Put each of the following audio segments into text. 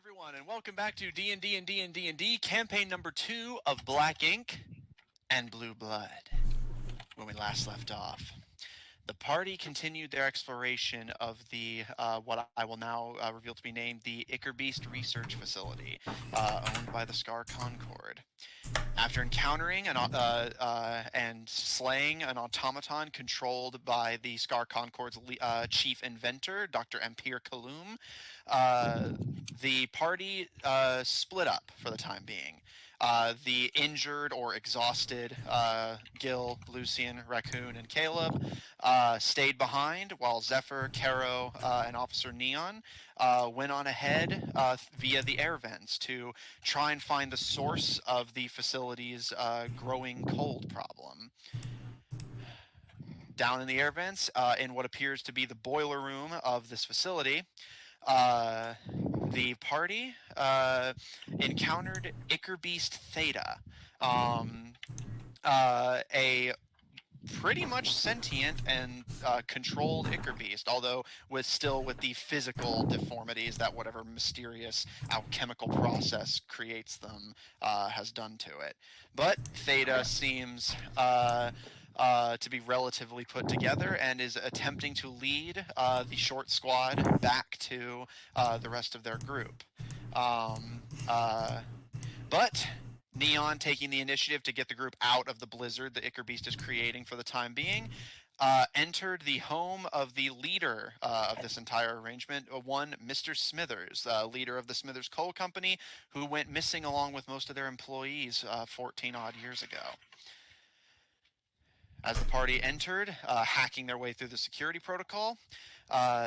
everyone, and welcome back to D&D&D&D&D campaign number 2 of Black Ink and Blue Blood. When we last left off, the party continued their exploration of the what I will now reveal to be named the Ichor Beast Research Facility, owned by the Scar Concord. After encountering and slaying an automaton controlled by the Scar Concord's chief inventor, Dr. Empire Kaloum, the party split up for the time being. The injured or exhausted Gil, Lucian, Raccoon, and Caleb stayed behind, while Zephyr, Caro, and Officer Neon went on ahead via the air vents to try and find the source of the facility's growing cold problem. Down in the air vents, in what appears to be the boiler room of this facility, the party encountered Ichor Beast Theta, a pretty much sentient and controlled Ichor Beast, although still with the physical deformities that whatever mysterious alchemical process creates them has done to it. But Theta seems to be relatively put together and is attempting to lead the short squad back to the rest of their group. But Neon, taking the initiative to get the group out of the blizzard the Ichor Beast is creating for the time being, entered the home of the leader of this entire arrangement, one Mr. Smithers, leader of the Smithers Coal Company, who went missing along with most of their employees 14-odd years ago. As the party entered, hacking their way through the security protocol,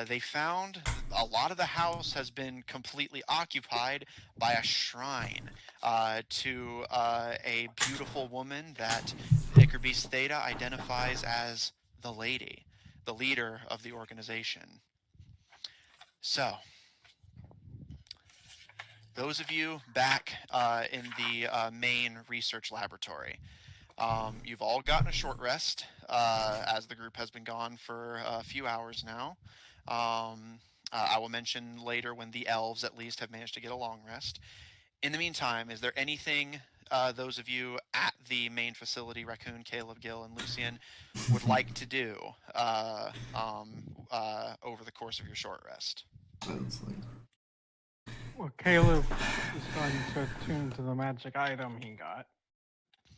they found a lot of the house has been completely occupied by a shrine to a beautiful woman that Ichor Beast Theta identifies as the Lady, the leader of the organization. So, those of you back in the main research laboratory, you've all gotten a short rest, as the group has been gone for a few hours now. I will mention later when the elves at least have managed to get a long rest. In the meantime, is there anything those of you at the main facility, Raccoon, Caleb, Gil, and Lucian, would like to do over the course of your short rest? Well, Caleb is going to attune to the magic item he got.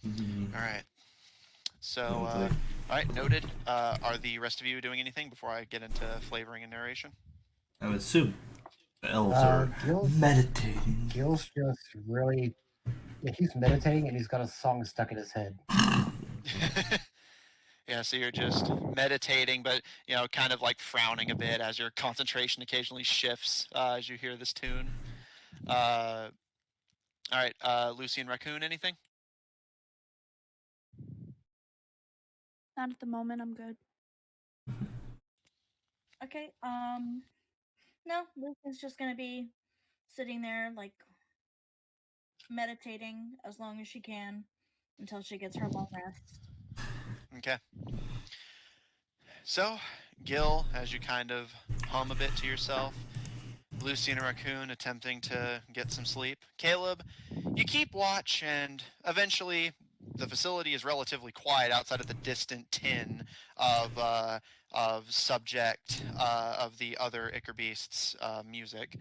All right. So, all right, noted. Are the rest of you doing anything before I get into flavoring and narration? I would assume the elves are meditating. Gil's just really... Yeah, he's meditating and he's got a song stuck in his head. Yeah, so you're just meditating, but, you know, kind of like frowning a bit as your concentration occasionally shifts as you hear this tune. All right, Lucy and Raccoon, anything? Not at the moment, I'm good. Okay, no, Lucy's just gonna be sitting there, like, meditating as long as she can until she gets her long rest. Okay. So, Gil, as you kind of hum a bit to yourself, Lucy and Raccoon attempting to get some sleep. Caleb, you keep watch, and eventually the facility is relatively quiet outside of the distant tin of subject of the other Ichor Beast's music.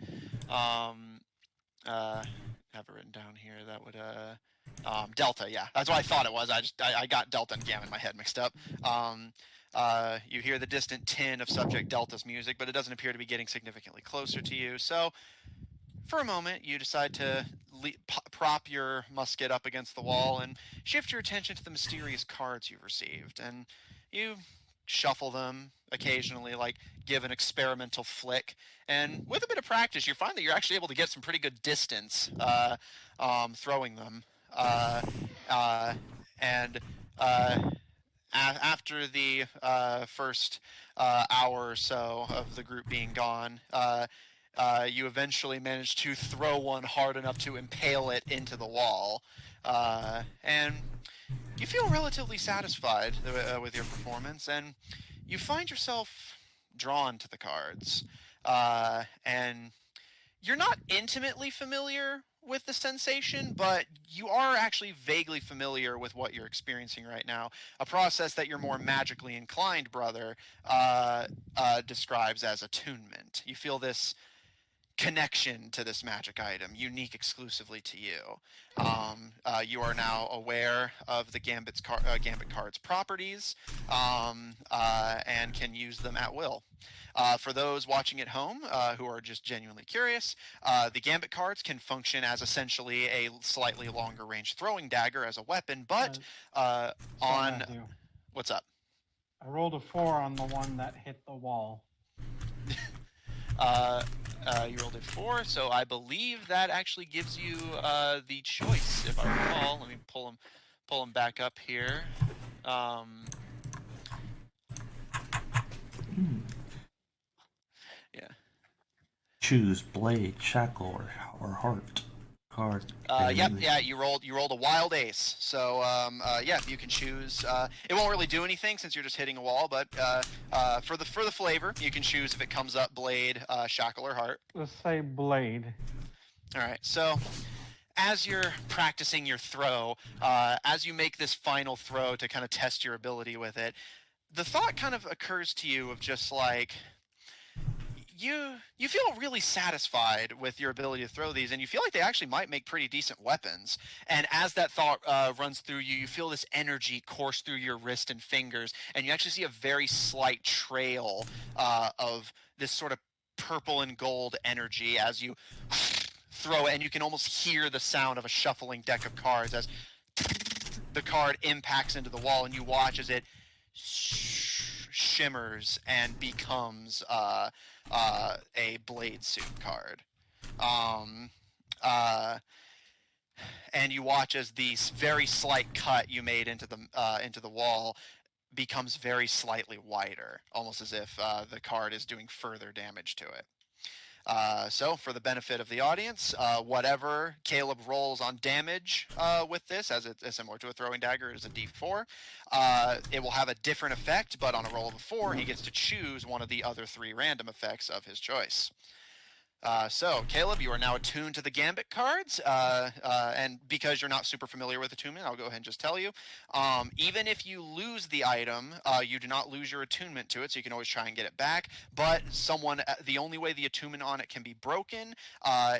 Have it written down here. That would Delta, yeah, that's what I thought it was. I got Delta and Gamma in my head mixed up. You hear the distant tin of subject Delta's music, but it doesn't appear to be getting significantly closer to you. So, for a moment, you decide to prop your musket up against the wall and shift your attention to the mysterious cards you've received. And you shuffle them occasionally, like give an experimental flick. And with a bit of practice, you find that you're actually able to get some pretty good distance throwing them. After the first hour or so of the group being gone, you eventually manage to throw one hard enough to impale it into the wall, and you feel relatively satisfied with your performance, and you find yourself drawn to the cards, and You're not intimately familiar with the sensation, but you are actually vaguely familiar with what you're experiencing right now. A process that your more magically inclined brother describes as attunement. You feel this connection to this magic item, unique exclusively to you. You are now aware of the Gambit card's properties and can use them at will. For those watching at home who are just genuinely curious, the Gambit cards can function as essentially a slightly longer range throwing dagger as a weapon, but Sorry, on... Matthew. What's up? I rolled a 4 on the one that hit the wall. You rolled a 4, so I believe that actually gives you the choice, if I recall. Let me pull him back up here. Yeah. Choose blade, shackle, or heart card. Yeah. You rolled a wild ace. So yeah, you can choose. It won't really do anything since you're just hitting a wall, but for the flavor, you can choose if it comes up blade, shackle, or heart. Let's say blade. All right. So as you're practicing your throw, as you make this final throw to kind of test your ability with it, the thought kind of occurs to you of just like, you feel really satisfied with your ability to throw these, and you feel like they actually might make pretty decent weapons. And as that thought runs through you, you feel this energy course through your wrist and fingers, and you actually see a very slight trail of this sort of purple and gold energy as you throw it, and you can almost hear the sound of a shuffling deck of cards as the card impacts into the wall, and you watch as it shimmers and becomes a blade suit card. And you watch as the very slight cut you made into the wall becomes very slightly wider, almost as if the card is doing further damage to it. So, for the benefit of the audience, whatever Caleb rolls on damage with this, as it's similar to a throwing dagger, it is a D4. It will have a different effect, but on a roll of a 4, he gets to choose one of the other 3 random effects of his choice. So, Caleb, you are now attuned to the Gambit cards, and because you're not super familiar with attunement, I'll go ahead and just tell you. Even if you lose the item, you do not lose your attunement to it, so you can always try and get it back. But the only way the attunement on it can be broken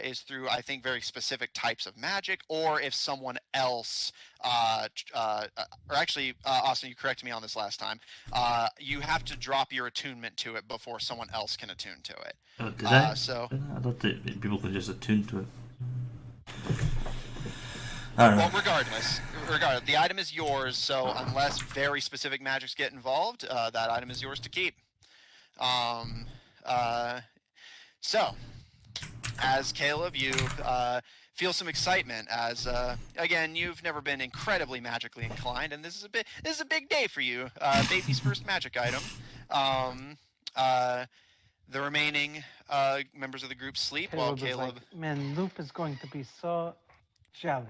is through, I think, very specific types of magic, or if someone else, or actually, Austin, you corrected me on this last time. You have to drop your attunement to it before someone else can attune to it. Oh, did I? So. I thought that people could just attune to it. I don't know. Well, regardless, the item is yours, so unless very specific magics get involved, that item is yours to keep. So, as Caleb, you feel some excitement as, again, you've never been incredibly magically inclined, and this is a big day for you. Baby's first magic item. The remaining members of the group sleep while Caleb... Like, man, Loop is going to be so jealous.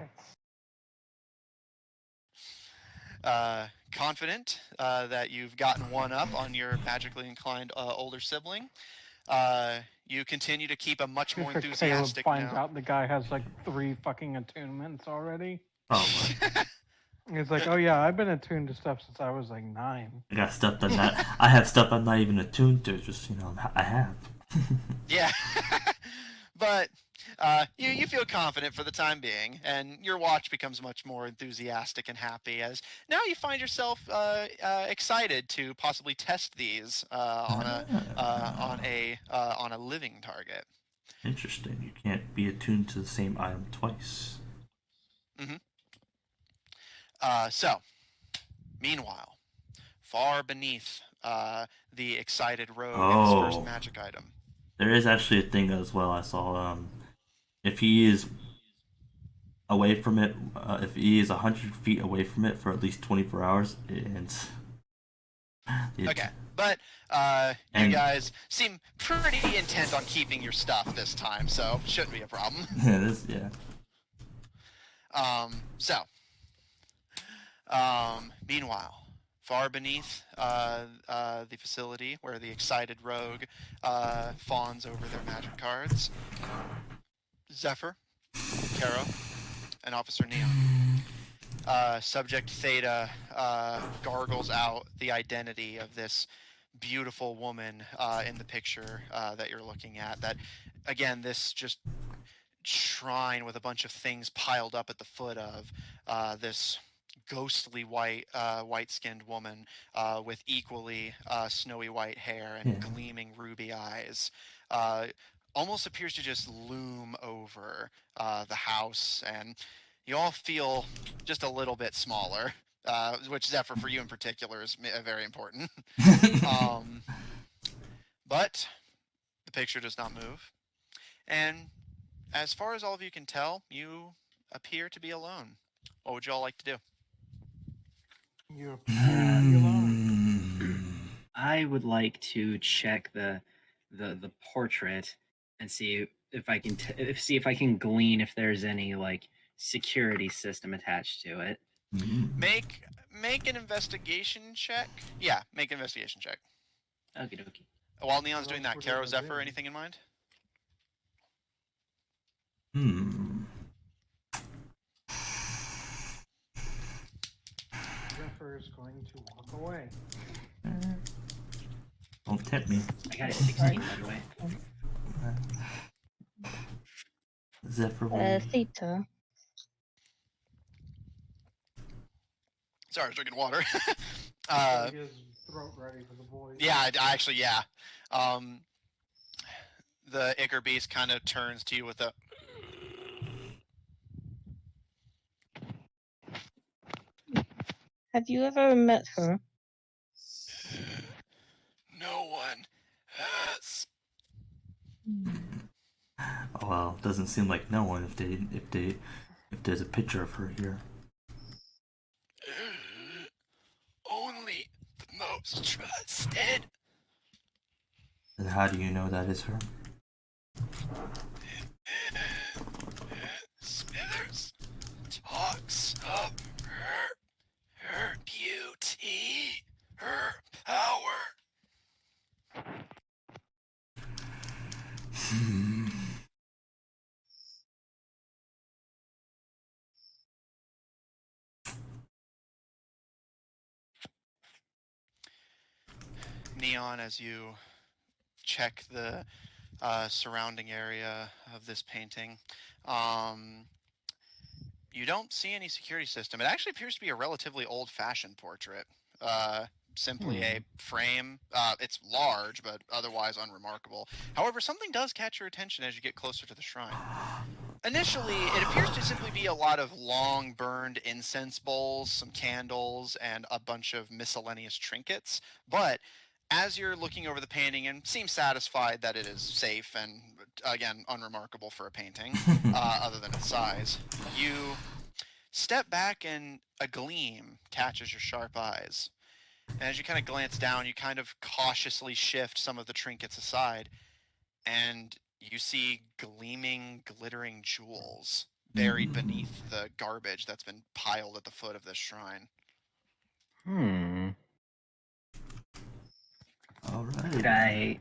Confident that you've gotten one up on your magically inclined older sibling. You continue to keep a much more enthusiastic... Caleb finds out the guy has like 3 fucking attunements already. Oh, He's like, oh yeah, I've been attuned to stuff since I was like 9. I got stuff I have stuff I'm not even attuned to. Just I have. Yeah, but you feel confident for the time being, and your watch becomes much more enthusiastic and happy as now you find yourself excited to possibly test these on a living target. Interesting. You can't be attuned to the same item twice. Mm-hmm. So, meanwhile, far beneath the excited rogue and his first magic item. There is actually a thing as well I saw. If he is away from it, if he is 100 feet away from it for at least 24 hours, it ends. Okay, but you guys seem pretty intent on keeping your stuff this time, so shouldn't be a problem. Yeah. Meanwhile, far beneath the facility where the excited rogue fawns over their magic cards, Zephyr, Caro, and Officer Neon. Subject Theta gargles out the identity of this beautiful woman in the picture that you're looking at. That, again, this just shrine with a bunch of things piled up at the foot of this ghostly white-skinned woman with equally snowy white hair and gleaming ruby eyes. Almost appears to just loom over the house, and you all feel just a little bit smaller, which, Zephyr, for you in particular, is very important. But the picture does not move. And as far as all of you can tell, you appear to be alone. What would you all like to do? You appear to be alone. I would like to check the portrait and see if I can see if I can glean if there's any like security system attached to it. Make an investigation check. Yeah, make an investigation check. Okie dokie. While Neon's doing that, Caro, Zephyr, anything in mind? Zephyr is going to walk away. Don't tempt me. I got a 16 by the way. Zephyr. Theta. Sorry, I was drinking water. Get his throat ready for the boys. Yeah, actually, yeah. The Ichor Beast kind of turns to you with a... Have you ever met her? No one has. Well, it doesn't seem like no one if there's a picture of her here. Only the most trusted. And how do you know that is her? Smithers talks of her beauty, her power. Neon, as you check the surrounding area of this painting, you don't see any security system. It actually appears to be a relatively old-fashioned portrait. Simply a frame. It's large, but otherwise unremarkable. However, something does catch your attention as you get closer to the shrine. Initially, it appears to simply be a lot of long burned incense bowls, some candles, and a bunch of miscellaneous trinkets. But as you're looking over the painting and seem satisfied that it is safe and, again, unremarkable for a painting, other than its size, you step back and a gleam catches your sharp eyes. And as you kind of glance down, you kind of cautiously shift some of the trinkets aside, and you see gleaming, glittering jewels buried beneath the garbage that's been piled at the foot of this shrine. Alright.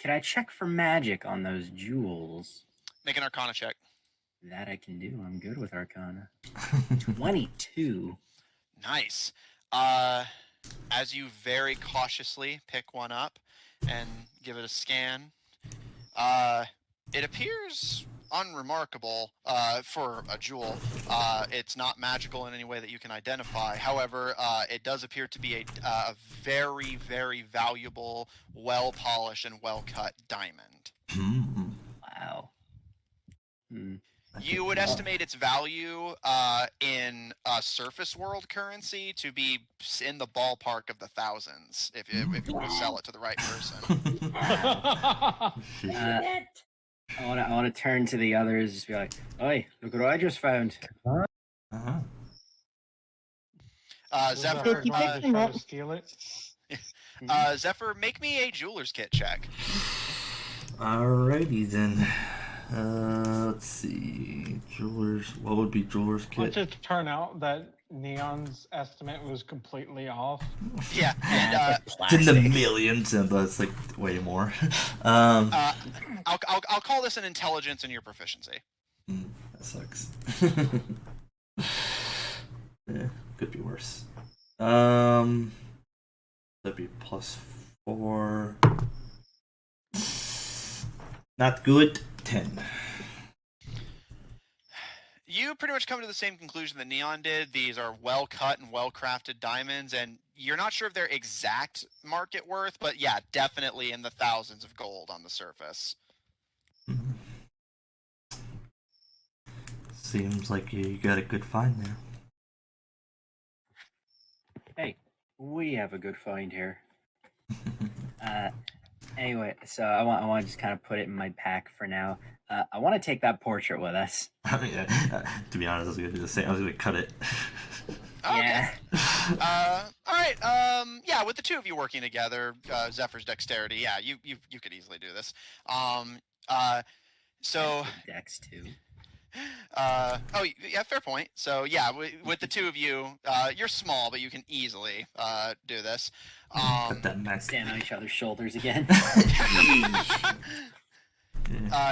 Could I check for magic on those jewels? Make an Arcana check. That I can do. I'm good with Arcana. 22. Nice. As you very cautiously pick one up and give it a scan, it appears unremarkable for a jewel. It's not magical in any way that you can identify. However, it does appear to be a very, very valuable, well-polished and well-cut diamond. Wow. You would estimate its value in surface world currency to be in the ballpark of the thousands if you were to sell it to the right person. I want to turn to the others and just be like, "Oi, look what I just found." Zephyr, try to steal it. Zephyr, make me a jeweler's kit check. Alrighty then. Let's see. Jewelers. What would be Jewelers Let's kit? just turn out that Neon's estimate was completely off. Yeah, and It's in the millions, and that's like way more. I'll call this an intelligence in your proficiency. That sucks. Yeah, could be worse. That'd be +4. Not good. 10. You pretty much come to the same conclusion that Neon did. These are well cut and well crafted diamonds, and you're not sure of their exact market worth, but yeah, definitely in the thousands of gold on the surface. Seems like you got a good find there. Hey, we have a good find here. Anyway, so I want to just kind of put it in my pack for now. I want to take that portrait with us. Yeah, to be honest, I was gonna do the same. I was gonna cut it. Yeah. All right. Yeah, with the two of you working together, Zephyr's dexterity. Yeah, you could easily do this. So. Dex too. Oh yeah, fair point. So yeah, with the two of you, you're small, but you can easily do this. Cut that neck. Stand on each other's shoulders again.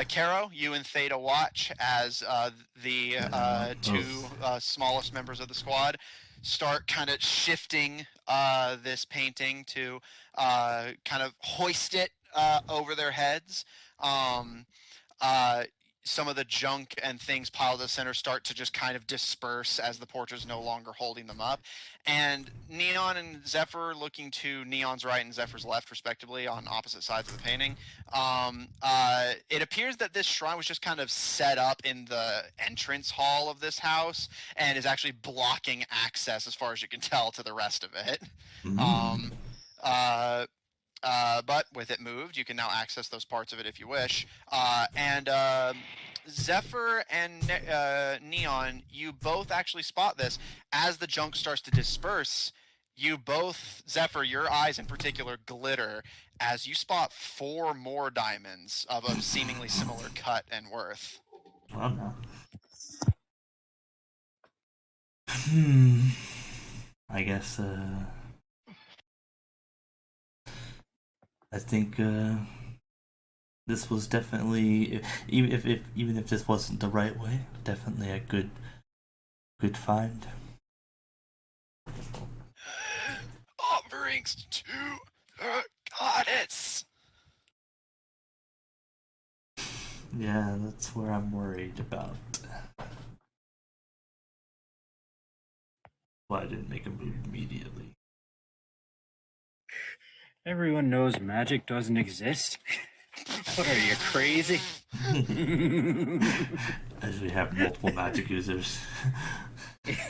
Caro, you and Theta watch as the two smallest members of the squad start kind of shifting this painting to kind of hoist it over their heads. Some of the junk and things piled at the center start to just kind of disperse as the portrait's no longer holding them up. And Neon and Zephyr, looking to Neon's right and Zephyr's left, respectively, on opposite sides of the painting, it appears that this shrine was just kind of set up in the entrance hall of this house and is actually blocking access, as far as you can tell, to the rest of it. But with it moved, you can now access those parts of it if you wish. And Zephyr and Neon, you both actually spot this. As the junk starts to disperse, you both, Zephyr, your eyes in particular, glitter as you spot 4 more diamonds of a seemingly similar cut and worth. Oh no. I guess, I think this was definitely, even if this wasn't the right way, definitely a good find. Offerings to the goddess. Yeah, that's where I'm worried about. Why I didn't make a move immediately. Everyone knows magic doesn't exist. What are you, crazy? As we have multiple magic users.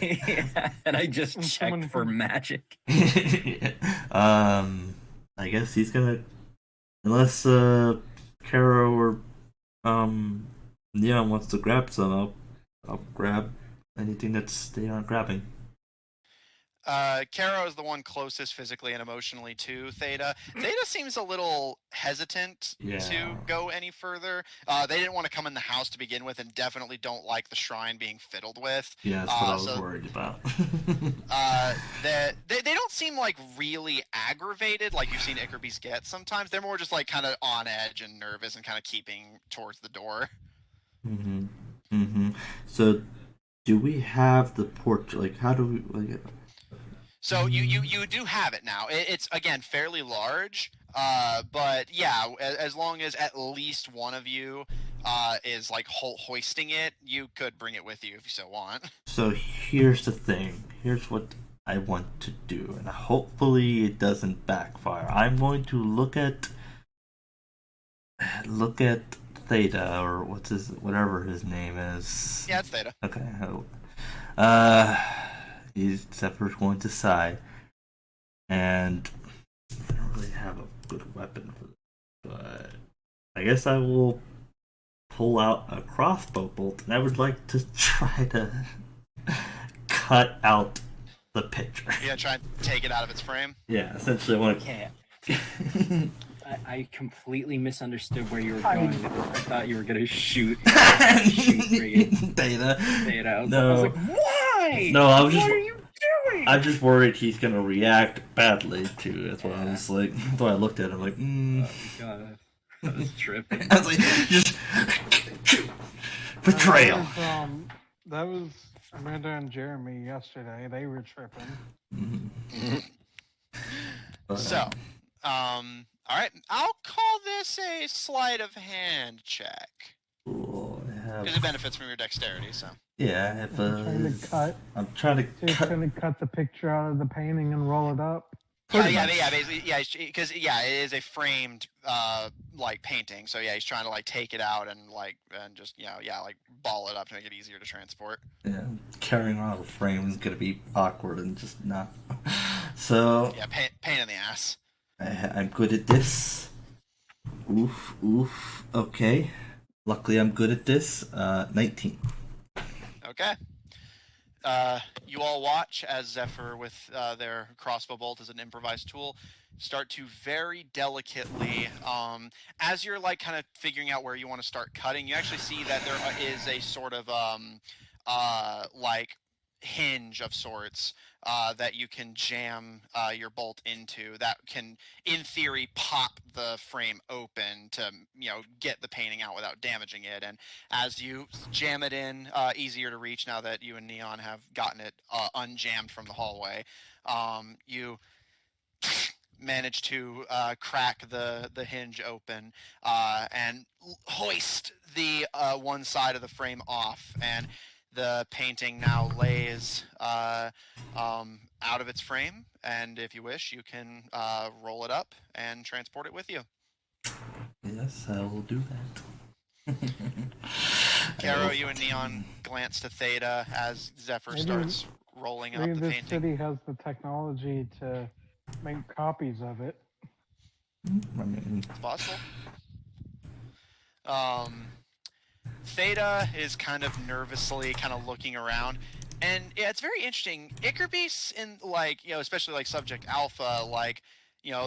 Yeah, and I just checked for magic. I guess he's gonna, unless Caro or Neon wants to grab some, I'll grab anything that's they aren't grabbing. Caro is the one closest physically and emotionally to Theta. Theta seems a little hesitant to go any further. They didn't want to come in the house to begin with, and definitely don't like the shrine being fiddled with. Yeah, that's what I was worried about. They don't seem like really aggravated like you've seen Ichor Beast get sometimes. They're more just like kind of on edge and nervous and kind of keeping towards the door. So, do we have the portrait? Like, how do we like? So you do have it now. It's again fairly large, but yeah, as long as at least one of you is like hoisting it, you could bring it with you if you so want. So here's the thing. Here's what I want to do, and hopefully it doesn't backfire. I'm going to look at Theta, or whatever his name is. Yeah, it's Theta. Okay. Zephyr's going to sigh, and I don't really have a good weapon for this, but I guess I will pull out a crossbow bolt, and I would like to try to cut out the picture. Yeah, try and take it out of its frame. Yeah, essentially I want to. I completely misunderstood where you were going. I thought you were gonna shoot friggin' Theta. Theta. I was No. like, why? No, I was just. What are you doing? I'm just worried he's gonna react badly too. That's why I Yeah. was like. That's why I looked at him like. Oh my god, I was tripping. I was like, just betrayal. That was Amanda and Jeremy yesterday. They were tripping. So, all right, I'll call this a sleight of hand check Cool, because it benefits from your dexterity. So, yeah, if I'm trying to I'm trying to cut. cut the picture out of the painting and roll it up. basically, because it is a framed like painting. So yeah, he's trying to like take it out and just like ball it up to make it easier to transport. Yeah, carrying around a frame is gonna be awkward and just not. So Yeah, pain in the ass. I'm good at this. Oof. Okay. Luckily, I'm good at this. 19. Okay. You all watch as Zephyr, with their crossbow bolt as an improvised tool, start to very delicately, as you're like kind of figuring out where you want to start cutting, you actually see that there is a sort of like hinge of sorts that you can jam your bolt into that can, in theory, pop the frame open to get the painting out without damaging it. And as you jam it in, easier to reach now that you and Neon have gotten it unjammed from the hallway, you manage to crack the hinge open and hoist the one side of the frame off, and the painting now lays out of its frame, and if you wish, you can roll it up and transport it with you. Yes, I will do that. Caro, you and Neon glance to Theta as Zephyr starts rolling up Maybe the this painting. city has the technology to make copies of it. I mean, It's possible. Theta is kind of nervously kind of looking around, and yeah, it's very interesting. Ichor Beasts in especially like Subject Alpha,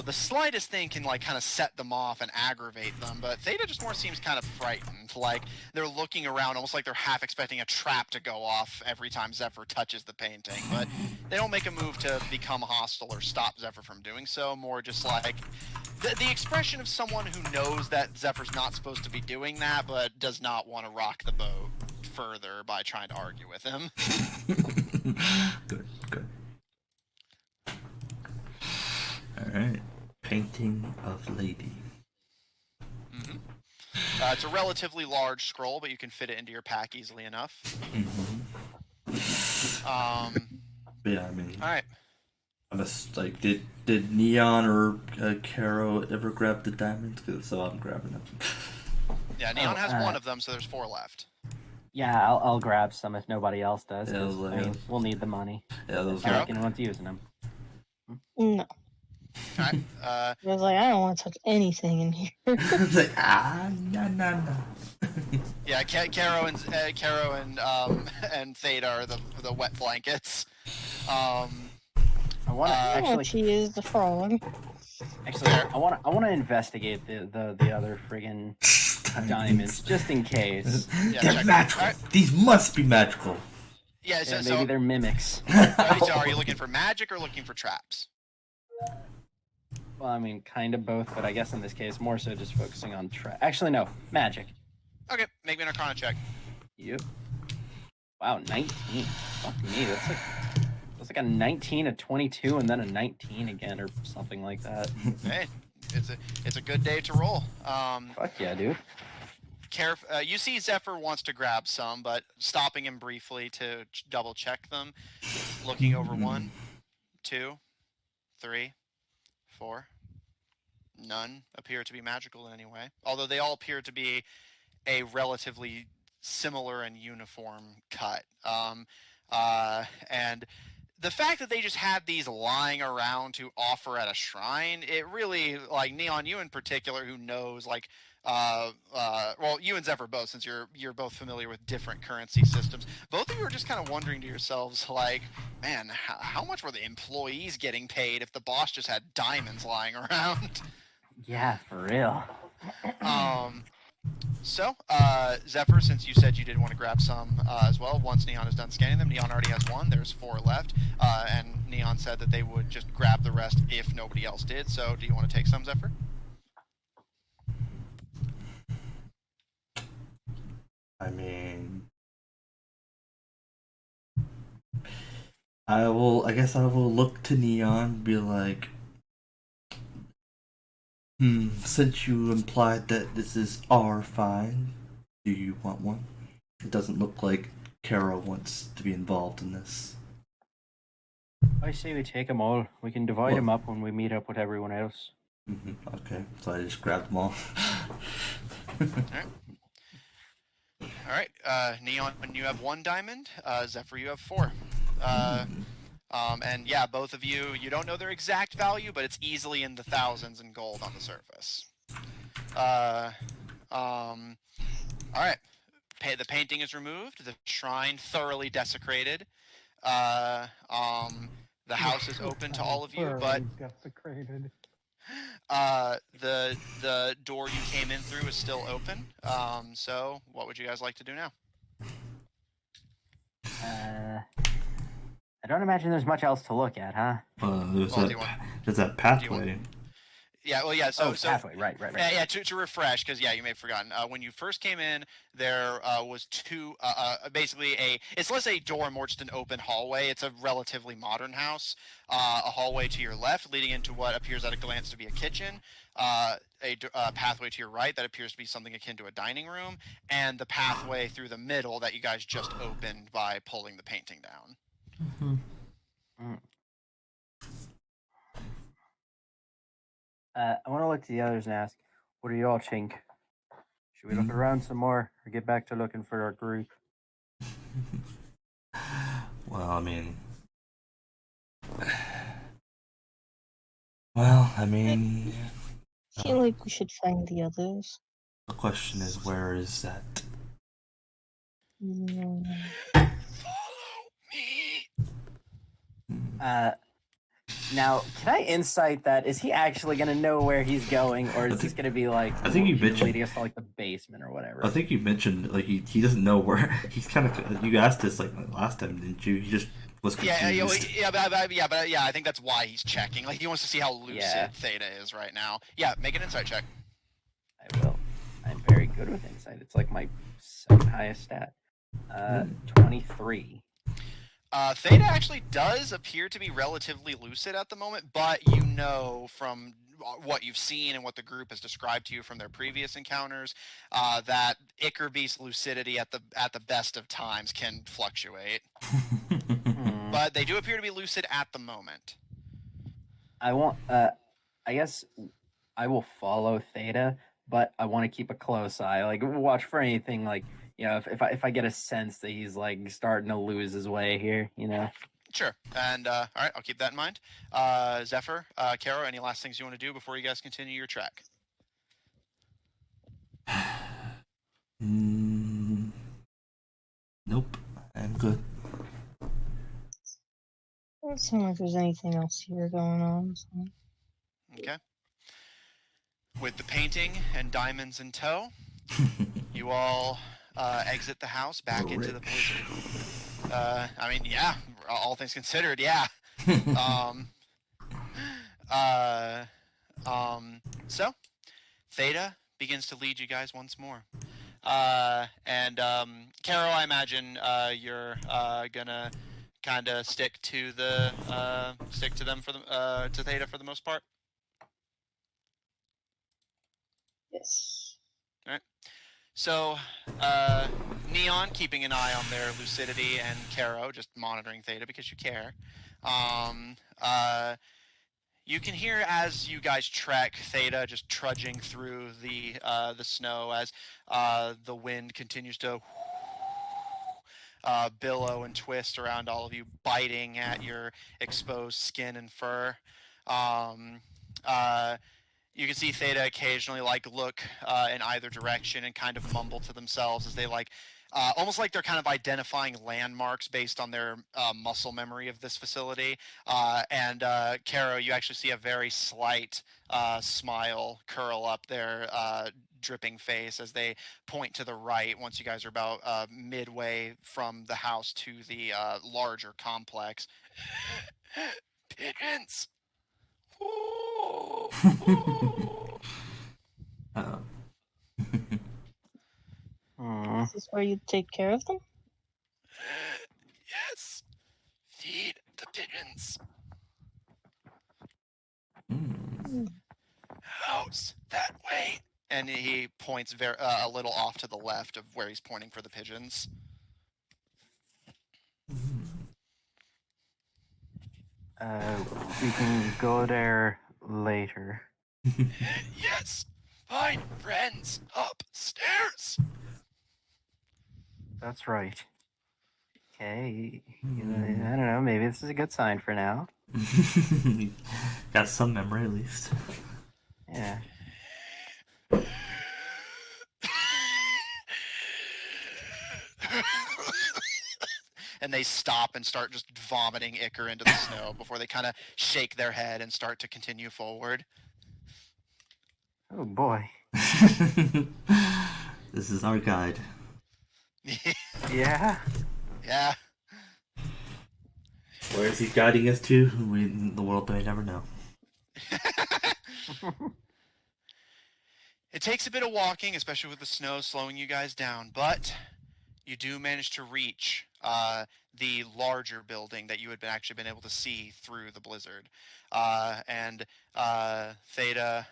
the slightest thing can kind of set them off and aggravate them, but Theta just more seems kind of frightened. Like they're looking around almost like they're half expecting a trap to go off every time Zephyr touches the painting, but they don't make a move to become hostile or stop Zephyr from doing so, more just like the expression of someone who knows that Zephyr's not supposed to be doing that, but does not want to rock the boat further by trying to argue with him. good. Alright. Painting of lady. Mm-hmm. It's a relatively large scroll, but you can fit it into your pack easily enough. Yeah, I mean. Alright. Did Neon or Caro ever grab the diamonds? So I'm grabbing them. Yeah, Neon has one of them, so there's 4 left. Yeah, I'll grab some if nobody else does. Yeah, 'Cause, I mean, we'll need the money. Yeah, those It's not like anyone's using them. No. Alright. I was like, I don't want to touch anything in here. It's like, no. Yeah, Caro and Theta are the wet blankets. I want to actually. She is the frog. Actually, I want to investigate the other friggin' diamonds just in case. Yeah, They're check. magical. Alright. These must be magical. Yeah, Yeah, maybe they're mimics. so are you looking for magic or looking for traps? Well, I mean, kind of both, but I guess in this case, more so just focusing on Actually, no, magic. Okay, make me an Arcana check. Yep. Wow, 19. Fuck me, that's like a 19, a 22, and then a 19 again, or something like that. Hey, it's a good day to roll. Fuck yeah, dude. You see Zephyr wants to grab some, but stopping him briefly to double check them, looking over 1, 2, 3, 4. None appear to be magical in any way, although they all appear to be a relatively similar and uniform cut. And the fact that they just had these lying around to offer at a shrine, it really, like Neon, you in particular, who knows, well, you and Zephyr both, since you're both familiar with different currency systems, both of you are just kind of wondering to yourselves, like, man, how much were the employees getting paid if the boss just had diamonds lying around? Yeah, for real. So, Zephyr, since you said you did want to grab some as well, once Neon is done scanning them, Neon already has one. There's 4 left, and Neon said that they would just grab the rest if nobody else did. So, do you want to take some, Zephyr? I mean, I guess I will look to Neon, be like, since you implied that this is our find, do you want one? It doesn't look like Kara wants to be involved in this. I say we take them all. We can divide them up when we meet up with everyone else. Okay, so I just grabbed them all. Alright, Neon, you have 1 diamond. Zephyr, you have 4. And yeah, both of you, you don't know their exact value, but it's easily in the thousands in gold on the surface. Alright. The painting is removed. The shrine thoroughly desecrated. The house is open to all of you, but desecrated. the door you came in through is still open. So what would you guys like to do now? I don't imagine there's much else to look at, huh? There's that pathway. Yeah, well, yeah. So pathway, right. Yeah. To refresh, because yeah, you may have forgotten. When you first came in, there was 2. Basically, it's less a door, more just an open hallway. It's a relatively modern house. A hallway to your left, leading into what appears at a glance to be a kitchen. A pathway to your right that appears to be something akin to a dining room, and the pathway through the middle that you guys just opened by pulling the painting down. I want to look to the others and ask, what do you all think? Should we look around some more, or get back to looking for our group? Well, I mean, I feel like we should find the others. the question is, where is that? Follow me. Now, can I insight that? Is he actually going to know where he's going, or is this going to be like? I think you he's mentioned leading us to like the basement or whatever. I think you mentioned like he doesn't know where he's kind of. You asked this like last time, didn't you? He just was confused. Yeah, but I think that's why he's checking. Like he wants to see how lucid Theta is right now. Yeah, make an insight check. I will. I'm very good with insight. It's like my 2nd highest stat. 23. Theta actually does appear to be relatively lucid at the moment, but you know from what you've seen and what the group has described to you from their previous encounters, that Ichor Beast lucidity at the best of times can fluctuate. But they do appear to be lucid at the moment. I guess I will follow Theta, but I want to keep a close eye, like watch for anything, like if I get a sense that he's like starting to lose his way here, Sure. And all right, I'll keep that in mind. Zephyr, Karo, any last things you want to do before you guys continue your trek? Nope, I'm good. Doesn't seem like there's anything else here going on. So. Okay. With the painting and diamonds in tow, you all exit the house back into the blizzard. I mean, yeah, all things considered, yeah. So, Theta begins to lead you guys once more. And Caro, I imagine you're gonna kind of stick to them for the to Theta for the most part. Yes. All right. So, Neon keeping an eye on their lucidity, and Caro just monitoring Theta because you care. You can hear as you guys trek Theta just trudging through the snow as the wind continues to billow and twist around all of you, biting at your exposed skin and fur. You can see Theta occasionally look in either direction and kind of mumble to themselves as they almost like they're kind of identifying landmarks based on their muscle memory of this facility. And Caro, you actually see a very slight smile curl up their dripping face as they point to the right once you guys are about midway from the house to the larger complex. Pigeons! Uh-oh. Is this where you take care of them? Yes. Feed the pigeons. House that way. And he points a little off to the left of where he's pointing for the pigeons. We can go there later. Yes. Find friends upstairs. That's right. Okay. I don't know. Maybe this is a good sign for now. Got some memory at least. Yeah. And they stop and start just vomiting ichor into the snow before they kind of shake their head and start to continue forward. Oh boy. This is our guide. Yeah. Yeah. Where is he guiding us to? The world may never know. It takes a bit of walking, especially with the snow slowing you guys down, but you do manage to reach the larger building that you had actually been able to see through the blizzard. And Theta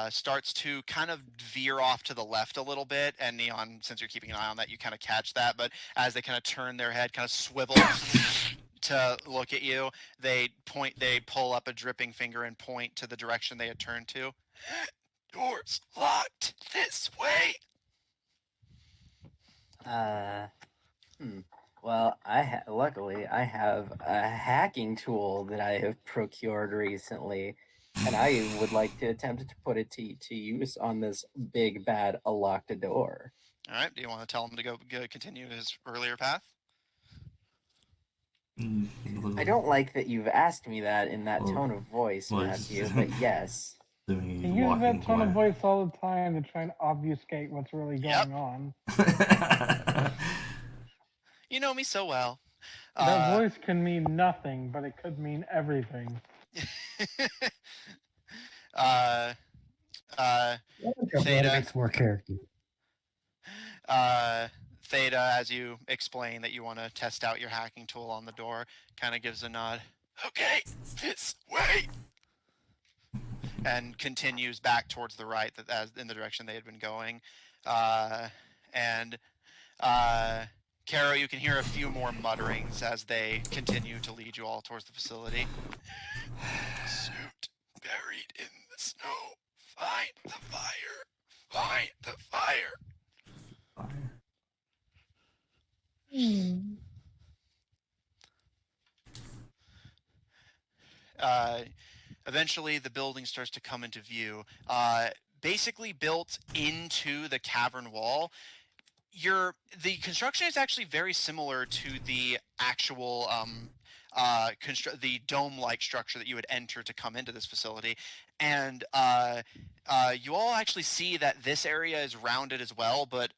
starts to kind of veer off to the left a little bit, and Neon, since you're keeping an eye on that, you kind of catch that, but as they kind of turn their head, kind of swivel to look at you, they pull up a dripping finger and point to the direction they had turned to. Doors locked this way. Well, luckily I have a hacking tool that I have procured recently, and I would like to attempt to put it to use on this big bad locked door. All right. Do you want to tell him to go continue his earlier path? I don't like that you've asked me that in that Well, tone of voice, well, Matthew, but yes. He uses that tone of voice all the time to try and obfuscate what's really going on. You know me so well. That voice can mean nothing, but it could mean everything. Theta makes more character. Theta, as you explain that you want to test out your hacking tool on the door, kind of gives a nod. Okay, this way. And continues back towards the right, as in the direction they had been going. Caro, you can hear a few more mutterings as they continue to lead you all towards the facility. Suit buried in the snow. Find the fire. Find the fire. Eventually, the building starts to come into view. Basically built into the cavern wall. The construction is actually very similar to the actual the dome-like structure that you would enter to come into this facility, and you all actually see that this area is rounded as well, but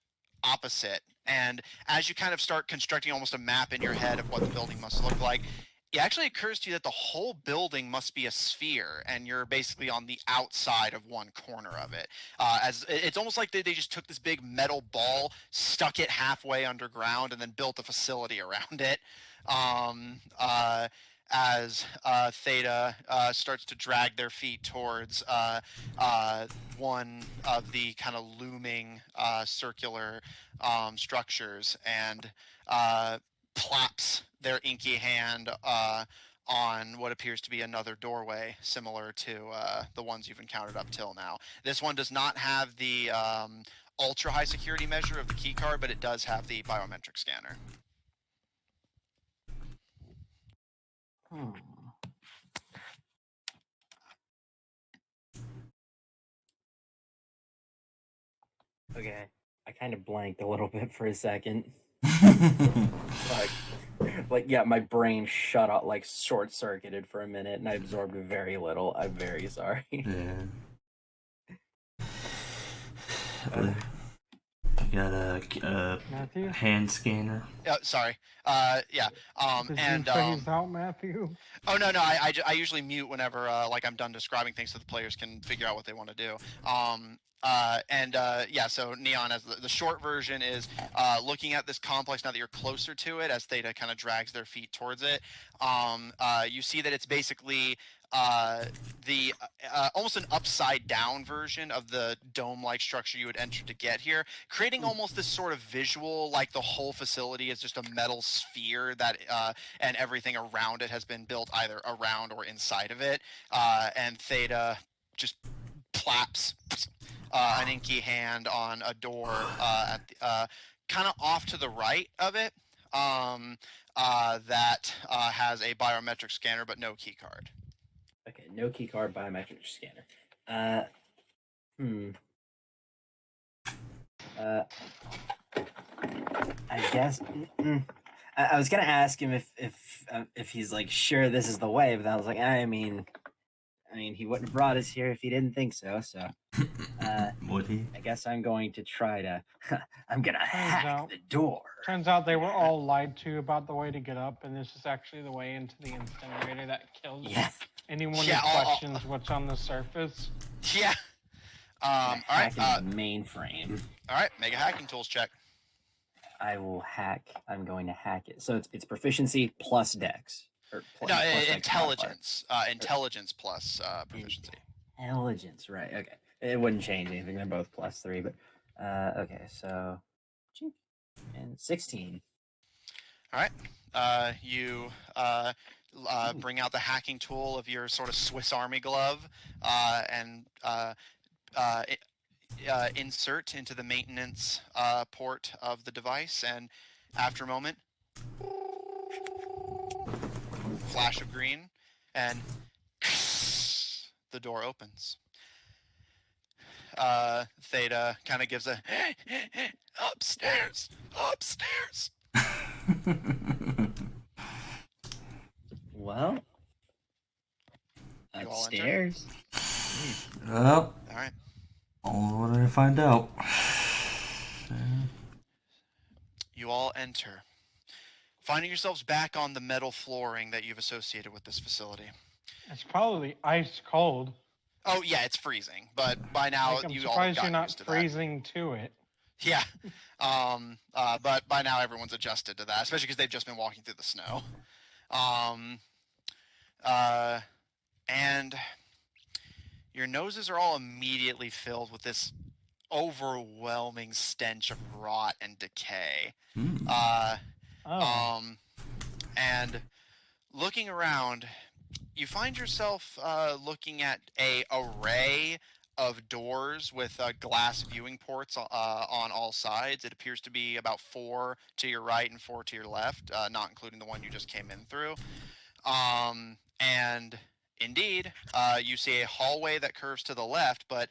opposite. And as you kind of start constructing almost a map in your head of what the building must look like, it actually occurs to you that the whole building must be a sphere, and you're basically on the outside of one corner of it. As it's almost like they just took this big metal ball, stuck it halfway underground, and then built a facility around it. As Theta starts to drag their feet towards one of the kind of looming circular structures, and plops their inky hand on what appears to be another doorway, similar to the ones you've encountered up till now. This one does not have the ultra high security measure of the key card, but it does have the biometric scanner. Okay. I kind of blanked a little bit for a second. Like yeah, my brain shut off, like short circuited for a minute, and I absorbed very little. I'm very sorry. Yeah. You got a Matthew? hand scanner. Sorry. Yeah. Did And you phase out, Matthew? oh no, I usually mute whenever like I'm done describing things so the players can figure out what they want to do. Yeah, so Neon, as the short version is looking at this complex now that you're closer to it, as Theta kind of drags their feet towards it. You see that it's basically the almost an upside down version of the dome-like structure you would enter to get here, creating almost this sort of visual, like the whole facility is just a metal sphere that and everything around it has been built either around or inside of it. And Theta just plaps an inky hand on a door at kind of off to the right of it that has a biometric scanner but no key card. Okay, no key card, biometric scanner. I guess. I was gonna ask him if he's like sure this is the way, but I was like, I mean, he wouldn't have brought us here if he didn't think so. So, Would he? I guess I'm going to try to. I'm gonna hack out- the door. Turns out they were all lied to about the way to get up, and this is actually the way into the incinerator that kills Yeah. anyone Yeah, who questions what's on the surface. Yeah. All right. Hacking the mainframe. All right. Make a hacking tools check. I will hack. I'm going to hack it. So it's proficiency plus dex. Or plus, No, plus dex intelligence. Intelligence plus proficiency. Intelligence, right? Okay, it wouldn't change anything. They're both +3, but okay. So, and 16. All right. You bring out the hacking tool of your sort of Swiss Army glove and insert into the maintenance port of the device, and after a moment, flash of green, and the door opens. Theta kind of gives a upstairs. Well, You all enter? upstairs. Well, All right. what did I find out? You all enter, finding yourselves back on the metal flooring that you've associated with this facility. It's probably ice cold. Oh yeah, it's freezing, but by now Like, I'm you all have surprised you're gotten not used to that. freezing to it. Yeah, but by now everyone's adjusted to that, especially because they've just been walking through the snow. And your noses are all immediately filled with this overwhelming stench of rot and decay. And looking around, you find yourself looking at a array of doors with glass viewing ports on all sides. It appears to be about 4 to your right and 4 to your left, not including the one you just came in through. And indeed, you see a hallway that curves to the left, but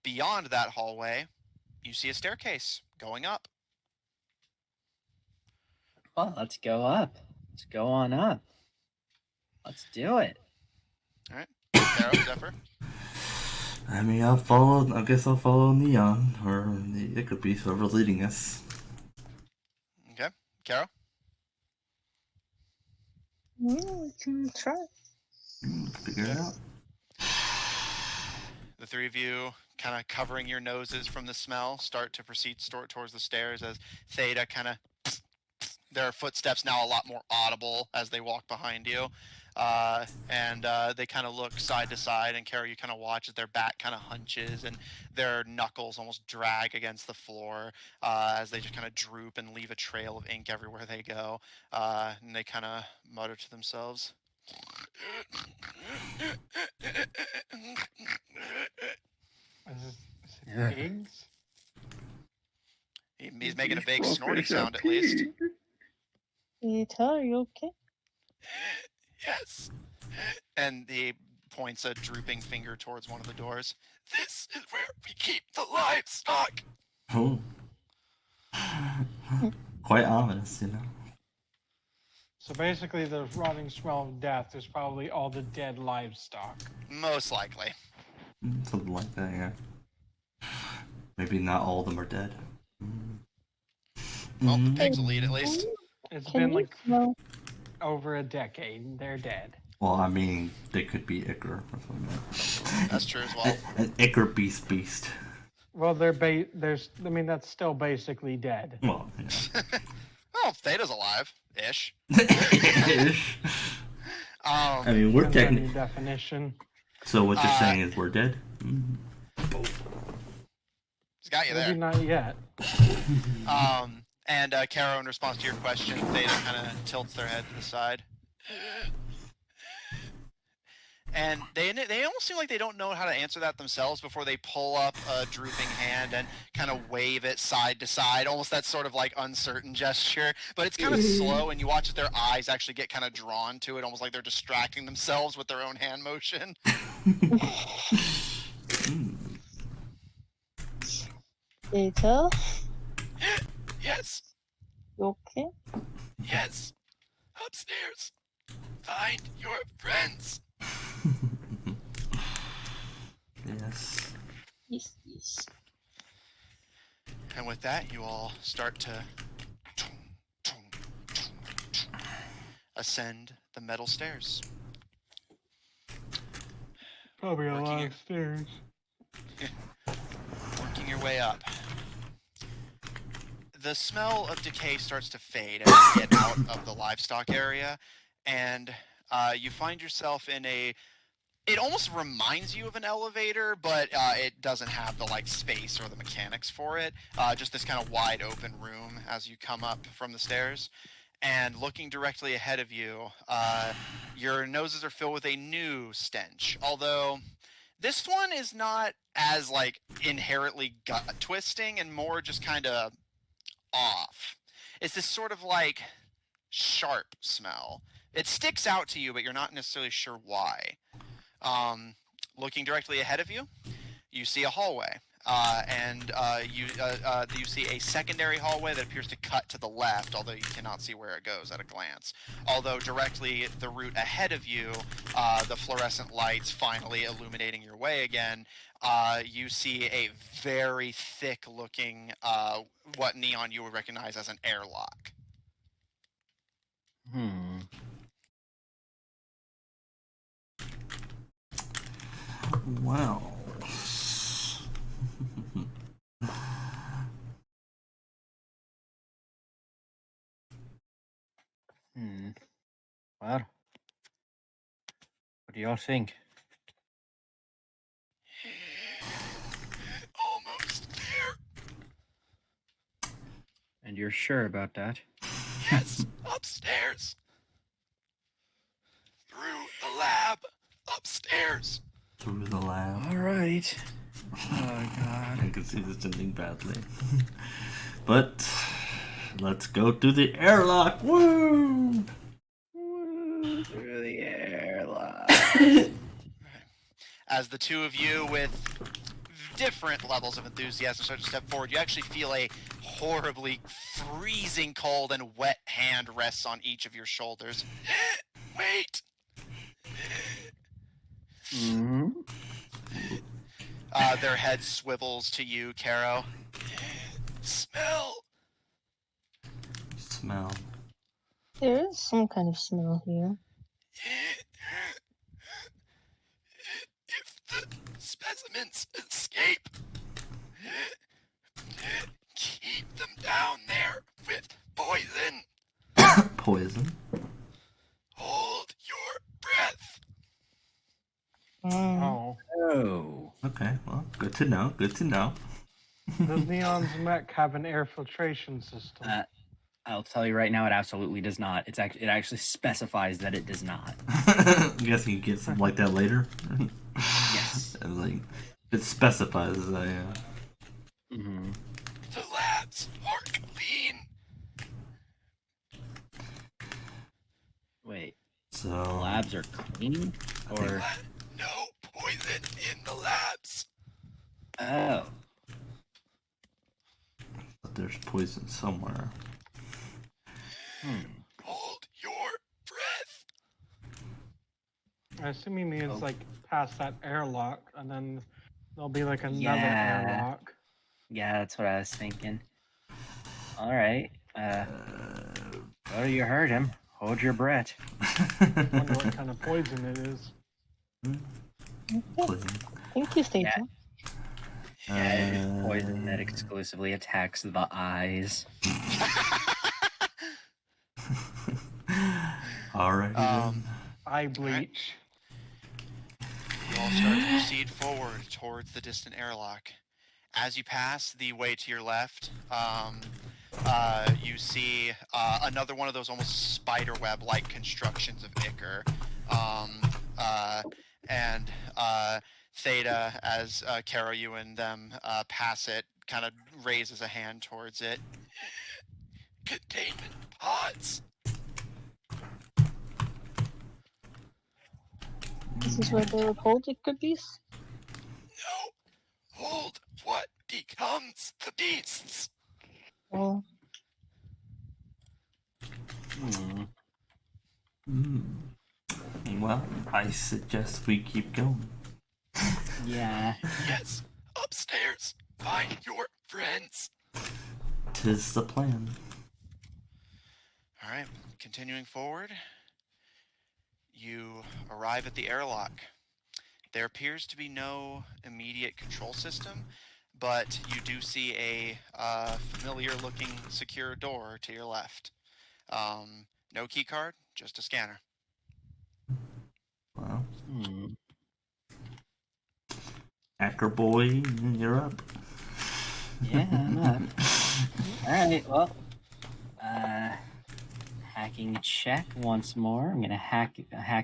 beyond that hallway, you see a staircase going up. Well, let's go up. Let's go on up. Let's do it. All right, Caro, Zephyr. I mean, I guess I'll follow Neon or the Ichor Beast, whoever's leading us. Okay, Caro. We can try. Figure it out. The three of you, kind of covering your noses from the smell, start to proceed towards the stairs as Theta kind of... Their footsteps now a lot more audible as they walk behind you. And they kind of look side to side, and Caro, you kind of watch as their back kind of hunches and their knuckles almost drag against the floor as they just kind of droop and leave a trail of ink everywhere they go. And they kind of mutter to themselves. Is it pigs? He's making a big snorting sound at least. Peter, are you okay? Yes. And he points a drooping finger towards one of the doors. This is where we keep the livestock. Oh. Quite ominous, you know. So basically, the rotting smell of death is probably all the dead livestock. Most likely. Something like that, yeah. Maybe not all of them are dead. Well, the pigs will eat at least. It's Can been you like smell? over a decade. They're dead. Well, I mean, they could be Ichor or something. That's true as well. An Ichor Beast. Well, there's. I mean, that's still basically dead. Well, yeah. Well, Theta's alive, ish. Ish. I mean, we're Depends on your technically. definition. So what you're saying is we're dead? He's got you Maybe there. not yet. And Caro, in response to your question, Theta kind of tilts their head to the side. And they almost seem like they don't know how to answer that themselves before they pull up a drooping hand and kind of wave it side to side, almost that sort of like uncertain gesture. But it's kind of slow, and you watch as their eyes actually get kind of drawn to it, almost like they're distracting themselves with their own hand motion. Theta? Yes, You okay? yes. Upstairs. Find your friends. Yes. Yes. And with that, you all start to ascend the metal stairs. Probably a Working lot it. of stairs. Working your way up. The smell of decay starts to fade as you get out of the livestock area, and you find yourself in a... It almost reminds you of an elevator, but it doesn't have the like space or the mechanics for it. Just this kind of wide open room as you come up from the stairs. And looking directly ahead of you, your noses are filled with a new stench. Although this one is not as like inherently gut twisting and more just kind of off. It's this sort of like sharp smell. It sticks out to you, but you're not necessarily sure why. Looking directly ahead of you, you see a hallway, and you see a secondary hallway that appears to cut to the left, although you cannot see where it goes at a glance. Although directly the route ahead of you, the fluorescent lights finally illuminating your way again, you see a very thick-looking, what Neon you would recognize as an airlock. Wow. Well, what do y'all think? Almost there. And you're sure about that? Yes, upstairs. Through the lab, upstairs. Through the lab. All right. Oh God. I can see this ending badly. But let's go through the airlock. Woo! Through the airlock. As the two of you, with different levels of enthusiasm, start to step forward, you actually feel a horribly freezing cold and wet hand rests on each of your shoulders. Wait! Mm-hmm. Their head swivels to you, Caro. Smell! Smell. There is some kind of smell here. If the specimens escape, keep them down there with poison. Poison. Hold your breath. Oh. Oh. Okay, well, good to know. Good to know. Does Neon's mech have an air filtration system? I'll tell you right now, it absolutely does not. It actually specifies that it does not. I'm guessing you get something like that later. Yes. And like it specifies that. Yeah. Mm-hmm. The labs are clean. Wait, So the labs are clean, or No poison in the labs. oh, there's poison somewhere. Hold your breath. I assume he means Oh. like past that airlock, and then there'll be like another Yeah. airlock. Yeah, that's what I was thinking. All right. Oh, you heard him. Hold your breath. Wonder what kind of poison it is. Thank you, Theta. Poison that exclusively attacks the eyes. Alright. Eye bleach. You all start to proceed forward towards the distant airlock. As you pass the way to your left, you see another one of those almost spiderweb-like constructions of Ichor. And Theta, as Kara, you and them pass it, kind of raises a hand towards it. Containment pods. This is where they were called Ichor Beast? No. Hold what becomes the beasts. Oh. Well, I suggest we keep going. Yeah. Yes. Upstairs. Find your friends. 'Tis the plan. All right. Continuing forward, you arrive at the airlock. There appears to be no immediate control system, but you do see a familiar-looking secure door to your left. No key card, just a scanner. Well, Hmm. Hacker boy, you're up. Yeah, I'm up. All right. Well, hacking check once more. I'm gonna hack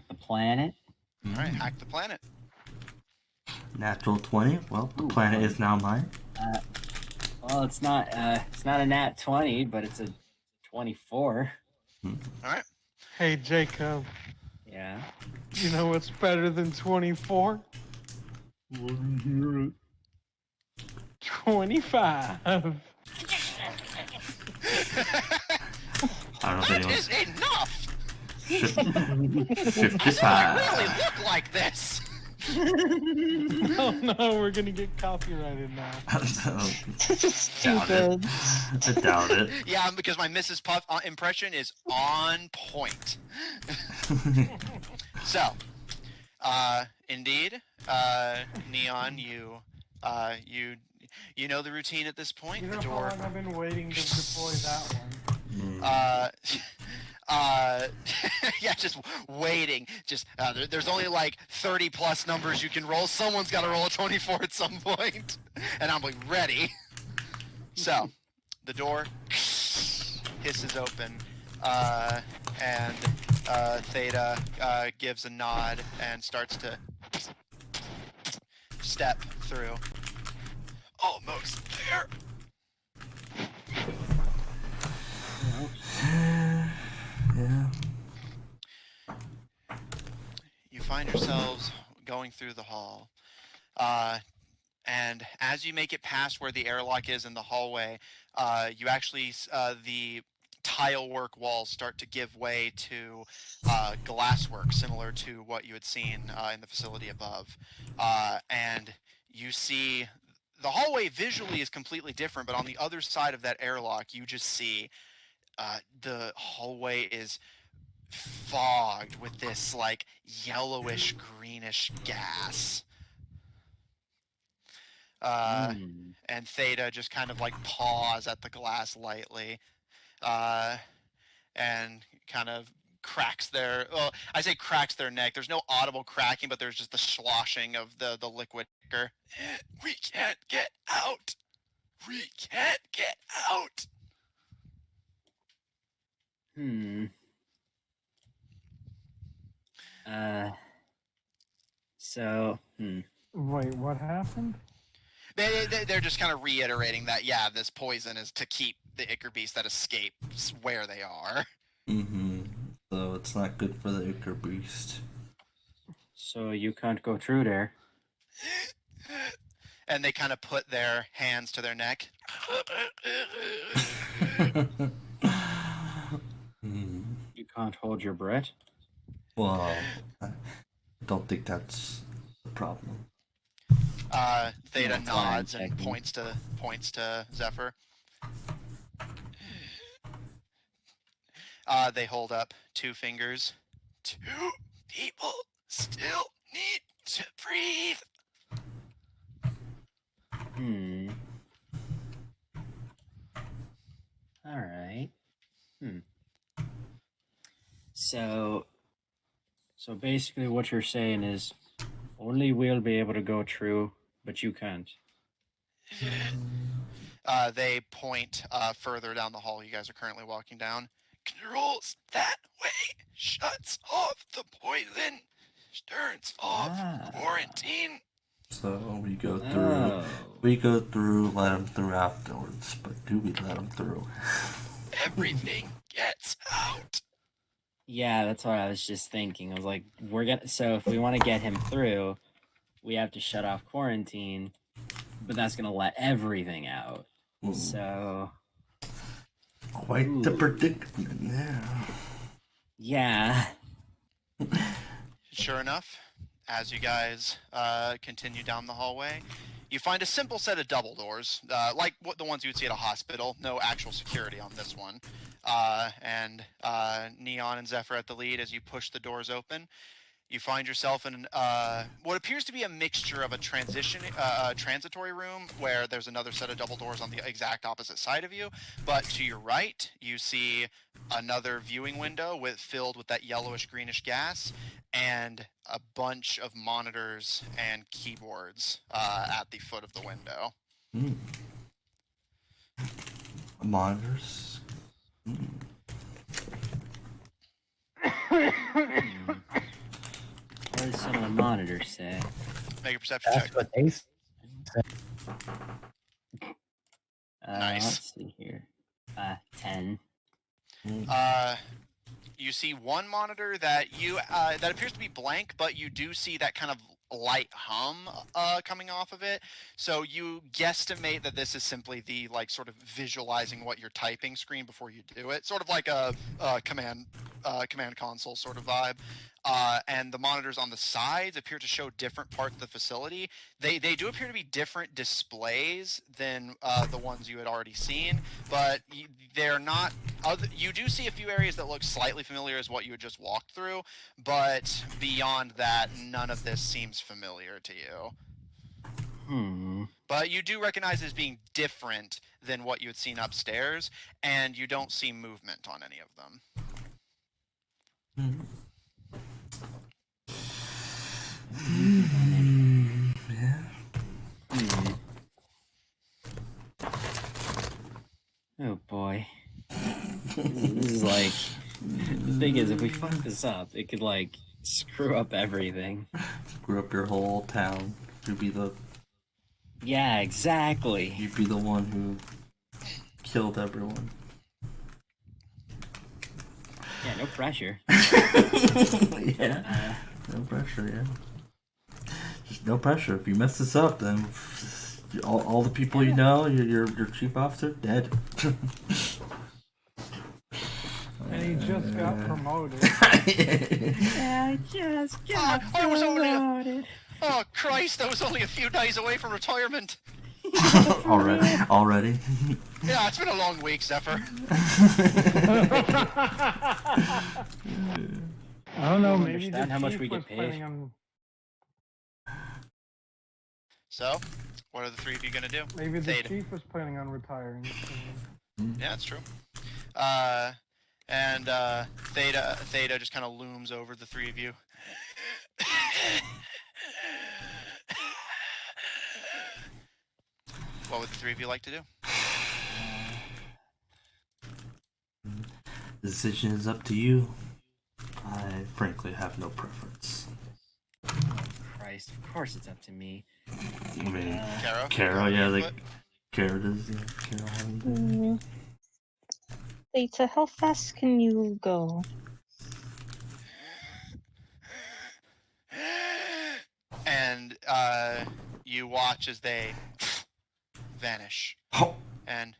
the planet. All right, hack the planet. Natural 20. Well, the planet is now mine. Well, it's not a nat 20, but it's a 24. All right. Hey, Jacob, Yeah. you know what's better than 24? 25. I don't know if That anyone. is enough. 55. Really look like this. Oh no, we're gonna get copyrighted now. Stupid. I doubt it. Yeah, because my Mrs. Puff impression is on point. So, indeed, Neon, you know the routine at this point. You know The how door. long I've been waiting to deploy that one? Yeah, just waiting. Just there's only like 30 plus numbers you can roll. Someone's got to roll a 24 at some point, and I'm like ready. So, the door hisses open, and Theta gives a nod and starts to step through. Almost there. Yeah. You find yourselves going through the hall. And as you make it past where the airlock is in the hallway, you actually, the tile work walls start to give way to glasswork similar to what you had seen in the facility above. And you see the hallway visually is completely different, but on the other side of that airlock, you just see the hallway is fogged with this like yellowish greenish gas. And Theta just kind of like paws at the glass lightly, and kind of cracks their, well, I say cracks their neck. There's no audible cracking, but there's just the sloshing of the liquid. We can't get out. We can't get out. Wait, what happened? They're just kind of reiterating that, yeah, this poison is to keep the Ichor Beast that escapes where they are. So it's not good for the Ichor Beast. So you can't go through there. and they kind of put their hands to their neck. You can't hold your breath. Well, I don't think that's the problem. Theta That's why I'm nods and checking. points to Zephyr. They hold up 2 fingers. 2 people still need to breathe. All right. So basically, what you're saying is, only we'll be able to go through, but you can't. They point further down the hall you guys are currently walking down. Controls that way. Shuts off the poison. Turns off quarantine. So we go through. We go through. Let them through afterwards. But do we let them through? Everything gets out. Yeah, that's what I was just thinking. I was like, so if we want to get him through, we have to shut off quarantine, but that's gonna let everything out. So quite the predicament there. Yeah. Sure enough, as you guys continue down the hallway, you find a simple set of double doors, like the ones you would see at a hospital. No actual security on this one. And Neon and Zephyr at the lead as you push the doors open. You find yourself in what appears to be a mixture of a transitory room where there's another set of double doors on the exact opposite side of you. But to your right, you see another viewing window filled with that yellowish greenish gas and a bunch of monitors and keyboards at the foot of the window. Monitors? What does some of the monitors say? Make a perception That's check. what they said. Nice. Let's see here. 10. You see one monitor that that appears to be blank, but you do see that kind of light hum coming off of it. So you guesstimate that this is simply the sort of visualizing what you're typing screen before you do it, sort of like a command console sort of vibe. And the monitors on the sides appear to show different parts of the facility. They do appear to be different displays than the ones you had already seen, but they're not. You do see a few areas that look slightly familiar as what you had just walked through, but beyond that, none of this seems familiar to you. But you do recognize it as being different than what you had seen upstairs, and you don't see movement on any of them. Oh boy. This is like, the thing is, if we fuck this up, it could screw up everything. Screw up your whole town. You'd be the. Yeah, exactly. You'd be the one who killed everyone. Yeah, no pressure. Yeah. No pressure, yeah. Just no pressure. If you mess this up, then all the people you know, your chief officer, dead. And he just got promoted. Yeah, I just got promoted. Oh Christ, that was only a few days away from retirement. Already? Yeah, it's been a long week, Zephyr. I don't know, maybe Understand the how much chief we get was paid. planning on. So, what are the three of you gonna do? Maybe the Theta. chief was planning on retiring. Yeah, that's true. And Theta just kind of looms over the three of you. What would the three of you like to do? The decision is up to you. I frankly have no preference. Christ, of course it's up to me. I mean, Caro, yeah, input? Caro does, yeah. Caro having Theta, how fast can you go? And you watch as they vanish Oh. and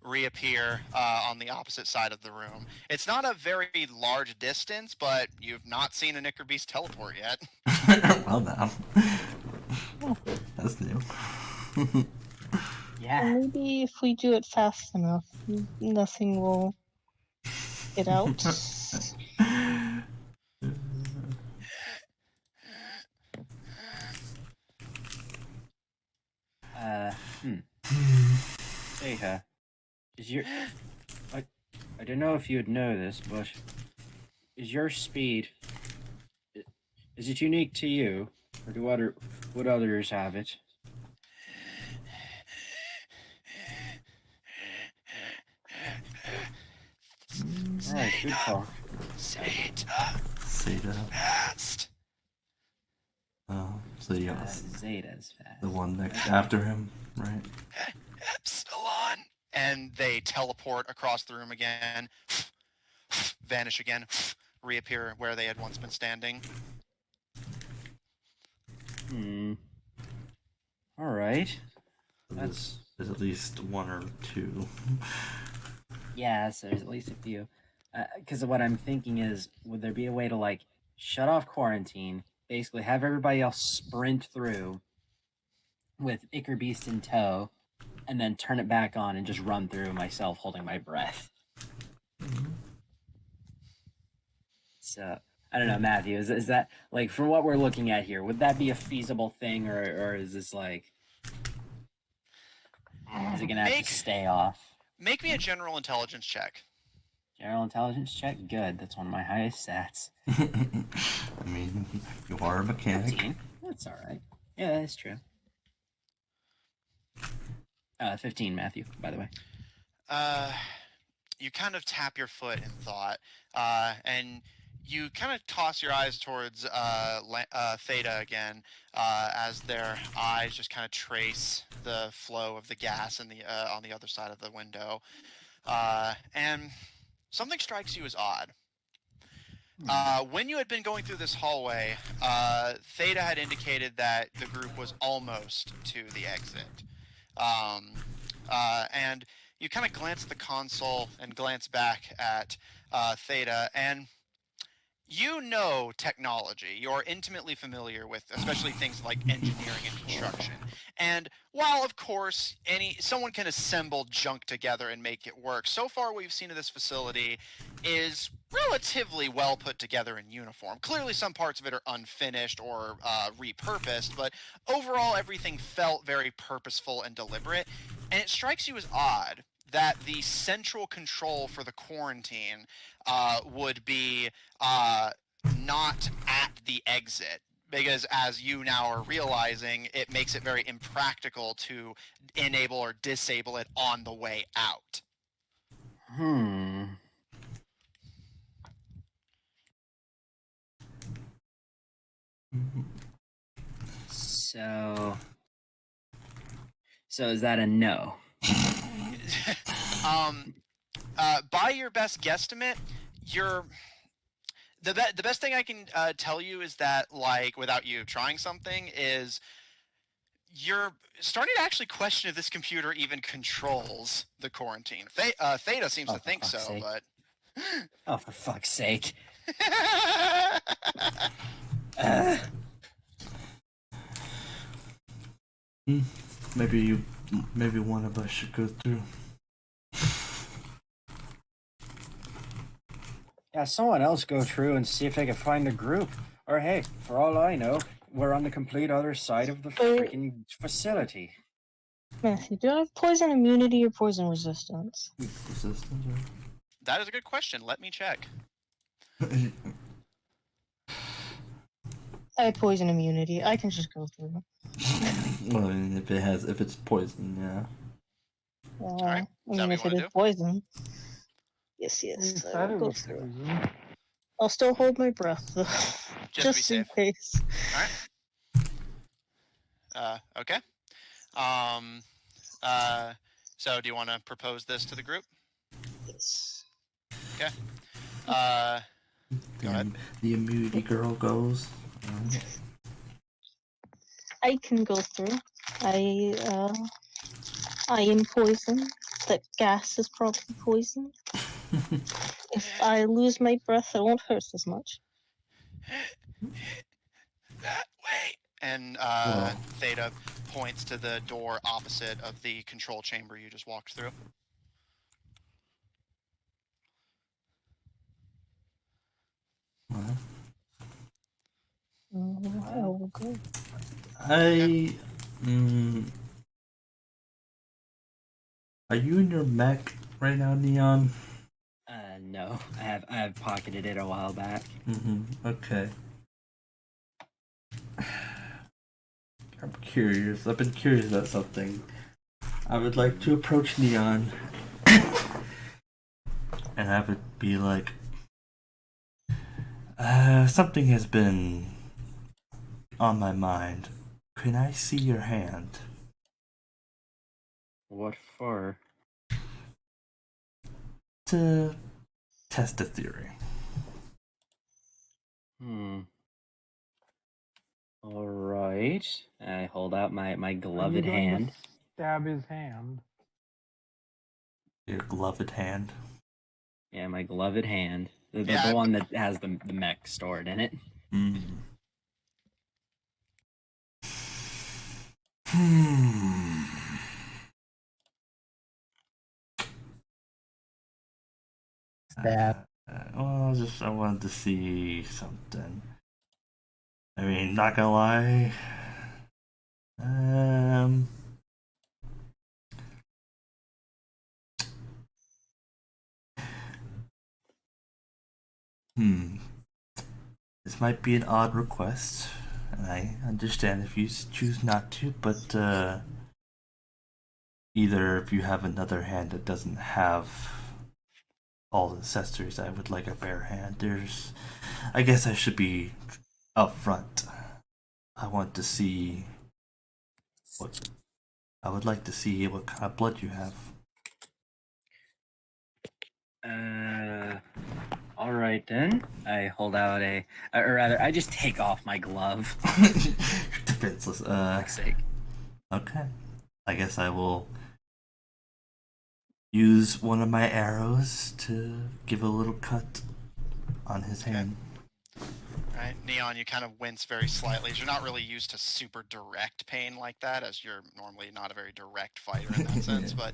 reappear on the opposite side of the room. It's not a very large distance, but you've not seen an Ichor Beast teleport yet. Well, now. That's new. Yeah. Maybe if we do it fast enough, nothing will get out. Theta, is your I don't know if you'd know this, but is your speed is it unique to you, or would others have it? Alright, good talk. Theta. Fast. So yeah, Zeta's fast. the one next after him, right? Epsilon. And they teleport across the room again, vanish again, reappear where they had once been standing. Alright. There's at least one or two. Yeah, so there's at least a few. Because what I'm thinking is, would there be a way to, like, shut off quarantine, basically have everybody else sprint through with Ichor Beast in tow, and then turn it back on and just run through myself holding my breath? So, I don't know, Matthew, is that, like, from what we're looking at here, would that be a feasible thing, or is this, like, is it going to have to stay off? Make me a general intelligence check. General intelligence check? Good. That's one of my highest stats. I mean, you are a mechanic. 15. That's alright. Yeah, that's true. 15, Matthew, by the way. You kind of tap your foot in thought, and you kind of toss your eyes towards Theta again, as their eyes just kind of trace the flow of the gas in the on the other side of the window, and something strikes you as odd. When you had been going through this hallway, Theta had indicated that the group was almost to the exit, and you kind of glance at the console and glance back at Theta, and you know technology. You're intimately familiar with, especially things like engineering and construction. And while, of course, someone can assemble junk together and make it work, so far what we've seen of this facility is relatively well put together in uniform. Clearly, some parts of it are unfinished or repurposed, but overall, everything felt very purposeful and deliberate. And it strikes you as odd that the central control for the quarantine would be not at the exit, because as you now are realizing, it makes it very impractical to enable or disable it on the way out. So is that a no? By your best guesstimate, the best thing I can tell you is that, like, without you trying something, is you're starting to actually question if this computer even controls the quarantine. Theta seems to think so, sake. but... Oh, for fuck's sake. Maybe one of us should go through. Yeah, someone else go through and see if they can find the group. Or hey, for all I know, we're on the complete other side of the freaking facility. Matthew, do I have poison immunity or poison resistance? Resistance, right? That is a good question. Let me check. I have poison immunity. I can just go through. Well, I mean, if it's poison, yeah. Alright, I mean, if it is poison. Yes, You I said will it go was through. poison. I'll still hold my breath, though. Just to be in safe. case. Alright. Okay. So do you want to propose this to the group? Yes. Okay. Go ahead. The immunity girl goes. I can go through. I am poison. The gas is probably poison. If I lose my breath, it won't hurt as much. That way. And Well. Theta points to the door opposite of the control chamber you just walked through. Well, I will go. Are you in your mech right now, Neon? No, I have pocketed it a while back. Okay. I'm curious. I've been curious about something. I would like to approach Neon and have it be like, something has been on my mind. Can I see your hand? What for? To test a theory. All right. I hold out my Are you gloved going to hand. stab his hand? Your gloved hand. Yeah, my gloved hand. The Yeah, one that has the mech stored in it. Stab. Well, I wanted to see something. I mean, not gonna lie. This might be an odd request, and I understand if you choose not to, but either if you have another hand that doesn't have all the accessories, I would like a bare hand. I guess I should be upfront. I want to see I would like to see what kind of blood you have. All right then. I hold out or rather, I just take off my glove. Defenseless. For sake. Okay. I guess I will use one of my arrows to give a little cut on his hand. Right, Neon, you kind of wince very slightly. You're not really used to super direct pain like that, as you're normally not a very direct fighter in that sense. But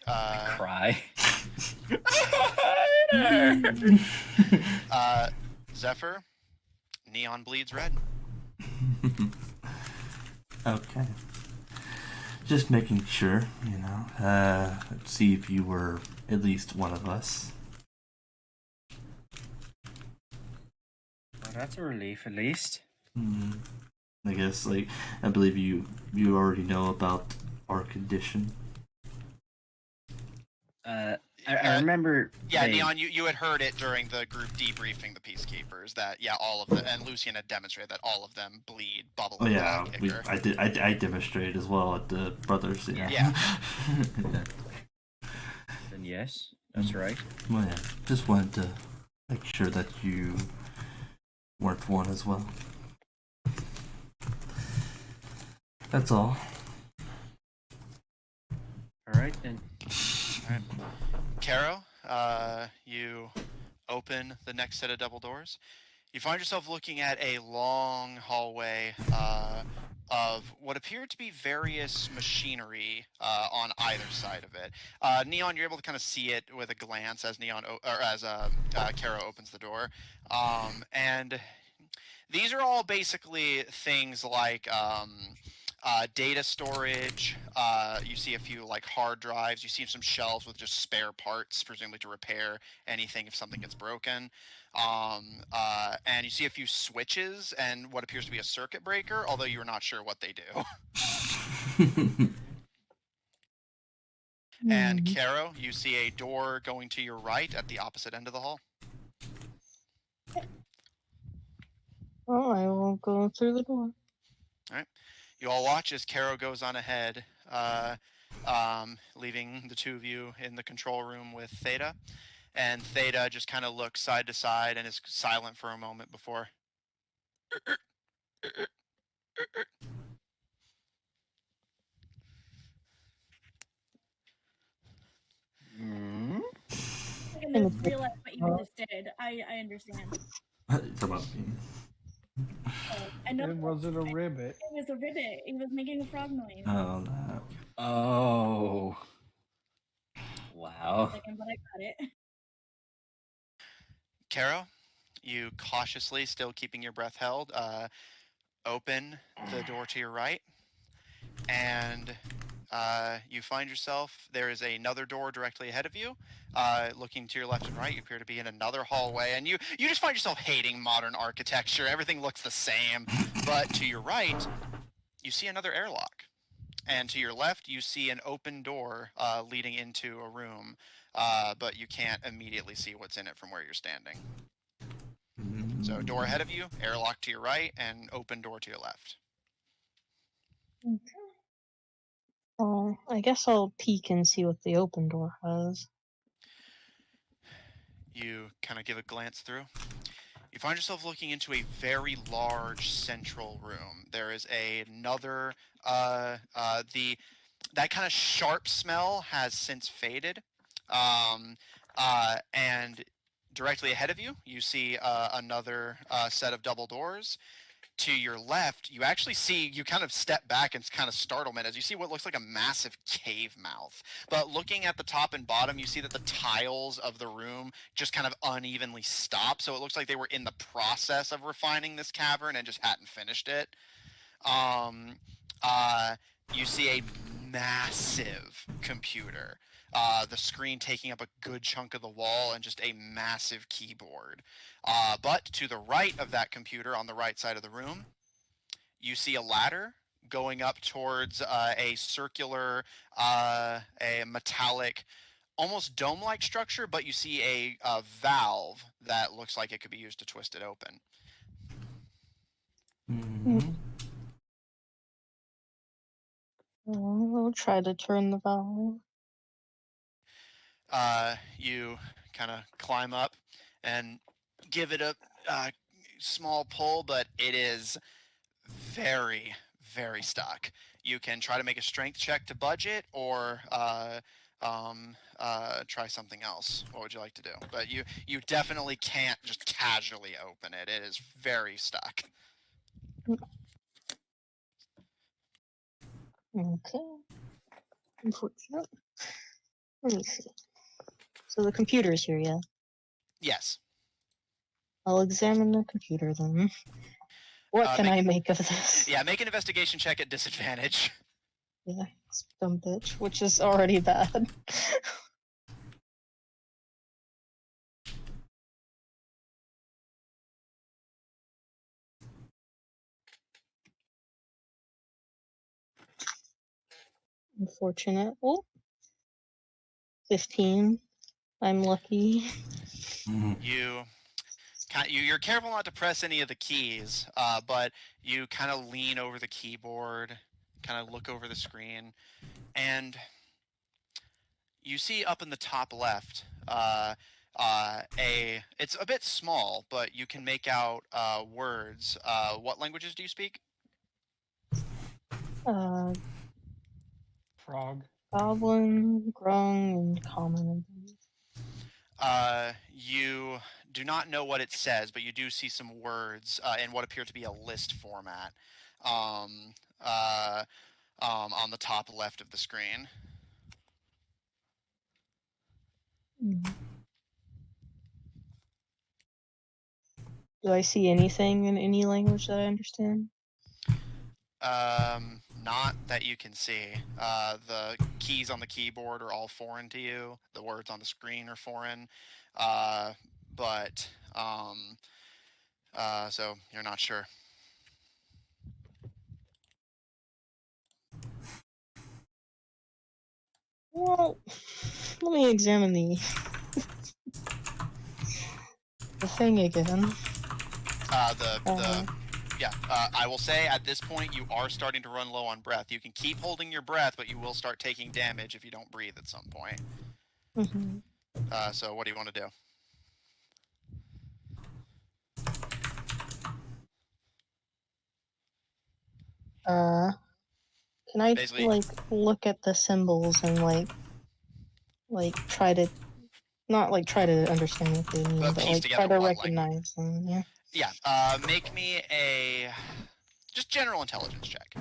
I cry. Zephyr, Neon bleeds red. Okay. Just making sure, see if you were at least one of us. Well, that's a relief, at least. I guess, I believe you already know about our condition. I remember. Yeah, Neon, you had heard it during the group debriefing the Peacekeepers that all of them, and Lucian had demonstrated that all of them bleed bubbly black ichor. I demonstrated as well at the brothers. Yeah. Then yes, that's right. Well, yeah, just wanted to make sure that you weren't one as well. That's all. All right then. All right. Caro, you open the next set of double doors. You find yourself looking at a long hallway of what appear to be various machinery on either side of it. Neon, you're able to kind of see it with a glance as Caro opens the door, and these are all basically things like data storage. You see a few hard drives. You see some shelves with just spare parts, presumably to repair anything if something gets broken. And you see a few switches and what appears to be a circuit breaker, although you're not sure what they do. And Caro, you see a door going to your right at the opposite end of the hall. Well, I will go through the door. All right. You all watch as Caro goes on ahead, leaving the two of you in the control room with Theta. And Theta just kind of looks side to side and is silent for a moment before. Mm. I can just realize what you just did. I understand. It's about me. I know. Was it a ribbit? It was a ribbit. He was making a frog noise. Oh, that. Oh. Wow. Second, but I got it. Caro, you cautiously, still keeping your breath held, open the door to your right, and you find yourself, there is another door directly ahead of you. Looking to your left and right, you appear to be in another hallway, and you just find yourself hating modern architecture. Everything looks the same. But to your right, you see another airlock. And to your left, you see an open door leading into a room, but you can't immediately see what's in it from where you're standing. So door ahead of you, airlock to your right, and open door to your left. Oh, I guess I'll peek and see what the open door has. You kind of give a glance through. You find yourself looking into a very large central room. There is another, that kind of sharp smell has since faded. And directly ahead of you, you see another set of double doors. To your left, you actually see, you kind of step back and kind of startlement as you see what looks like a massive cave mouth. But looking at the top and bottom, you see that the tiles of the room just kind of unevenly stop. So it looks like they were in the process of refining this cavern and just hadn't finished it. You see a massive computer. The screen taking up a good chunk of the wall and just a massive keyboard. But to the right of that computer, on the right side of the room, you see a ladder going up towards a circular, a metallic, almost dome-like structure, but you see a valve that looks like it could be used to twist it open. Mm-hmm. I'll try to turn the valve. You kind of climb up and give it a small pull, but it is very, very stuck. You can try to make a strength check to budge it, or try something else. What would you like to do? But you definitely can't just casually open it. It is very stuck. Okay. Unfortunate. Let me see. So the computer's here, yeah? Yes. I'll examine the computer then. What can I make of this? Yeah, make an investigation check at disadvantage. Yeah, dumb bitch, which is already bad. Unfortunate. Oh, 15. I'm lucky. You're careful not to press any of the keys, but you kind of lean over the keyboard, kind of look over the screen, and you see up in the top left it's a bit small, but you can make out words. What languages do you speak? Frog. Goblin, Grung, and Common. You do not know what it says, but you do see some words in what appear to be a list format on the top left of the screen. Do I see anything in any language that I understand? Not that you can see. The keys on the keyboard are all foreign to you. The words on the screen are foreign. So you're not sure. Well, let me examine the thing again. I will say at this point you are starting to run low on breath. You can keep holding your breath, but you will start taking damage if you don't breathe at some point. So what do you want to do? Can I Basically- like look at the symbols and like try to not like try to understand what they mean, But but piece like together try to what recognize them? Yeah. Yeah. Make me a just general intelligence check.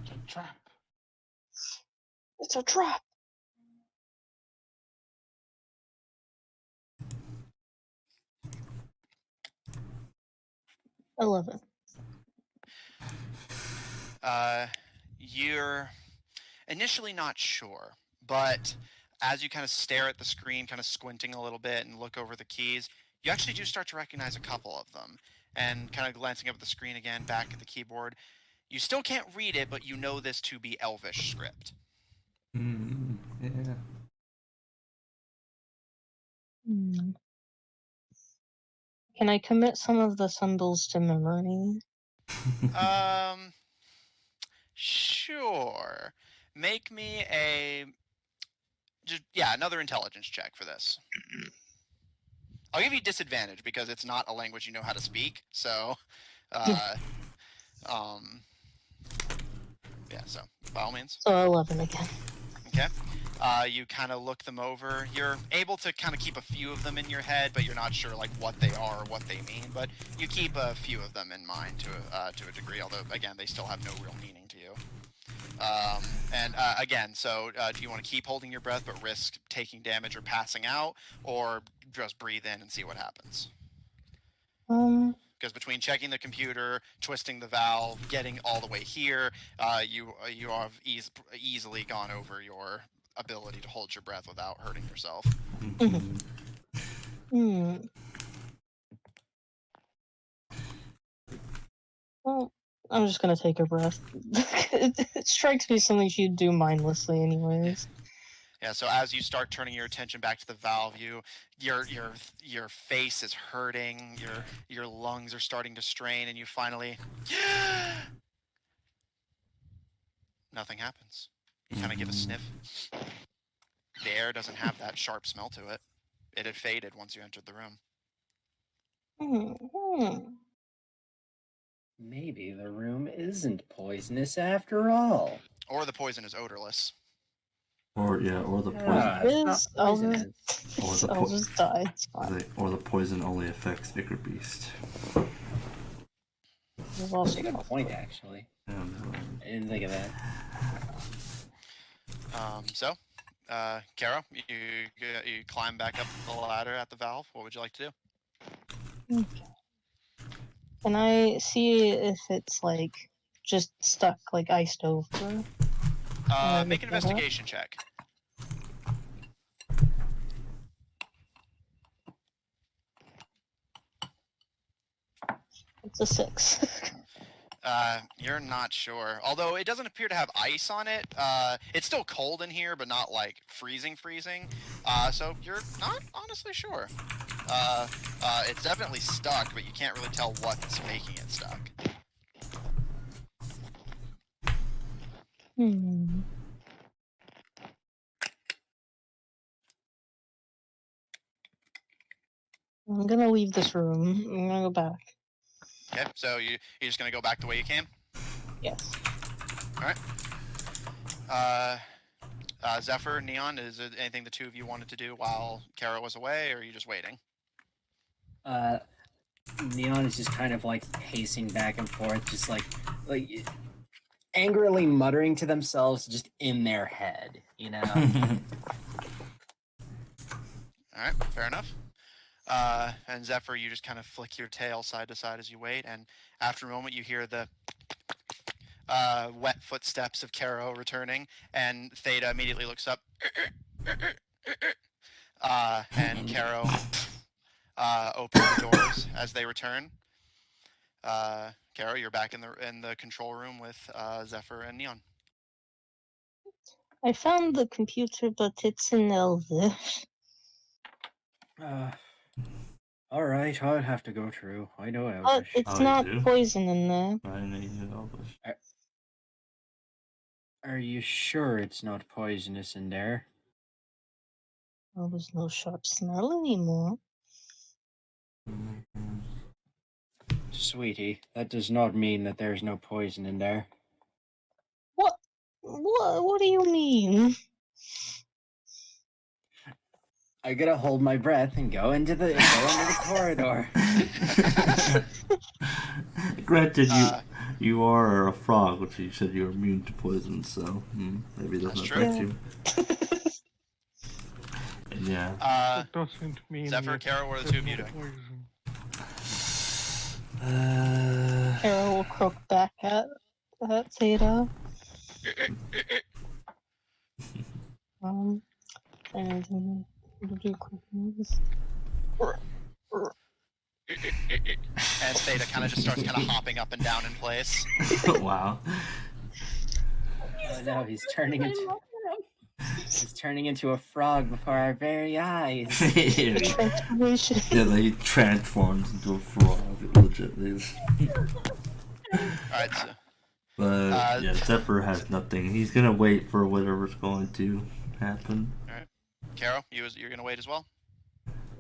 It's a trap. It's a trap. $11. You're initially not sure, but as you kind of stare at the screen, kind of squinting a little bit and look over the keys, you actually do start to recognize a couple of them. And kind of glancing up at the screen again, back at the keyboard, you still can't read it, but you know this to be Elvish script. Yeah. Can I commit some of the symbols to memory? Sure. Make me another intelligence check for this. I'll give you disadvantage because it's not a language you know how to speak. So, so by all means. So 11 again. Okay. You kind of look them over. You're able to kind of keep a few of them in your head, but you're not sure like what they are or what they mean. But you keep a few of them in mind to a degree. Although again, they still have no real meaning to you. Again, so do you want to keep holding your breath but risk taking damage or passing out, or just breathe in and see what happens? Because between checking the computer, twisting the valve, getting all the way here, you have easily gone over your ability to hold your breath without hurting yourself. Well, I'm just gonna take a breath. It strikes me something she'd do mindlessly, anyways. Yeah. So as you start turning your attention back to the valve, your face is hurting, your lungs are starting to strain, and you finally nothing happens. You kind of give a sniff. The air doesn't have that sharp smell to it. It had faded once you entered the room. Maybe the room isn't poisonous after all. Or the poison is odorless. Or the poison. I'll just die. It's fine. Or the poison only affects Ichor Beast. That's a good point, actually. Yeah, I didn't think of that. Kara, you climb back up the ladder at the valve. What would you like to do? Can I see if it's like just stuck, like iced over? Make an investigation check. It's a 6. You're not sure. Although it doesn't appear to have ice on it. It's still cold in here, but not like freezing. So you're not honestly sure. It's definitely stuck, but you can't really tell what's making it stuck. I'm gonna leave this room. I'm gonna go back. Okay, so you're just gonna go back the way you came? Yes. Alright. Zephyr, Neon, is there anything the two of you wanted to do while Kara was away, or are you just waiting? Neon is just kind of like pacing back and forth, just like angrily muttering to themselves just in their head, you know? Alright, fair enough. And Zephyr, you just kind of flick your tail side to side as you wait, and after a moment you hear the wet footsteps of Caro returning, and Theta immediately looks up. And Caro opens the doors as they return. Caro, you're back in the control room with Zephyr and Neon. I found the computer, but it's in Elvish. All right, I'll have to go through. I know Elvish. It's not poison in there. I know you knew Elvish. Are you sure it's not poisonous in there? Well, there's no sharp smell anymore. Sweetie, that does not mean that there's no poison in there. What? What do you mean? I gotta hold my breath and go into the corridor. Granted, you are a frog, which you said you're immune to poison, so maybe it doesn't That's affect true. you. Yeah. It doesn't mean Zephyr, that Kara, what are the two of you there's doing? no poison. Kara will croak back at Theta. And do quick moves. And Theta kind of just starts kind of hopping up and down in place. Wow. Oh no, he's turning into a frog before our very eyes. Transformation. Yeah, he transforms into a frog, legitly. Alright, so But yeah, Zephyr has nothing. He's gonna wait for whatever's going to happen. Caro, you're gonna wait as well?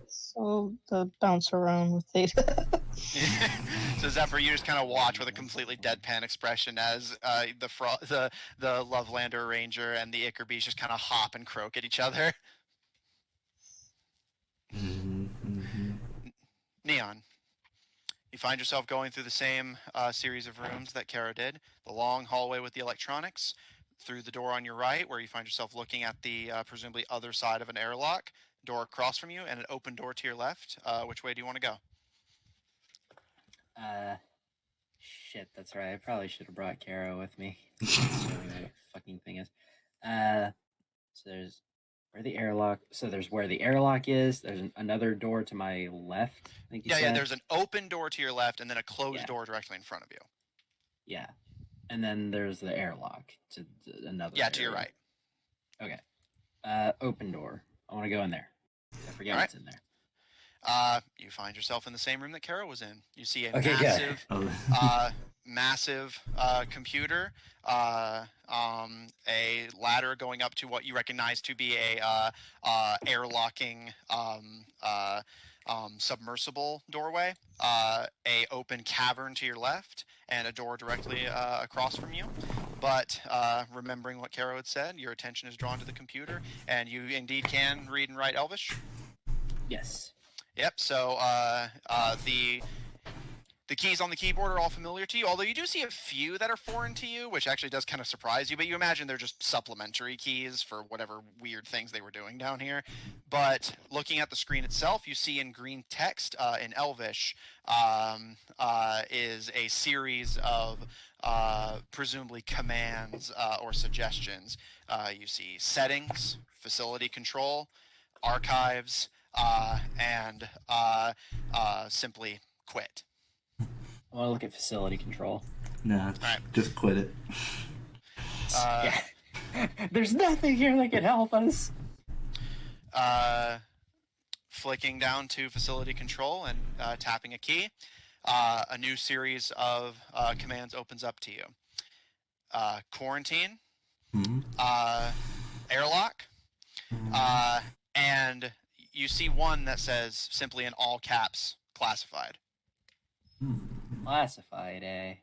So the bounce around with Theta. So Zephyr, you just kind of watch with a completely deadpan expression as the Lovelander Ranger and the Ichor Beast just kind of hop and croak at each other. Neon, you find yourself going through the same series of rooms that Kara did. The long hallway with the electronics, through the door on your right, where you find yourself looking at the presumably other side of an airlock, door across from you, and an open door to your left. Which way do you want to go? Shit, that's right. I probably should have brought Caro with me. Showing me what the fucking thing is. So there's where the airlock. So there's where the airlock is. There's another door to my left. I think you said. Yeah. There's an open door to your left, and then a closed door directly in front of you. Yeah, and then there's the airlock to another. Yeah, to your right. Okay. Open door. I want to go in there. I forget what's in there. You find yourself in the same room that Kara was in. You see a massive computer, a ladder going up to what you recognize to be a airlocking submersible doorway, a open cavern to your left, and a door directly across from you. But remembering what Kara had said, your attention is drawn to the computer, and you indeed can read and write Elvish. Yes. Yep. So the keys on the keyboard are all familiar to you, although you do see a few that are foreign to you, which actually does kind of surprise you. But you imagine they're just supplementary keys for whatever weird things they were doing down here. But looking at the screen itself, you see in green text in Elvish is a series of presumably commands or suggestions. You see settings, facility control, archives, and simply quit. I want to look at facility control. Nah, just quit it. Yeah. There's nothing here that can help us. Flicking down to facility control and tapping a key, a new series of commands opens up to you. Quarantine, airlock, and you see one that says simply in all caps, classified. Classified, eh?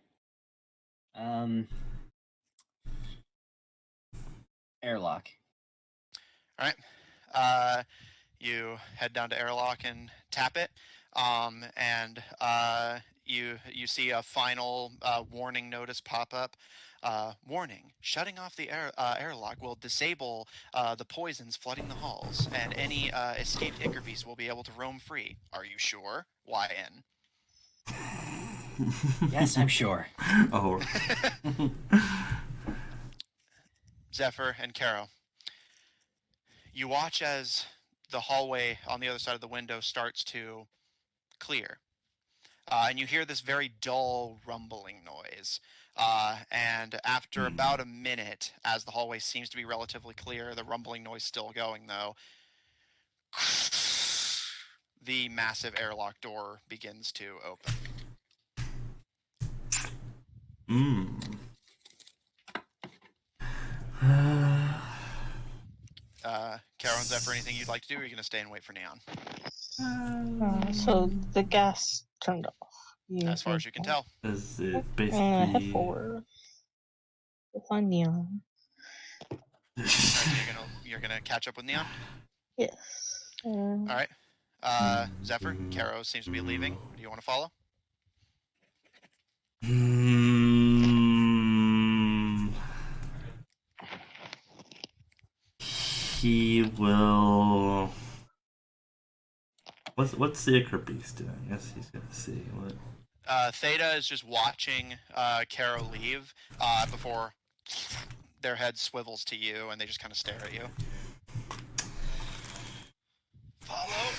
Airlock. All right. You head down to airlock and tap it, and you see a final warning notice pop up. Warning: shutting off the airlock will disable the poisons flooding the halls, and any escaped Ichor Beasts will be able to roam free. Are you sure? YN. Yes, I'm sure. Oh. Zephyr and Caro, you watch as the hallway on the other side of the window starts to clear. And you hear this very dull rumbling noise. And after about a minute, as the hallway seems to be relatively clear, the rumbling noise still going though, the massive airlock door begins to open. Carol and Zephyr, anything you'd like to do, or are you going to stay and wait for Neon? So the gas turned off. As far as you can tell. Is it Head basically? forward. To find Neon. Alright, so you're gonna catch up with Neon? Yes. Alright. Zephyr, Caro seems to be leaving. Do you want to follow? He will. What's the Ichor Beast doing? I guess he's gonna see what. Theta is just watching Caro leave before their head swivels to you, and they just kind of stare at you. Follow.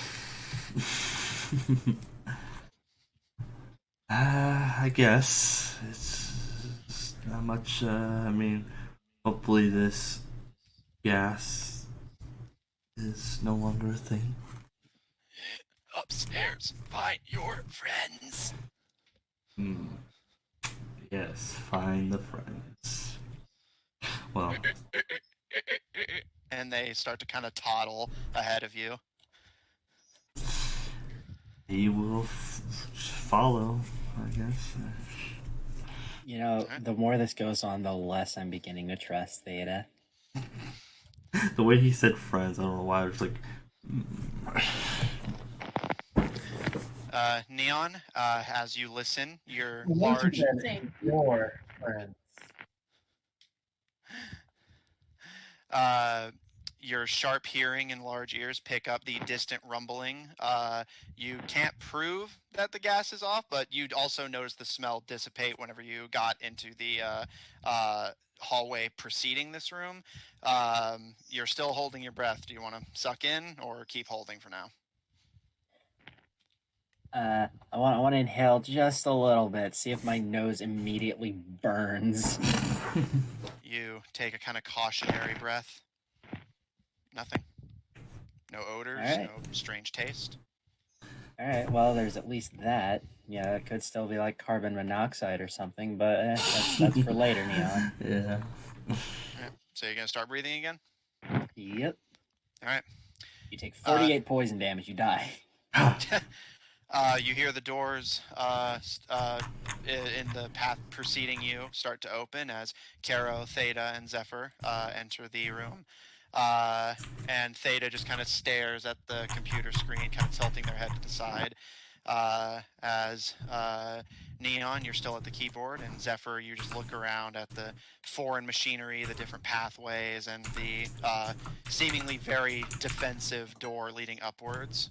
I guess it's not much. I mean, hopefully this gas is no longer a thing. Upstairs, find your friends. Yes, find the friends. Well, And they start to kind of toddle ahead of you. he will follow, I guess. You know, the more this goes on, the less I'm beginning to trust Theta. The way he said friends, I don't know why. I was like, Neon, as you listen, your You mentioned large. Same. your friends. Your sharp hearing and large ears pick up the distant rumbling. You can't prove that the gas is off, but you'd also notice the smell dissipate whenever you got into the hallway preceding this room. You're still holding your breath. Do you want to suck in or keep holding for now? I want to inhale just a little bit, see if my nose immediately burns. You take a kind of cautionary breath. Nothing. No odors, Alright. no strange taste. Alright, well, there's at least that. Yeah, it could still be like carbon monoxide or something, but that's for later, Neon. yeah. Alright, so you're going to start breathing again? Yep. Alright. You take 48 poison damage, you die. You hear the doors in the path preceding you start to open as Caro, Theta, and Zephyr enter the room. And Theta just kind of stares at the computer screen, kind of tilting their head to the side. As Neon, you're still at the keyboard, and Zephyr, you just look around at the foreign machinery, the different pathways, and the seemingly very defensive door leading upwards.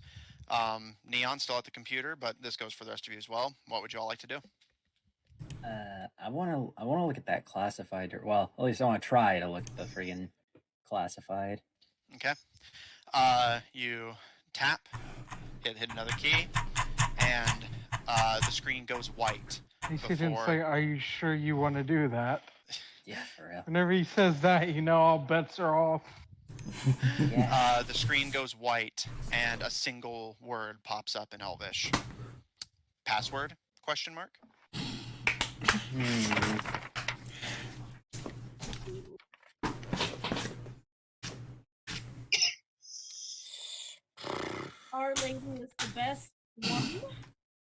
Neon still at the computer, but this goes for the rest of you as well. What would you all like to do? I wanna look at that classified, or well, at least I want to try to look at the friggin' classified. Okay. You tap, hit another key, and the screen goes white. He didn't Before- say, "Are you sure you want to do that?" Yeah, for real. Whenever he says that, you know all bets are off. Yeah. The screen goes white, and a single word pops up in Elvish. Password? Question mark. Our Lady is the best one.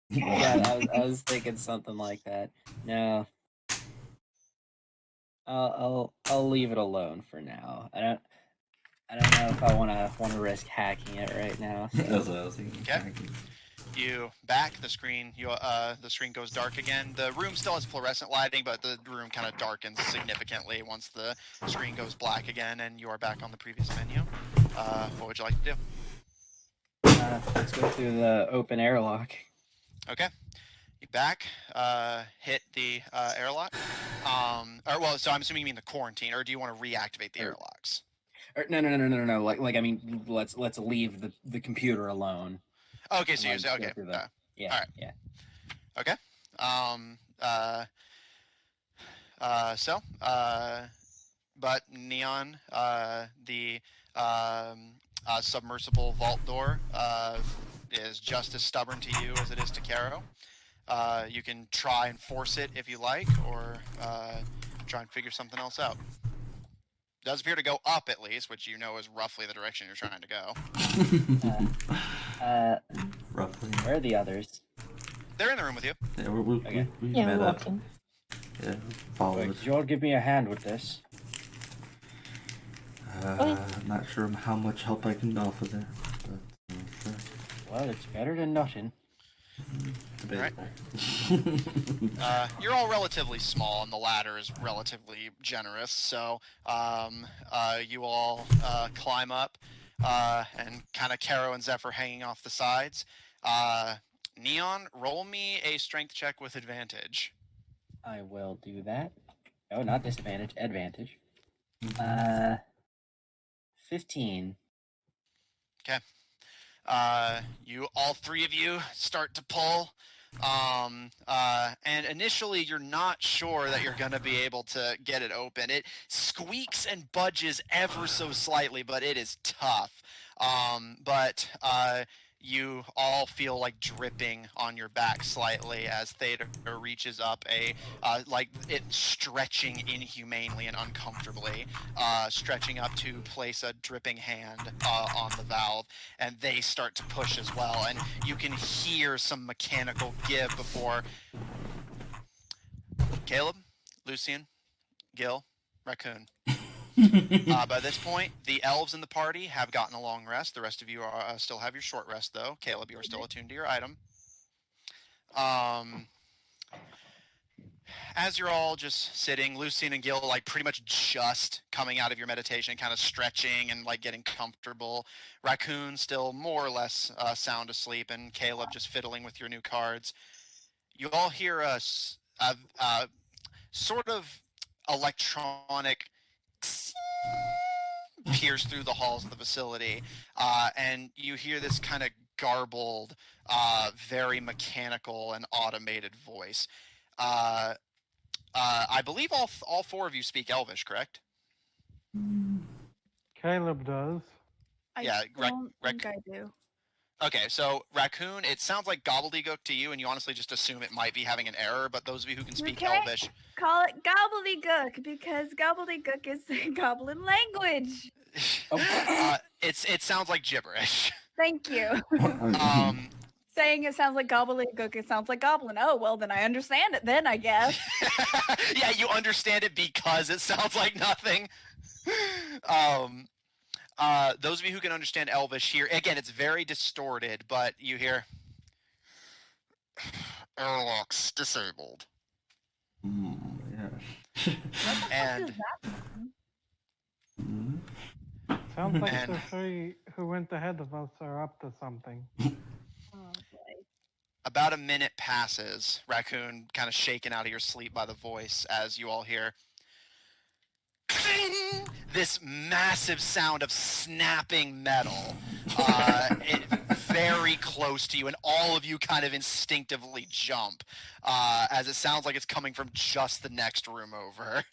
Yeah, I was thinking something like that. No. I'll leave it alone for now. I don't know if I wanna risk hacking it right now. So. That's what I was thinking. Okay. You back the screen. The screen goes dark again. The room still has fluorescent lighting, but the room kind of darkens significantly once the screen goes black again, and you are back on the previous menu. What would you like to do? Let's go through the open airlock. Okay. You back, hit the airlock. So I'm assuming you mean the quarantine, or do you want to reactivate the airlocks? No. Like I mean, let's leave the computer alone. Okay, so you're Let's go okay. through the- Yeah. Alright. Yeah. Okay. But Neon, the submersible vault door is just as stubborn to you as it is to Caro. You can try and force it if you like, or try and figure something else out. does appear to go up at least, which you know is roughly the direction you're trying to go. Roughly. Where are the others? They're in the room with you. Yeah, we Okay. Yeah, met we're up. walking. Yeah, followed. Could you all give me a hand with this? Not sure how much help I can offer there, but sure. Well, it's better than nothing. Debatable. You're all relatively small, and the ladder is relatively generous. So you all climb up, and kind of Caro and Zephyr hanging off the sides. Neon, roll me a strength check with advantage. I will do that. Oh, not disadvantage, advantage. 15. You all three of you start to pull. And initially you're not sure that you're going to be able to get it open. It squeaks and budges ever so slightly, but it is tough. But you all feel like dripping on your back slightly as Theta reaches up like it stretching inhumanely and uncomfortably, stretching up to place a dripping hand on the valve, and they start to push as well, and you can hear some mechanical give before Caleb, Lucian, Gil, Raccoon. By this point, the elves in the party have gotten a long rest. The rest of you are still have your short rest, though. Caleb, you are still attuned to your item. As you're all just sitting, Lucian and Gil like pretty much just coming out of your meditation, kind of stretching and like getting comfortable. Raccoon still more or less sound asleep, and Caleb just fiddling with your new cards. You all hear a sort of electronic pierce through the halls of the facility, and you hear this kind of garbled, very mechanical and automated voice. I believe all four of you speak Elvish, correct? Caleb does. I Yeah, don't think I do. Okay, so Raccoon, it sounds like gobbledygook to you, and you honestly just assume it might be having an error, but those of you who can speak Okay. Elvish... Call it gobbledygook, because gobbledygook is the goblin language. It sounds like gibberish. Thank you. Saying it sounds like gobbledygook, it sounds like goblin. Oh, well, then I understand it then, I guess. Yeah, you understand it because it sounds like nothing. Those of you who can understand Elvish here, again, it's very distorted, but you hear... Airlocks disabled. Yeah. And... Sounds like And- the three who went ahead of us are up to something. Oh, boy. About a minute passes, Raccoon kind of shaken out of your sleep by the voice as you all hear this massive sound of snapping metal, very close to you, and all of you kind of instinctively jump as it sounds like it's coming from just the next room over.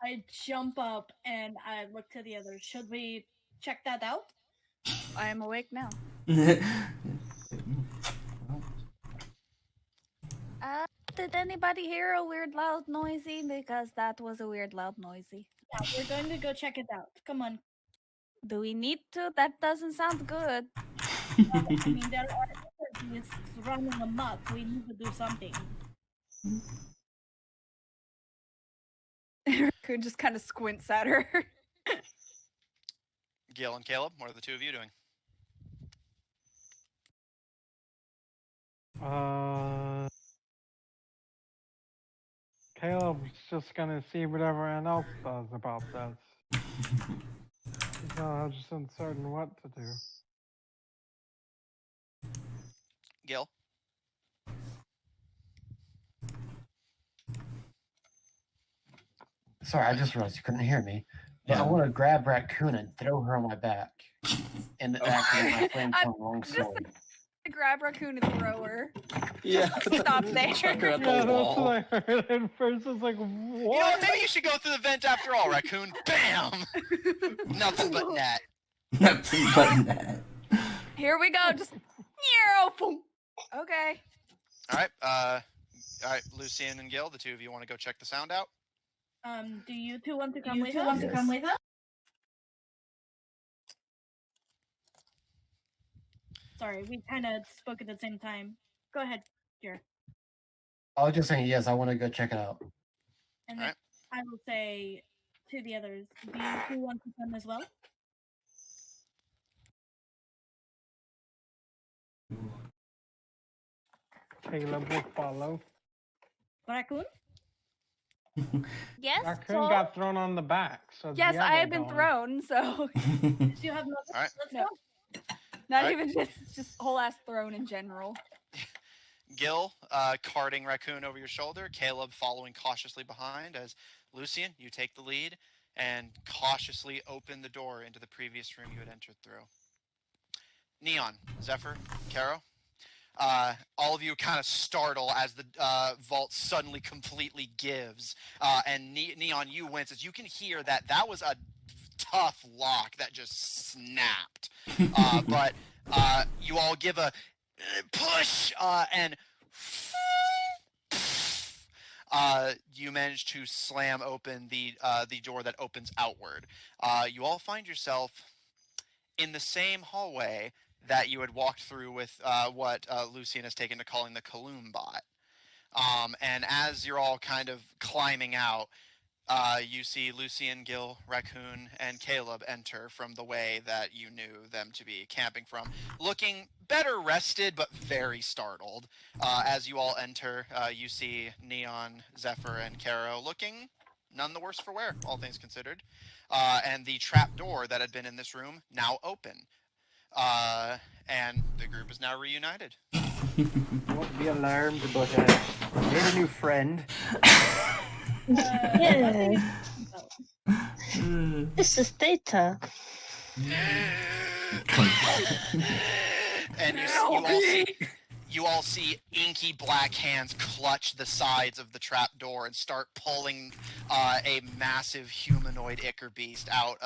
I jump up and I look to the others. Should we check that out? I am awake now. Did anybody hear a weird loud noisy? Because that was a weird loud noisy. Yeah, we're going to go check it out. Come on. Do we need to? That doesn't sound good. I mean, there are energies running amok. We need to do something. Raccoon just kind of squints at her. Gil and Caleb, what are the two of you doing? Caleb's just gonna see what everyone else does about this. He's not 100% certain what to do. Gil? Sorry, I just realized you couldn't hear me. But I want to grab Raccoon and throw her on my back. And activate my flame tongue long sword. Grab Raccoon and throw her. Yeah. Stop there. Chuck her at the Yeah, that's wall. what I heard at first. I was like, You know what? what? Maybe you should go through the vent after all, Raccoon. Bam! Nothing but net. Nothing but that. Here we go. Just okay. All right, Lucian and Gil, the two of you want to go check the sound out? Do you two want to come with us? Sorry, we kind of spoke at the same time. Go ahead, Jer. I was just saying yes. I want to go check it out. And then I will say to the others, do you two want to come as well? Caleb will follow. Raccoon? Yes. Raccoon got thrown on the back. So Yes, yeah, I they're have been going. thrown. So Do you have nothing? All right. Let's No. go. not Alright. even just whole ass thrown in general. Gil carting Raccoon over your shoulder, Caleb following cautiously behind as Lucian, you take the lead and cautiously open the door into the previous room you had entered through. Neon, Zephyr, Caro, all of you kind of startle as the vault suddenly completely gives, and Neon, you wince as you can hear that was a tough lock that just snapped, but you all give a push, and you manage to slam open the door that opens outward. You all find yourself in the same hallway that you had walked through with what Lucian has taken to calling the Kaloom bot. And as you're all kind of climbing out, you see Lucian, Gil, Raccoon, and Caleb enter from the way that you knew them to be camping from, looking better rested but very startled. As you all enter, you see Neon, Zephyr, and Caro looking none the worse for wear, all things considered. And the trap door that had been in this room now open. And the group is now reunited. Don't be alarmed, but I made a new friend. Yeah. This is Theta. And you all see inky black hands clutch the sides of the trap door and start pulling a massive humanoid Ichor Beast out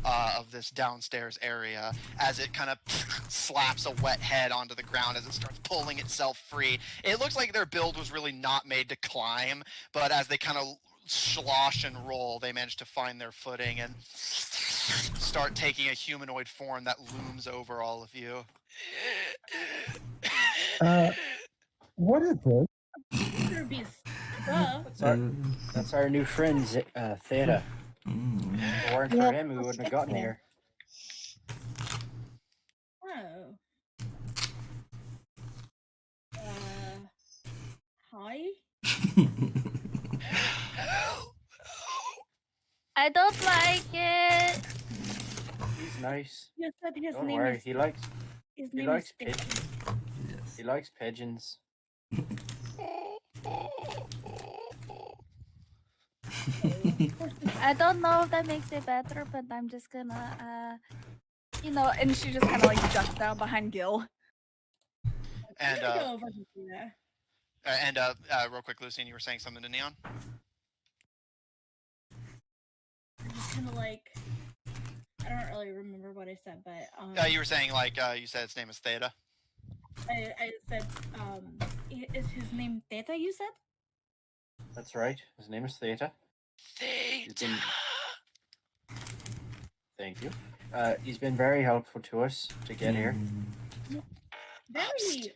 of this downstairs area as it kind of slaps a wet head onto the ground as it starts pulling itself free. It looks like their build was really not made to climb, but as they kind of slosh and roll, they manage to find their footing and start taking a humanoid form that looms over all of you. What is this? Ichor Beast. Duh. That's our new friend, Theta. If it weren't for him, we wouldn't have gotten here. Oh. Hi? I don't like it. He's nice. You said his Don't name worry, is. he likes His he name likes is Theta. pigeons. Yes. He likes pigeons. I don't know if that makes it better, but I'm just gonna, and she just kind of like ducks down behind Gil. And I'm gonna go over to Theta. real quick, Lucian, you were saying something to Neon? I'm just kind of like. I don't really remember what I said, but You were saying you said its name is Theta. I said is his name Theta? You said. That's right. His name is Theta. Theta. Thank you. He's been very helpful to us to get here. Very.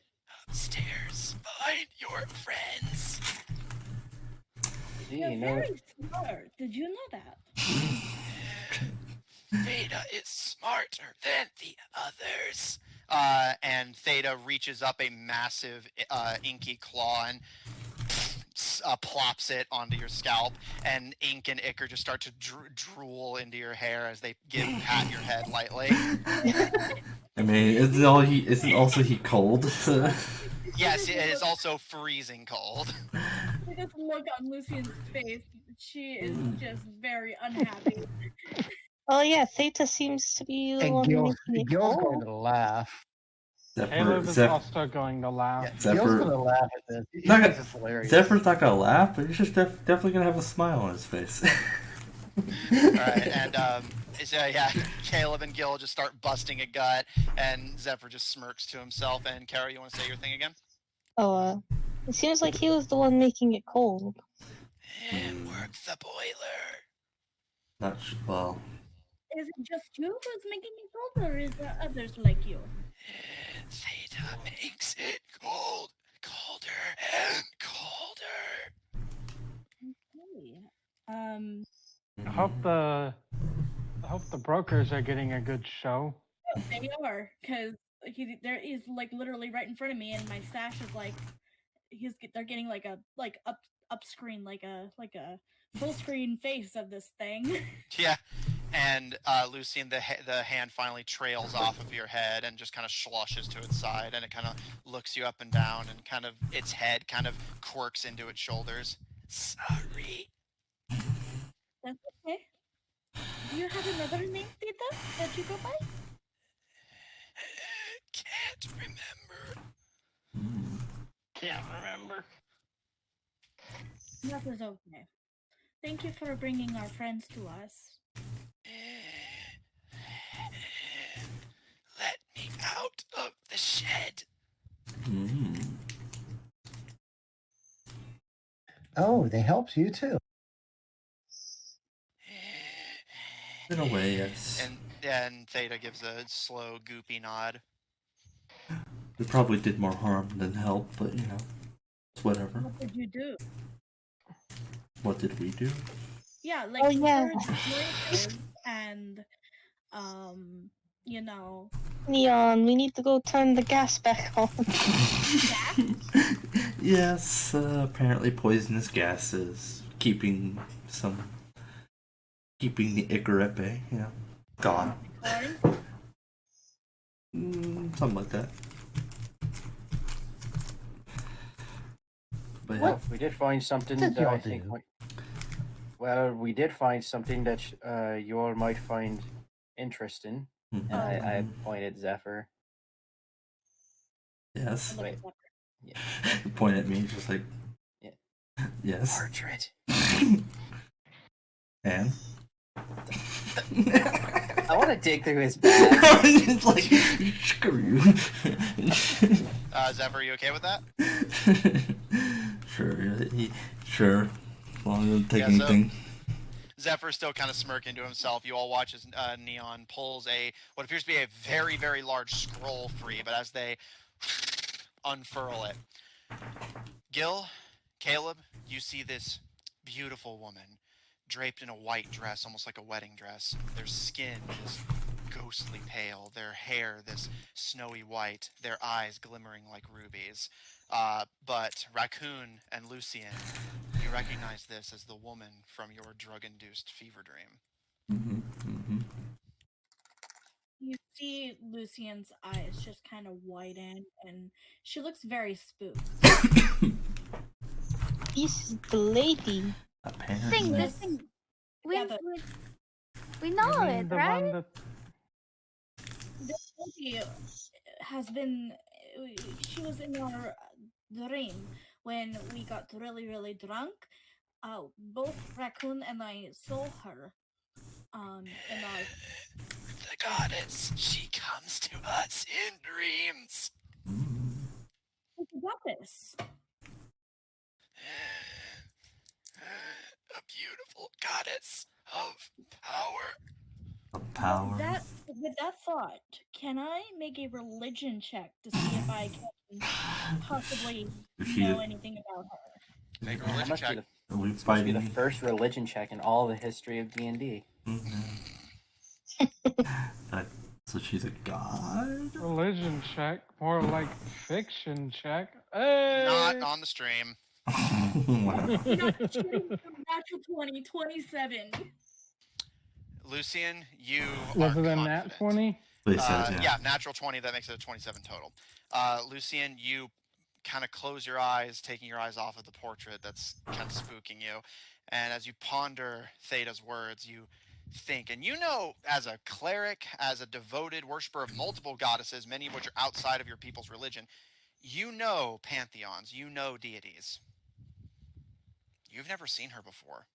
Upstairs, find your friends. You're very smart. Did you know that? Theta is smarter than the others. And Theta reaches up a massive inky claw and plops it onto your scalp, and ink and ichor just start to drool into your hair as they pat your head lightly. I mean, isn't also he cold? Yes, it is also freezing cold. You just look on Lucian's face. She is just very unhappy. Oh yeah, Theta seems to be the And one Gil's making it going cold. to laugh. Caleb is also going to laugh. Gil's Zephyr- going to laugh at this. He Not thinks gonna- it's hilarious. Zephyr's not gonna laugh, but he's just definitely gonna have a smile on his face. Alright, and Caleb and Gil just start busting a gut, and Zephyr just smirks to himself. And Kara, you want to say your thing again? Oh, it seems like he was the one making it cold. Work the boiler. Not well. Is it just you who's making it cold, or is there others like you? Theta makes it colder and colder. Okay. I hope the brokers are getting a good show. They are, because there is like literally right in front of me, and my stash is like, they're getting like a up screen, like a full screen face of this thing. Yeah. And Lucian, the hand finally trails off of your head and just kind of sloshes to its side, and it kind of looks you up and down, and kind of its head kind of quirks into its shoulders. Sorry. That's okay. Do you have another name, Theta, that you go by? Can't remember. Can't remember. That is okay. Thank you for bringing our friends to us. Let me out of the shed. Oh, they helped you too. In a way, yes. And Theta gives a slow, goopy nod. We probably did more harm than help, but you know, it's whatever. What did you do? What did we do? Yeah, like encourage voices and you know. Neon, we need to go turn the gas back on. Yes, apparently poisonous gases, keeping the Ichor at bay, you know, gone. Something like that. But Well, we did find something Did that y'all I think do? might... Well, we did find something that you all might find interesting. And I pointed Zephyr. Yes. Wait. Yeah. Point at me, just like. Yeah. Yes. Portrait. And. I want to dig through his bag. It's like, screw you. Zephyr, are you okay with that? Sure. As long as it doesn't take Yeah, anything. Zephyr's still kind of smirking to himself. You all watch as Neon pulls what appears to be a very, very large scroll free, but as they unfurl it. Gil, Caleb, you see this beautiful woman draped in a white dress, almost like a wedding dress. Their skin is ghostly pale, their hair this snowy white, their eyes glimmering like rubies. But Raccoon and Lucian, you recognize this as the woman from your drug-induced fever dream. You see Lucian's eyes just kind of widen, and she looks very spooked. This is the lady. Apparently. We know You mean it, the right? one that- This lady has been. She was in our dream when we got really, really drunk. Both Raccoon and I saw her. In our. The goddess, she comes to us in dreams. Who got this? A beautiful goddess of power. Power. With that thought, can I make a religion check to see if I can possibly know anything about her? Make a religion check. It's supposed to be the first religion check in all the history of D&D. So she's a god? Religion check, more like fiction check. Hey! Not on the stream. Natural 20, 27. Lucian, you Was are it a confident. nat 20? Yeah, natural 20, that makes it a 27 total. Lucian, you kind of close your eyes, taking your eyes off of the portrait that's kind of spooking you. And as you ponder Theta's words, you think, and you know, as a cleric, as a devoted worshiper of multiple goddesses, many of which are outside of your people's religion, you know pantheons, you know deities. You've never seen her before.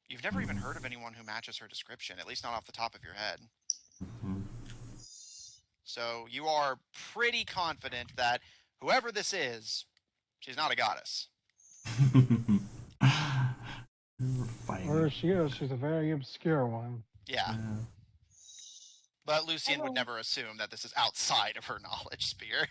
You've never even heard of anyone who matches her description, at least not off the top of your head. So you are pretty confident that whoever this is, she's not a goddess. Where she is, she's a very obscure one. Yeah. Yeah. But Lucian would Oh. never assume that this is outside of her knowledge sphere.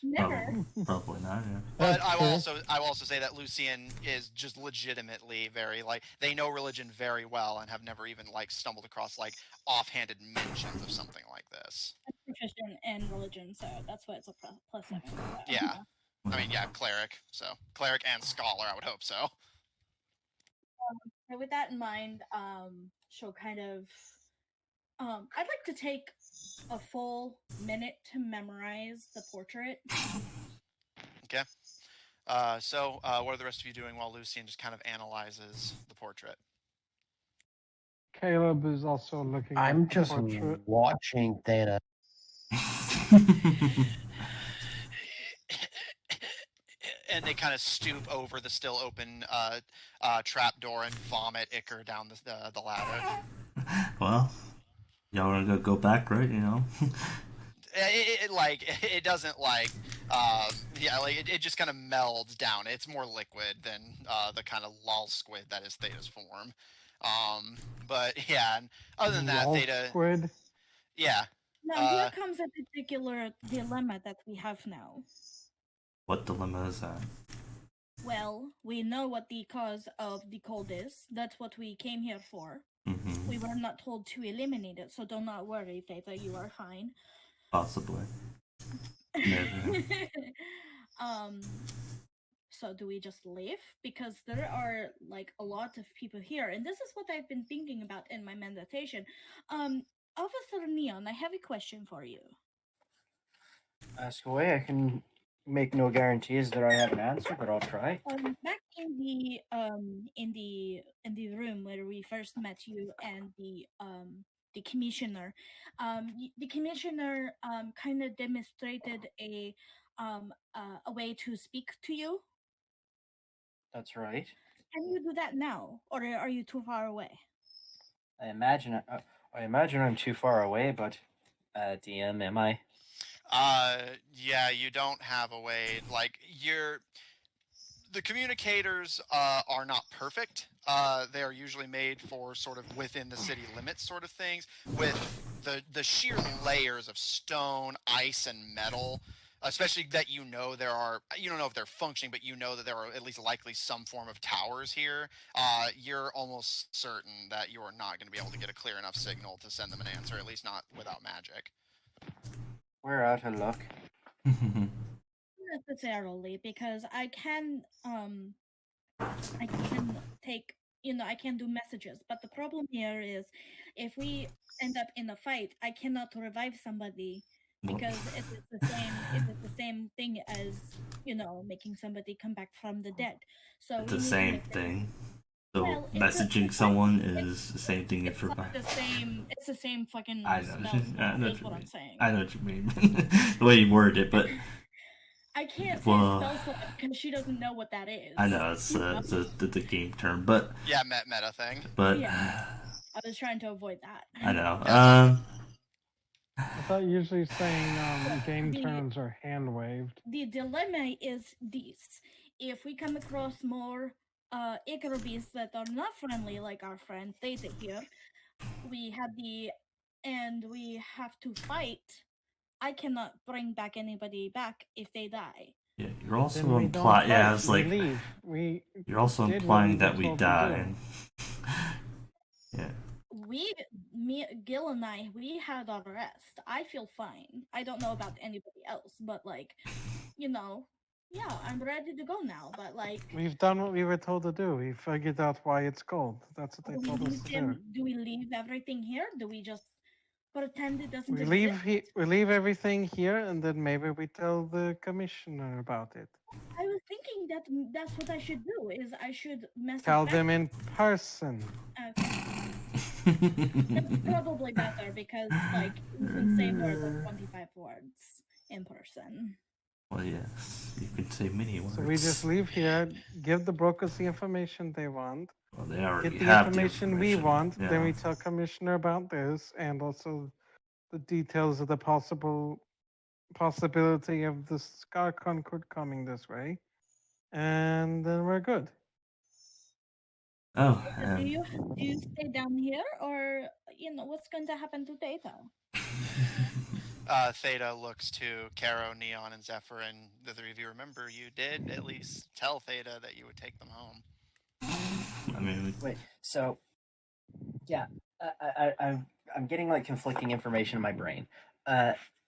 Never. Probably not. Yeah. But That's I will true. also say that Lucian is just legitimately very like they know religion very well and have never even like stumbled across like offhanded mentions of something like this. I'm proficient in religion, so that's why it's a +7. So. Yeah. I mean, yeah, cleric. So cleric and scholar, I would hope so. So with that in mind, she'll kind of. I'd like to take a full minute to memorize the portrait. Okay. So what are the rest of you doing while Lucian just kind of analyzes the portrait? Caleb is also looking at I'm the just portrait. watching Theta. And they kind of stoop over the still open trap door and vomit Ichor down the ladder. Well, y'all wanna go back, right? You know. It doesn't like it just kind of melds down. It's more liquid than the kind of lol squid that is Theta's form. But yeah, and other than that, Lol Theta. squid. Yeah. Now here comes a particular dilemma that we have now. What dilemma is that? Well, we know what the cause of the cold is. That's what we came here for. Mm-hmm. We were not told to eliminate it, so do not worry, Theta. You are fine. Possibly. Maybe. So do we just leave? Because there are like a lot of people here, and this is what I've been thinking about in my meditation. Officer Neon, I have a question for you. Ask away. I can make no guarantees that I have an answer, but I'll try. Back in the room where we first met you and the commissioner, the commissioner kind of demonstrated a way to speak to you. That's right. Can you do that now, or are you too far away? I imagine I'm too far away, but DM, am I? Yeah, you don't have a way. Like the communicators are not perfect. They are usually made for sort of within the city limits sort of things, with the sheer layers of stone, ice, and metal. Especially that you don't know if they're functioning, but you know that there are at least likely some form of towers here. You're almost certain that you are not going to be able to get a clear enough signal to send them an answer, at least not without magic. We're out of luck. Not necessarily, because I can take, I can do messages, but the problem here is if we end up in a fight, I cannot revive somebody because it is the same thing as making somebody come back from the dead. So It's the same thing. So well, messaging someone is the same thing as it's not reviving. it's the same fucking I know. spell I know is what I'm saying. I know what you mean. The way you worded it, but I can't say spell slot because she doesn't know what that is. I know it's the game term, but yeah, meta thing. But yeah, I was trying to avoid that. I know. I thought usually saying game terms are hand waved. The dilemma is this: if we come across more Ichor Beasts that are not friendly, like our friend Theta here, we have to fight. I cannot bring back anybody back if they die. Yeah, you're also implying. Yeah, it's like leave. You're also implying that we die. Yeah. Gil and I, we had our rest. I feel fine. I don't know about anybody else, but yeah, I'm ready to go now. But we've done what we were told to do. We figured out why it's cold. That's what they told us to do. Do we leave everything here? Do we just pretend it doesn't exist? We leave everything here, and then maybe we tell the commissioner about it. I was thinking that's what I should do. Is I should tell them in person. Okay. That's probably better because you can say more than 25 words in person. Well, yes, you can say many words. So we just leave here, give the brokers the information they want. Well, they already get the have information we want. Yeah. Then we tell commissioner about this and also the details of the possibility of the Scar Concord coming this way, and then we're good. Oh, Do you stay down here, or what's going to happen to Theta? Theta looks to Caro, Neon, and Zephyr, and the three of you remember you did at least tell Theta that you would take them home. I mean, Wait, so yeah, I'm getting like conflicting information in my brain.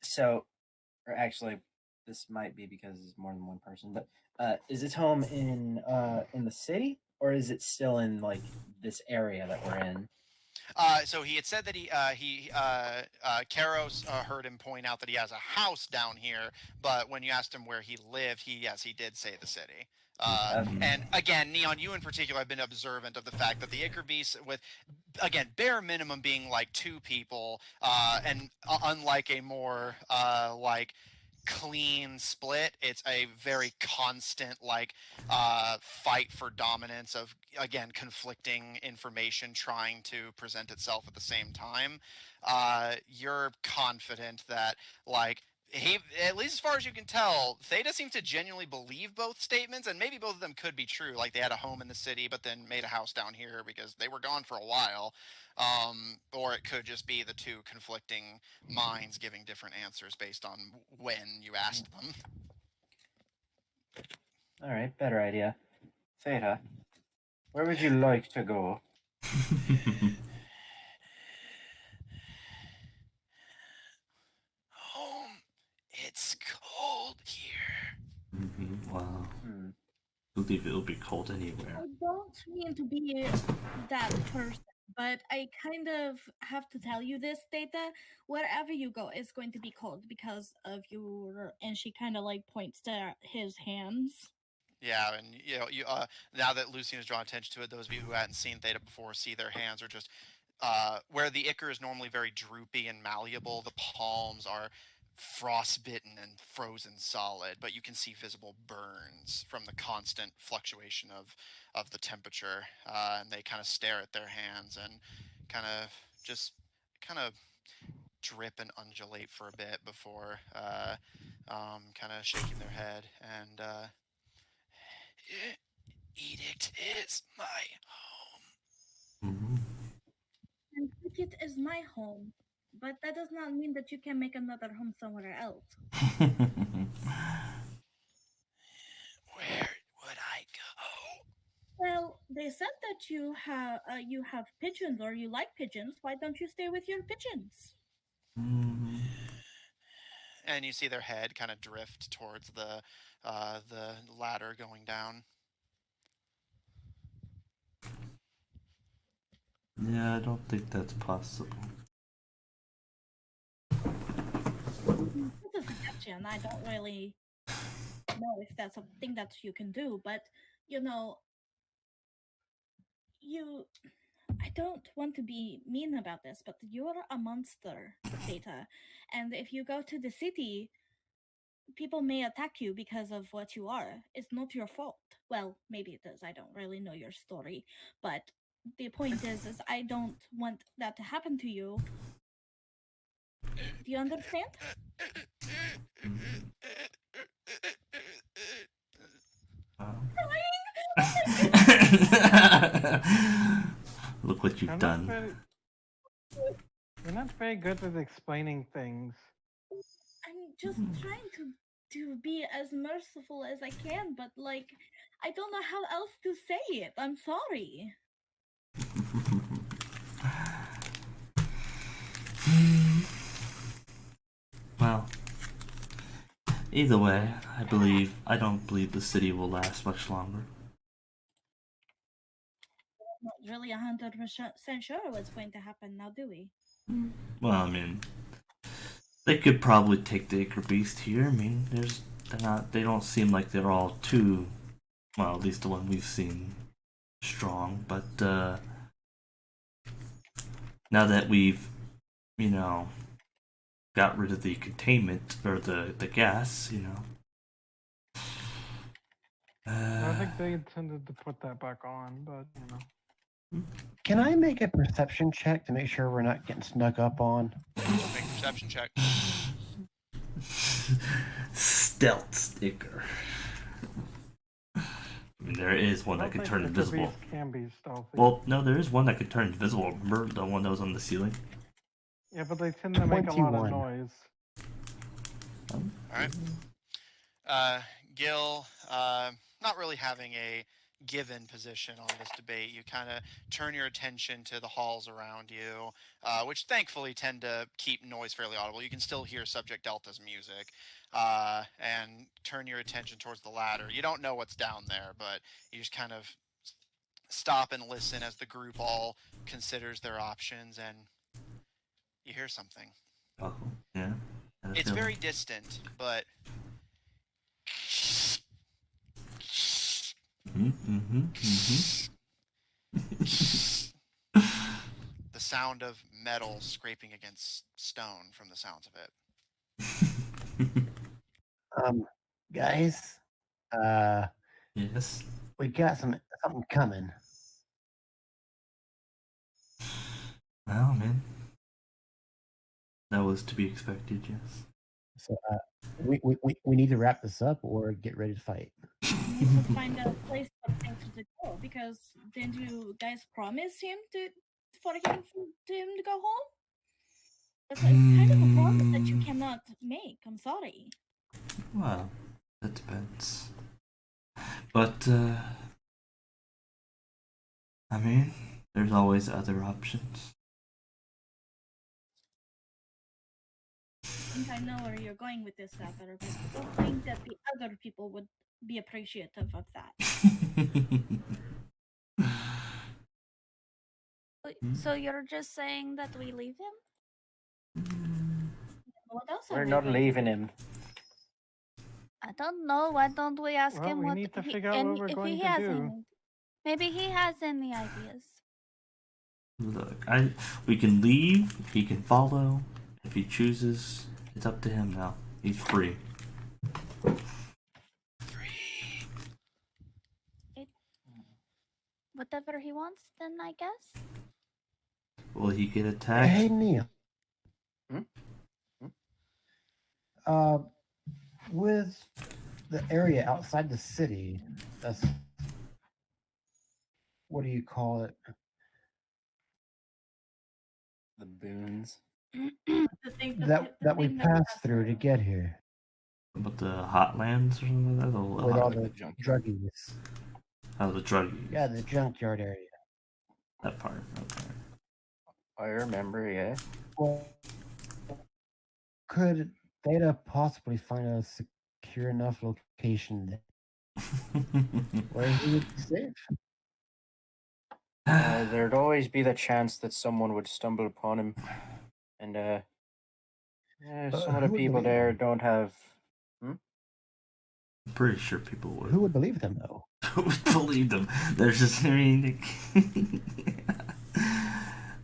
So, or actually, this might be because it's more than one person. But is this home in the city, or is it still in like this area that we're in? So he had said that Karos heard him point out that he has a house down here, but when you asked him where he lived, he did say the city. And again, Neon, you in particular have been observant of the fact that the Ichor Beast, with again bare minimum being like 2 people, and unlike a more like clean split, it's a very constant like fight for dominance of, again, conflicting information trying to present itself at the same time. You're confident that like he, at least as far as you can tell, Theta seems to genuinely believe both statements, and maybe both of them could be true. Like they had a home in the city, but then made a house down here because they were gone for a while. Or it could just be the 2 conflicting minds giving different answers based on when you asked them. All right, better idea. Theta, where would you like to go? Home. It's cold here. Wow. I believe it'll be cold anywhere. I don't mean to be that person, but I kind of have to tell you this, Theta. Wherever you go, it's going to be cold because of your. And she kind of like points to his hands. Yeah, and you now that Lucian has drawn attention to it, those of you who hadn't seen Theta before see their hands are just where the Ichor is normally very droopy and malleable. The palms are frostbitten and frozen solid, but you can see visible burns from the constant fluctuation of the temperature, and they kind of stare at their hands and kind of drip and undulate for a bit before kind of shaking their head and Edict is my home. And Edict is my home, but that does not mean that you can make another home somewhere else. Where would I go? Well, they said that you have pigeons, or you like pigeons. Why don't you stay with your pigeons? And you see their head kind of drift towards the ladder going down. Yeah, I don't think that's possible. It's a suggestion. I don't really know if that's a thing that you can do, but I don't want to be mean about this, but you're a monster, Theta. And if you go to the city, people may attack you because of what you are. It's not your fault. Well, maybe it is. I don't really know your story. But the point is I don't want that to happen to you. Do you understand? Look what you've done. You're not very good at explaining things. I'm just trying to be as merciful as I can, but like, I don't know how else to say it. I'm sorry. Well, either way, I don't believe the city will last much longer. Not really 100% sure what's going to happen now, do we? Well, I mean, they could probably take the Ichor Beast here. I mean, they don't seem like they're all too, well, at least the one we've seen, strong. But now that we've, got rid of the containment or the gas, I think they intended to put that back on, but Can I make a perception check to make sure we're not getting snuck up on? Make a perception check. Stealth sticker. mean, there is one I that don't could think turn Ichor invisible. Beast can be stealthy. Well, no, there is one that could turn invisible. Remember the one that was on the ceiling? Yeah, but they tend to make a lot of 21. noise. Alright. Gil, not really having a given position on this debate, you kind of turn your attention to the halls around you, which thankfully tend to keep noise fairly audible. You can still hear Subject Delta's music, and turn your attention towards the ladder. You don't know what's down there, but you just kind of stop and listen as the group all considers their options, and you hear something. Oh, yeah. It's very distant, but the sound of metal scraping against stone from the sounds of it. Guys, Yes. we got something coming. Well, man. That was to be expected, yes. So we need to wrap this up or get ready to fight. We need to find a place for things to go, because didn't you guys promise him for him to go home? That's kind of a promise that you cannot make. I'm sorry. Well, that depends. But, I mean, there's always other options. I think I know where you're going with this, Sapper, but I don't think that the other people would be appreciative of that. So you're just saying that we leave him? What else are We're we not going to leaving do? him. I don't know. Why don't we ask Well, him we what need to he, figure out any, what we're if going he to has do. any? Maybe he has any ideas. Look, we can leave, he can follow. If he chooses, it's up to him now. He's free. Whatever he wants, then I guess. Will he get attacked? Hey, Neil. With the area outside the city, that's what do you call it? The boons. That we passed through to get here. But the hotlands or something like that? With all the junkyard. druggies. Oh, the druggies. Yeah, the junkyard area. That part. Okay. I remember, yeah. Well, could Theta possibly find a secure enough location where he would be safe? There'd always be the chance that someone would stumble upon him. And, some of the who would people believe there him? don't have... I'm pretty sure people would. Who would believe them, though? Who would believe them? There's just, I mean...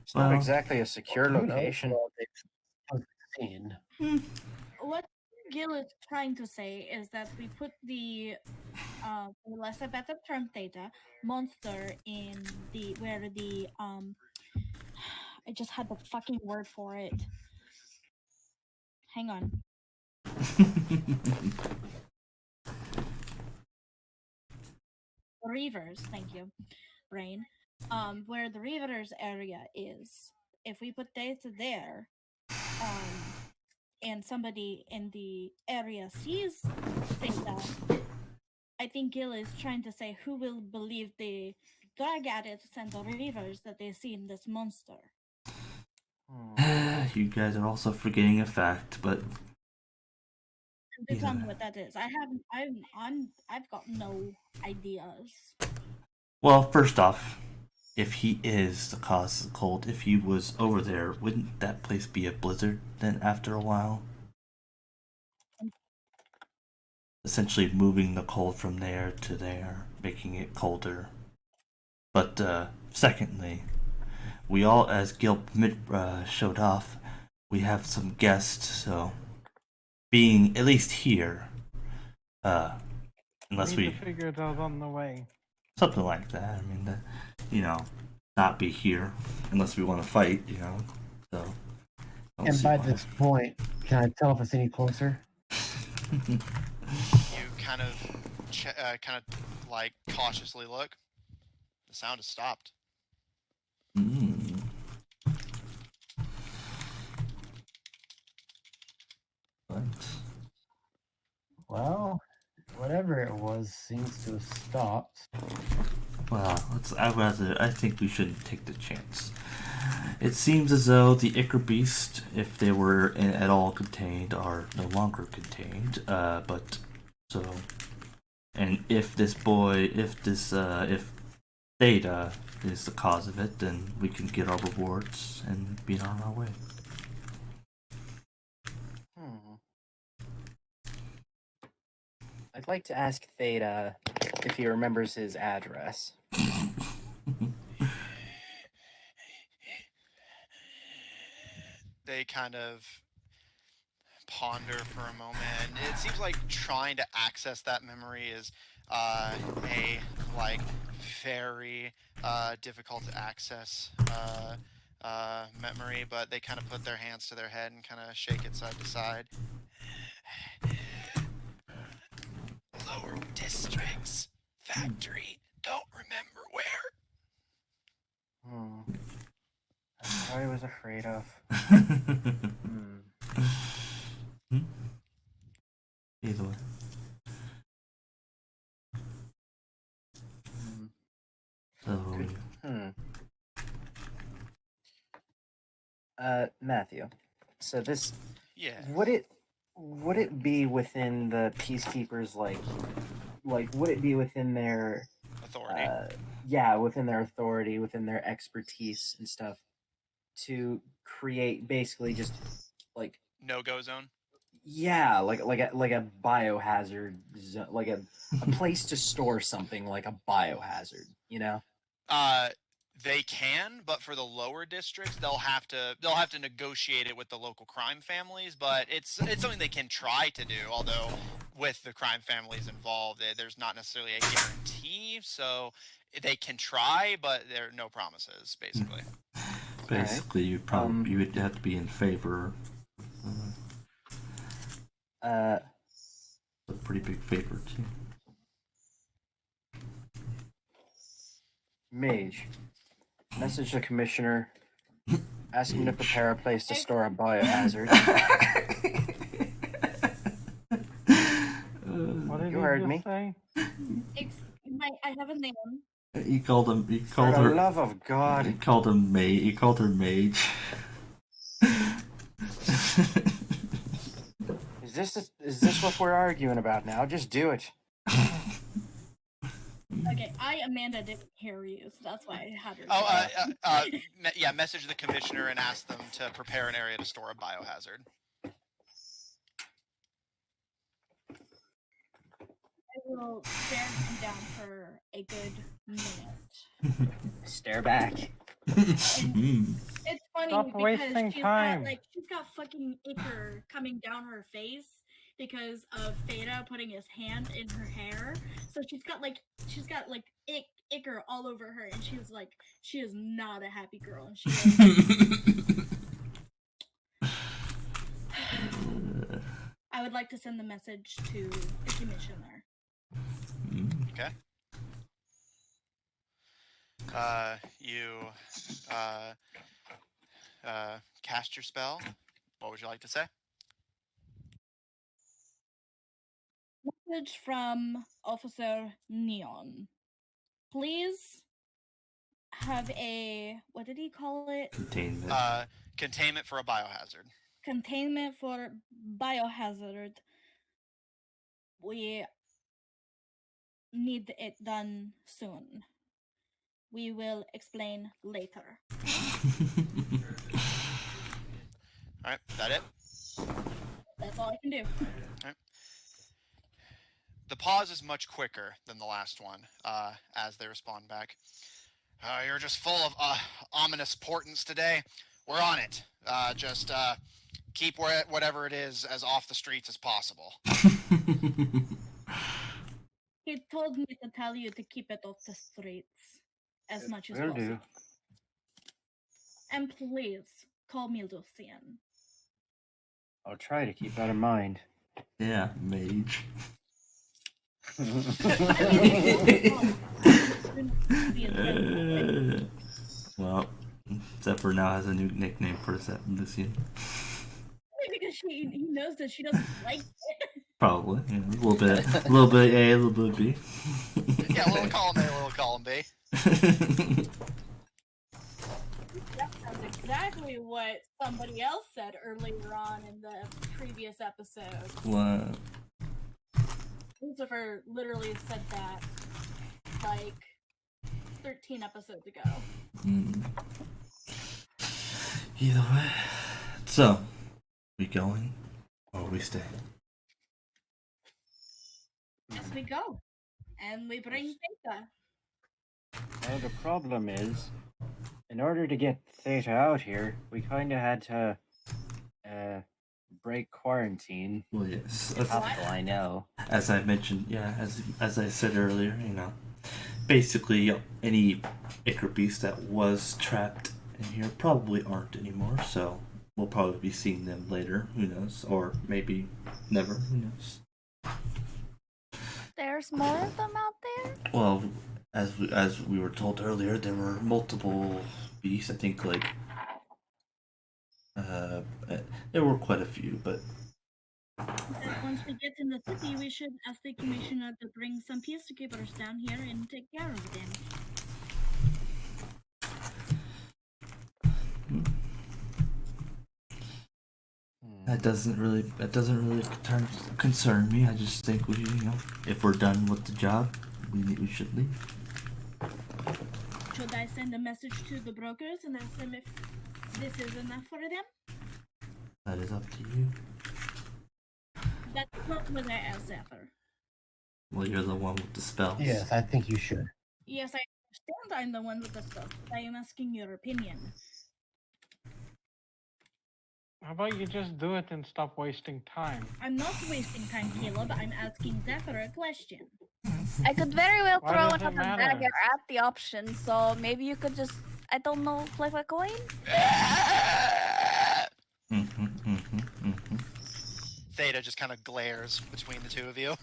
It's not exactly a secure Who knows? location. Well, they've seen. What Gil is trying to say is that we put the, for less a better term, Theta monster in the where the I just had the fucking word for it. Hang on. Reavers, thank you, brain. Where the Reavers area is. If we put Theta there, and somebody in the area sees Theta, I think Gil is trying to say who will believe the drug addicts and the Reavers that they see in this monster. You guys are also forgetting a fact, but Tell me what that is. I've got no ideas. well, first off, if he is the cause of the cold, if he was over there, wouldn't that place be a blizzard then after a while? Essentially moving the cold from there to there, making it colder. But secondly, we all, as Gil showed off, we have some guests, so being at least here, unless we need to figure it out on the way. something like that. I mean, not be here unless we want to fight, So. And by this point, can I tell if it's any closer? You kind of like cautiously look, the sound has stopped. Mm. What? Well, whatever it was seems to have stopped. Well, I think we shouldn't take the chance. It seems as though the Ichor Beast, if they were at all contained, are no longer contained. And if Theta is the cause of it, then we can get our rewards and be on our way. I'd like to ask Theta if he remembers his address. They kind of ponder for a moment. It seems like trying to access that memory is a like very difficult to access memory, but they kind of put their hands to their head and kind of shake it side to side. Lower districts, factory, don't remember where. That's what I was afraid of. Either way. Matthew. So this, Yeah. would it be within the peacekeepers like would it be within their authority? Within their authority, within their expertise and stuff, to create basically just like no-go zone. Yeah, like a biohazard zone, like a place to store something like a biohazard, you know? They can, but for the lower districts, they'll have to negotiate it with the local crime families. But it's something they can try to do. Although with the crime families involved, there's not necessarily a guarantee. So they can try, but there are no promises. Basically. Basically, you would have to be in favor. A pretty big favor too. Mage. Message the commissioner. Ask him to prepare a place to store a biohazard. What did You heard me. Say? I have a name. He called him. He called For her. the love of God. He called him Mage. He called her Mage. Is this what we're arguing about now? Just do it. Okay, Amanda didn't hear you, so that's why I had her. Message the commissioner and ask them to prepare an area to store a biohazard. I will stare him down for a good minute. Stare back. It's funny Stop because wasting time. she's got fucking Ichor coming down her face because of Theta putting his hand in her hair. So she's got Ichor all over her, and she is not a happy girl, and she I would like to send the message to the commissioner. Okay. You cast your spell. What would you like to say? Message from Officer Neon. Please have a, what did he call it? Containment. Containment for a biohazard. Containment for biohazard. We need it done soon. We will explain later. Alright, is that it? That's all I can do. Alright. The pause is much quicker than the last one, as they respond back. You're just full of ominous portents today. We're on it. Just keep whatever it is as off the streets as possible. He told me to tell you to keep it off the streets as much as possible. Do. And please call me Lucian. I'll try to keep that in mind. Yeah, Mage. Well, Zephyr now has a new nickname for Lucian. Because he knows that she doesn't like it. Probably, yeah, a little bit A, a little bit B. Yeah, a little column A, a little column B. That sounds exactly what somebody else said earlier on in the previous episode. What? Lucifer literally said that like 13 episodes ago. Either way. So, we going or we stay? Yes, we go. And we bring Theta. Well, the problem is, in order to get Theta out here, we kind of had to break quarantine. Well, yes. I know. As I mentioned, yeah, as I said earlier, you know, basically any Ichor Beast that was trapped in here probably aren't anymore, so we'll probably be seeing them later, who knows, or maybe never, who knows. There's more of them out there? Well, as we were told earlier, there were multiple beasts, I think like there were quite a few, but Once we get in the city, we should ask the commissioner to bring some peacekeepers down here and take care of them. that doesn't really concern me. I just think we, you know, if we're done with the job, we should leave. Should I send a message to the brokers and ask them if this is enough for them? That is up to you. That's not what I asked Zephyr. Well, you're the one with the spells. Yes, I think you should. Yes, I understand I'm the one with the stuff. I am asking your opinion. How about you just do it and stop wasting time? I'm not wasting time, Caleb. I'm asking Zephyr a question. I could very well Why throw does it another matter? dagger at the option, so maybe you could just, I don't know, flip a coin? Theta just kind of glares between the two of you.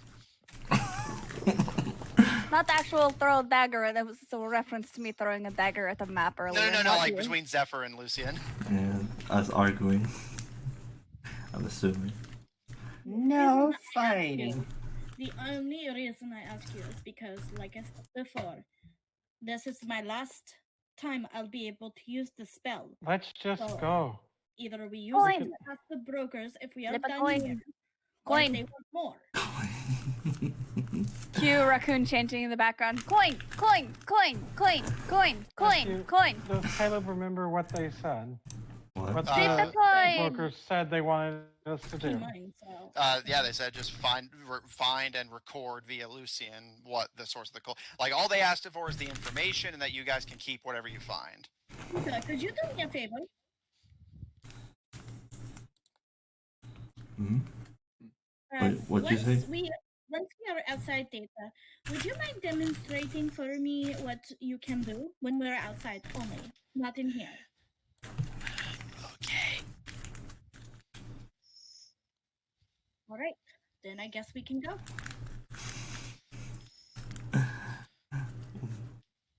Not the actual throw a dagger, that was a reference to me throwing a dagger at a map earlier. No, not like you. between Zephyr and Lucian. Yeah, us arguing. I'm assuming. No fighting. The only reason I ask you is because, like I said before, this is my last time I'll be able to use the spell. Let's just So, go. Either we use Coin. it to ask the brokers if we are Flip a done coin. here, or Coin. if they want more. Cue raccoon chanting in the background. Coin, coin, coin, coin, coin, coin, coin. Does Caleb remember what they said? What? What Flip the the coin. brokers said they wanted us to do? Mine, so. Yeah, they said just find and record via Lucian what the source of the call. Like all they asked for is the information, and that you guys can keep whatever you find. Okay, could you do me a favor? Hmm? What'd you say? Once we are outside Theta, would you mind demonstrating for me what you can do when we're outside only, not in here? Okay. All right, then I guess we can go.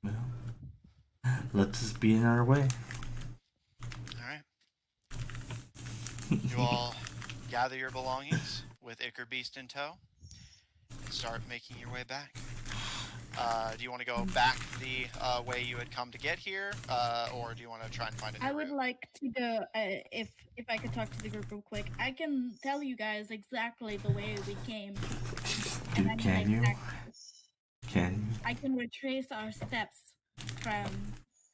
Well, let's just be in our way. All right. You all gather your belongings with Ichor Beast in tow and start making your way back. Do you want to go back the way you had come to get here, or do you want to try and find a new I would route? like to go, if I could talk to the group real quick. I can tell you guys exactly the way we came. And I mean Can you? exactly. Can you? I can retrace our steps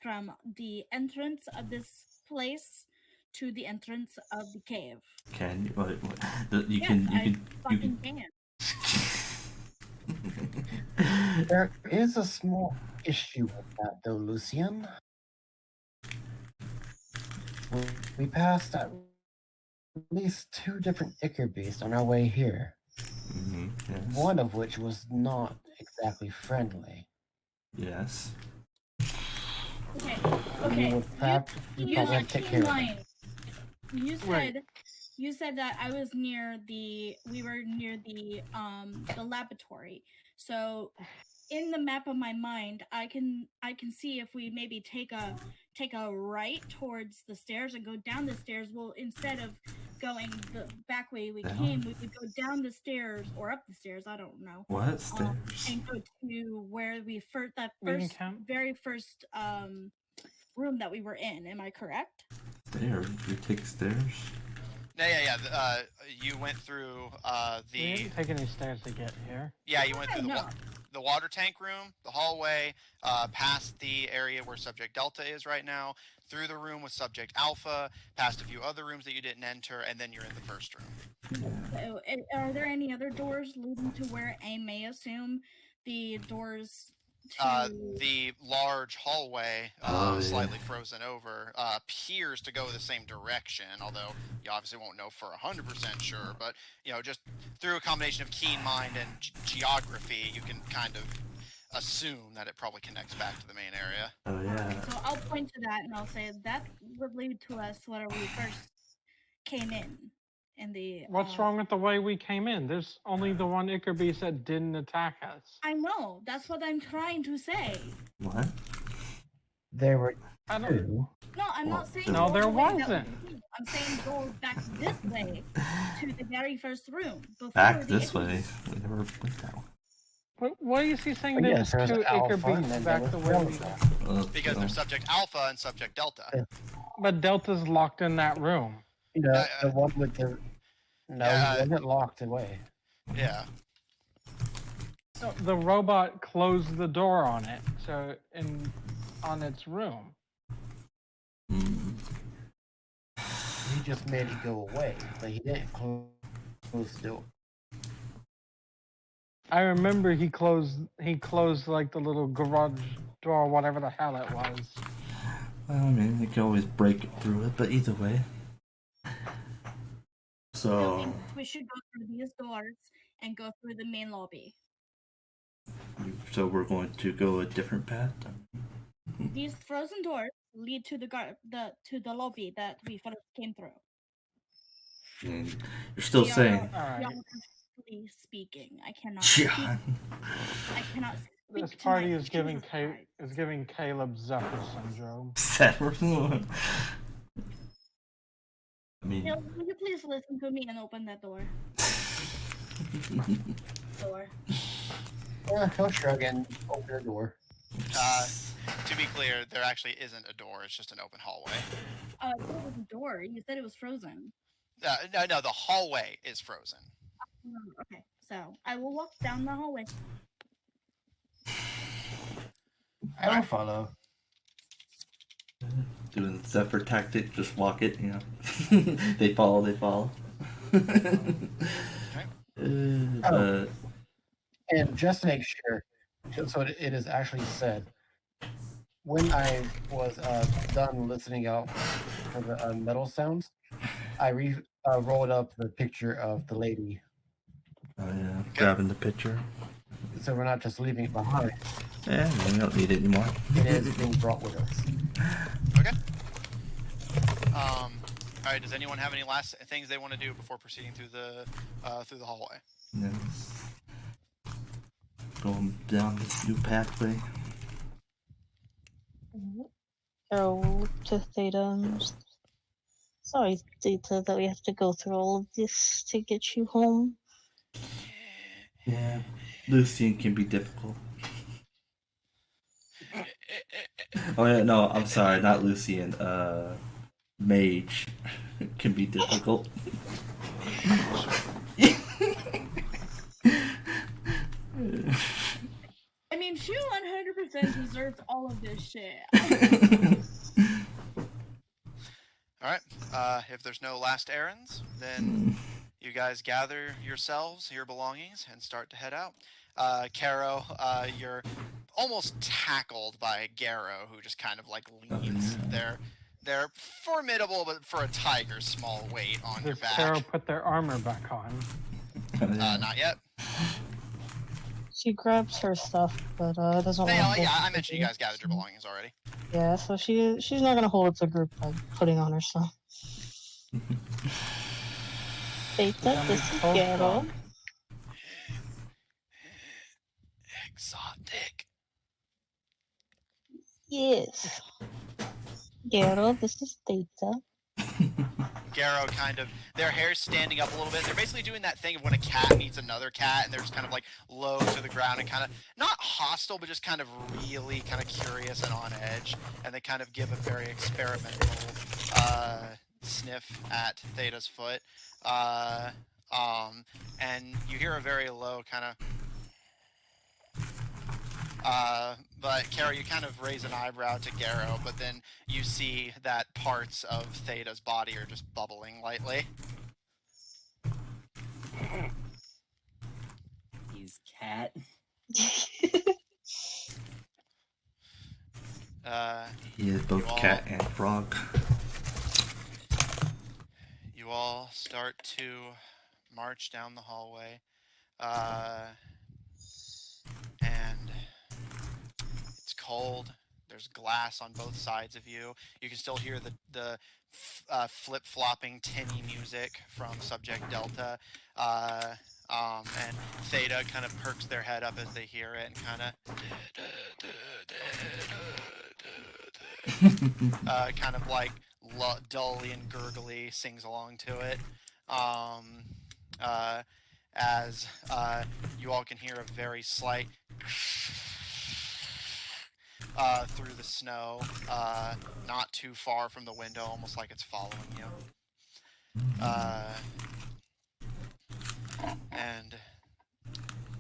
from the entrance of this place to the entrance of the cave. Can you? You Yes, can. I You fucking can. can. There is a small issue with that, though, Lucian. We passed at least 2 different Ichor Beasts on our way here. Yes. One of which was not exactly friendly. Yes. Okay, You okay. would you probably have to take care of it. You said Right. You said that I was near the. We were near the laboratory. So, in the map of my mind, I can see if we maybe take a right towards the stairs and go down the stairs. Well, instead of going the back way we came, we would go down the stairs or up the stairs. I don't know. What stairs? And go to where we very first room that we were in. Am I correct? Stairs? We take stairs? Yeah. You went through We didn't take any stairs to get here. Yeah, you went through the water tank room, the hallway, past the area where Subject Delta is right now, through the room with Subject Alpha, past a few other rooms that you didn't enter, and then you're in the first room. So, are there any other doors leading to where I may assume the doors to... the large hallway, slightly frozen over, appears to go the same direction, although you obviously won't know for 100% sure, but, just through a combination of keen mind and geography, you can kind of assume that it probably connects back to the main area. Oh, yeah. So I'll point to that and I'll say that would lead to us where we first came in. What's wrong with the way we came in? There's only the one Ichor Beast that didn't attack us. I know. That's what I'm trying to say. What? There were two. No, I'm not saying. No, there wasn't. I'm saying go back this way to the very first room. Back this way. We never went that way. Why is he saying there's two Ichor Beasts back the way we went? Because there's Subject Alpha and Subject Delta. But Delta's locked in that room. The one with the... No, he wasn't locked away. Yeah. So the robot closed the door on it, on its room. He just made it go away, but he didn't close the door. I remember he closed like the little garage door, whatever the hell it was. Well, I mean, they can always break through it, but either way. So we should go through these doors and go through the main lobby. So we're going to go a different path. These frozen doors lead to the lobby that we first came through. And you're still saying. Speaking, I cannot. John. I cannot. This party is giving Caleb Zephyr syndrome. I mean, will you please listen to me and open that door? He'll shrug and open the door. To be clear, there actually isn't a door. It's just an open hallway. There was a door. You said it was frozen. No, the hallway is frozen. Okay, so I will walk down the hallway. I will follow. Doing the Zephyr tactic, just walk it, they follow. And just to make sure, so it is actually said, when I was done listening out for the metal sounds, I rolled up the picture of the lady. Oh yeah, grabbing the picture. So we're not just leaving it behind. Yeah, we don't need it anymore. It is being brought with us. Okay. Alright, does anyone have any last things they want to do before proceeding through the hallway? No. Going down this new pathway. Go to Theta. Sorry, Theta, that we have to go through all of this to get you home. Yeah, Lucian can be difficult. Oh yeah, no, I'm sorry, not Lucian. Mage can be difficult. I mean, she 100% deserves all of this shit. Alright, if there's no last errands, then you guys gather yourselves, your belongings, and start to head out. Caro, you're almost tackled by Garrow, who just kind of like leans. They're formidable, but for a tiger's small weight on your back. Caro put their armor back on? Not yet. She grabs her stuff, but doesn't. Yeah, I mentioned you guys gathered your belongings already. Yeah, so she's not gonna hold up the group by putting on her stuff. Theta, this is Post Gero. on. Exotic. Yes. Gero, this is Theta. Garo kind of, their hair's standing up a little bit. They're basically doing that thing of when a cat meets another cat and they're just kind of like low to the ground and kind of not hostile, but just kind of really kind of curious and on edge. And they kind of give a very experimental sniff at Theta's foot. And you hear a very low kind of. But Kara, you kind of raise an eyebrow to Garo, but then you see that parts of Theta's body are just bubbling lightly. He's cat. He is both cat and frog. You all start to march down the hallway, and it's cold. There's glass on both sides of you. You can still hear the flip-flopping tinny music from Subject Delta, and Theta kind of perks their head up as they hear it and kind of like dully and gurgly sings along to it. As you all can hear a very slight through the snow, not too far from the window, almost like it's following you. And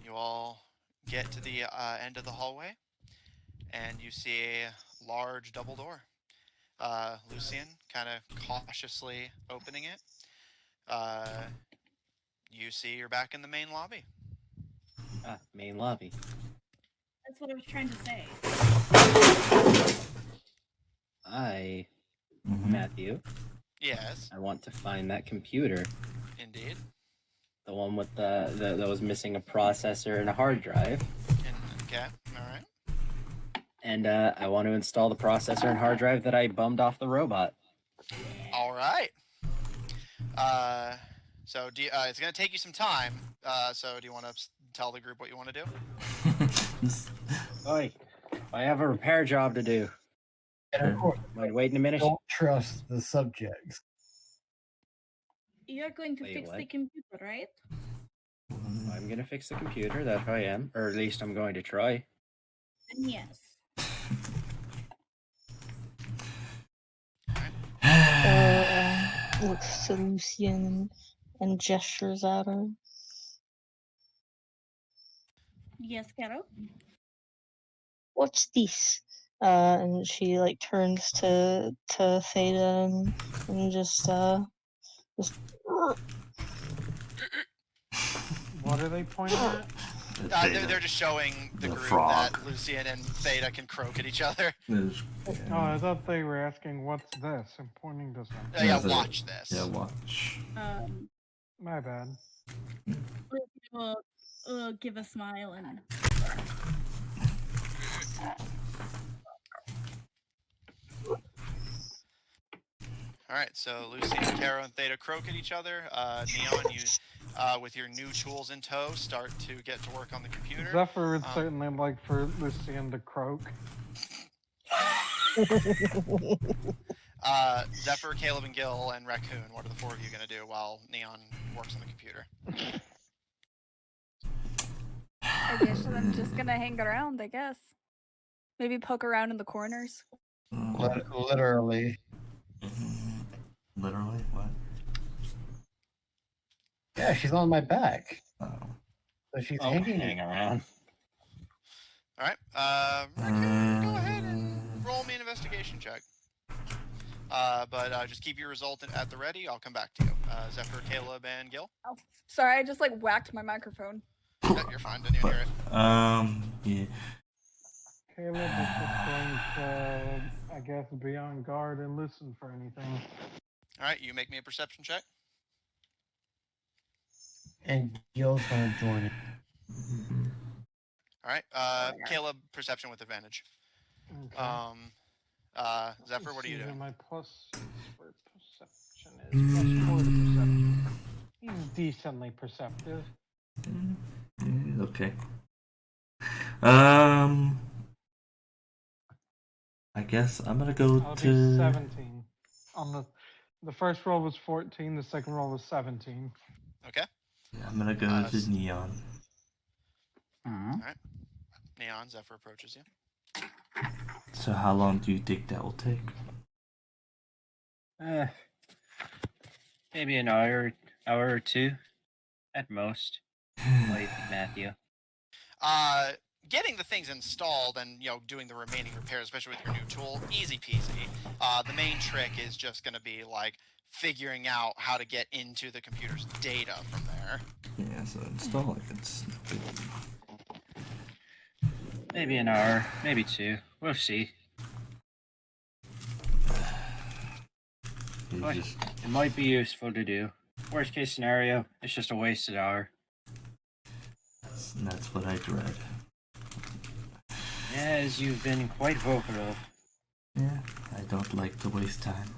you all get to the end of the hallway, and you see a large double door. Lucian kind of cautiously opening it. You see you're back in the main lobby. Main lobby. That's what I was trying to say. Matthew. Yes. I want to find that computer. Indeed. The one with that was missing a processor and a hard drive. Okay, alright. And I want to install the processor and hard drive that I bummed off the robot. Alright. So it's going to take you some time. So do you want to tell the group what you want to do? Oi, I have a repair job to do. And of course, Mind waiting a minute? don't trust the subjects. You're going to Wait, fix the what? computer, right? I'm gonna fix the computer, that's how I am. Or at least I'm going to try. And yes. Looks to Lucian and gestures at her. Yes, Carol? What's this? And she like turns to Theta and just What are they pointing at? They're just showing the group frog. that Lucian and Theta can croak at each other. Oh, I thought they were asking, what's this? I'm pointing to something. Yeah, watch this. Yeah, watch. My bad. We'll give a smile and... Alright, so Lucian, Kara, and Theta croak at each other. Neon, you, with your new tools in tow, start to get to work on the computer. Zephyr would certainly like for Lucian to croak. Zephyr, Caleb, and Gil, and Raccoon, what are the four of you going to do while Neon works on the computer? I guess I'm just gonna hang around, I guess. Maybe poke around in the corners. Literally. Literally? What? Yeah, she's on my back. Oh. So she's Hanging hanging. around. Alright, Raccoon, go ahead and roll me an investigation check. But just keep your result at the ready. I'll come back to you. Zephyr, Caleb, and Gil. Oh, sorry, I just like whacked my microphone. You're fine. Didn't even hear it. Yeah. Caleb is just going to, I guess, be on guard and listen for anything. Alright, you make me a perception check. And Gil's gonna join it. Alright, Caleb, perception with advantage. Okay. Zephyr, what are you See doing? My plus for perception is plus 4 to perception. He's decently perceptive. Okay. I guess I'm gonna go That'll be to 17. On the first roll was 14. The second roll was 17. Okay. Yeah, I'm gonna go to Neon. All right. Neon, Zephyr approaches you. So how long do you think that will take? Maybe an hour or two, at most. What do you think, Matthew? Getting the things installed and doing the remaining repairs, especially with your new tool, easy peasy. The main trick is just going to be like figuring out how to get into the computer's data from there. Yeah, so installing it's Maybe an hour, maybe two. We'll see. It might be useful to do. Worst case scenario, it's just a wasted hour. That's what I dread. As you've been quite vocal of. Yeah, I don't like to waste time.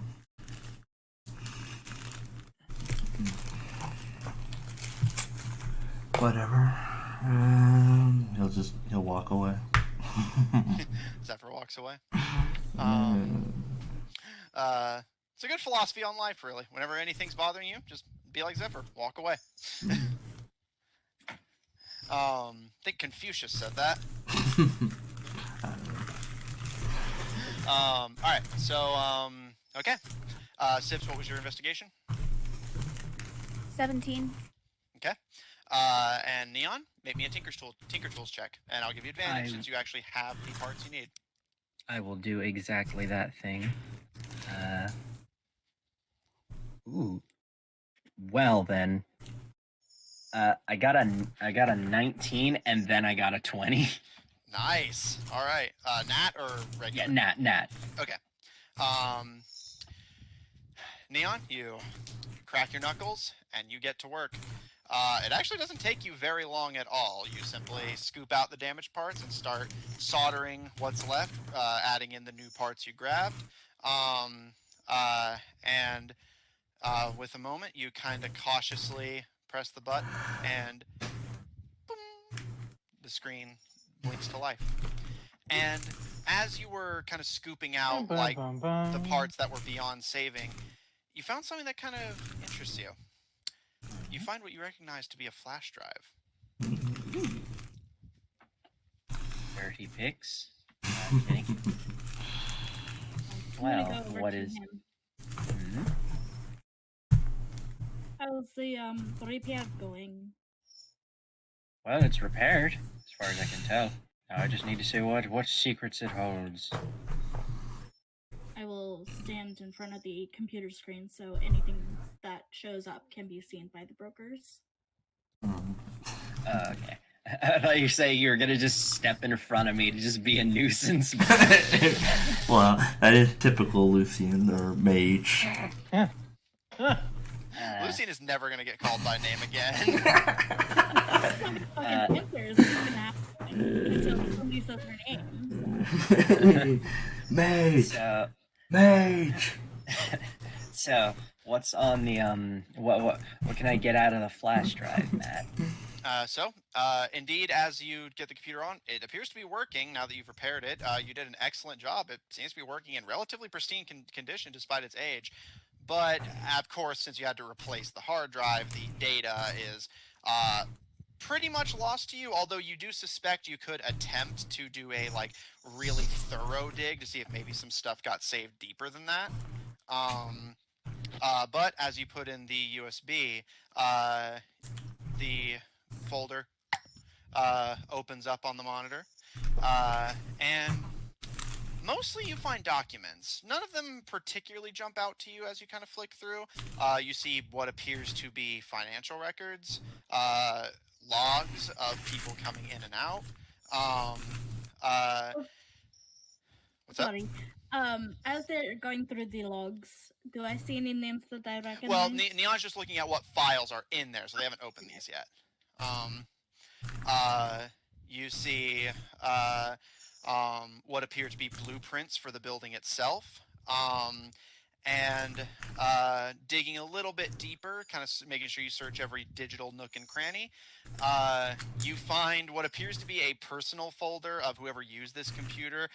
Whatever. He'll walk away. Zephyr walks away. It's a good philosophy on life, really. Whenever anything's bothering you, just be like Zephyr, walk away. I think Confucius said that. All right, so okay. Sips, what was your investigation? 17. Okay. And Neon, make me a Tinker Tools check, and I'll give you advantage since you actually have the parts you need. I will do exactly that thing. Ooh. Well then. I got a 19 and then I got a 20. Nice. All right. Nat or regular? Yeah, nat. Okay. Neon, you crack your knuckles and you get to work. It actually doesn't take you very long at all. You simply scoop out the damaged parts and start soldering what's left, adding in the new parts you grabbed. And with a moment, you kind of cautiously press the button and boom, the screen blinks to life. And as you were kind of scooping out the parts that were beyond saving, you found something that kind of interests you. You find what you recognize to be a flash drive. Dirty pics. Okay. Well, what is? How's the repair going? Well, it's repaired, as far as I can tell. Now I just need to see what secrets it holds. I will stand in front of the computer screen so anything that shows up can be seen by the brokers. Okay. I thought you say you were gonna just step in front of me to just be a nuisance. Well, that is typical Lucian or mage. Lucian is never going to get called by name again. Fucking answers gonna happen until somebody says her name. Mage. Mage. So, what's on the what can I get out of the flash drive, Matt? Indeed, as you get the computer on, it appears to be working now that you've repaired it. You did an excellent job. It seems to be working in relatively pristine condition despite its age. But, of course, since you had to replace the hard drive, the data is pretty much lost to you, although you do suspect you could attempt to do a, really thorough dig to see if maybe some stuff got saved deeper than that. But as you put in the USB, the folder opens up on the monitor, and mostly you find documents. None of them particularly jump out to you as you kind of flick through. You see what appears to be financial records, logs of people coming in and out. What's up? Sorry. As they're going through the logs, do I see any names that I recognize? Well, Neon's just looking at what files are in there, so they haven't opened these yet. You see what appear to be blueprints for the building itself, and digging a little bit deeper, kind of making sure you search every digital nook and cranny, you find what appears to be a personal folder of whoever used this computer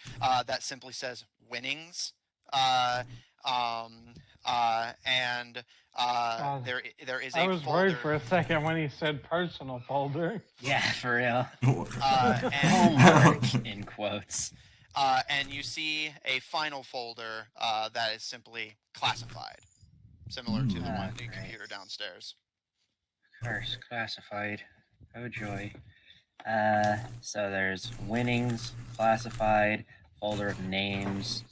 that simply says winnings. And there is a I was folder. worried for a second when he said personal folder. Yeah, for real. And Homework in quotes. And you see a final folder that is simply classified, similar to the one in the Great. computer downstairs. Curse classified. Oh joy. So there's winnings, classified, folder of names.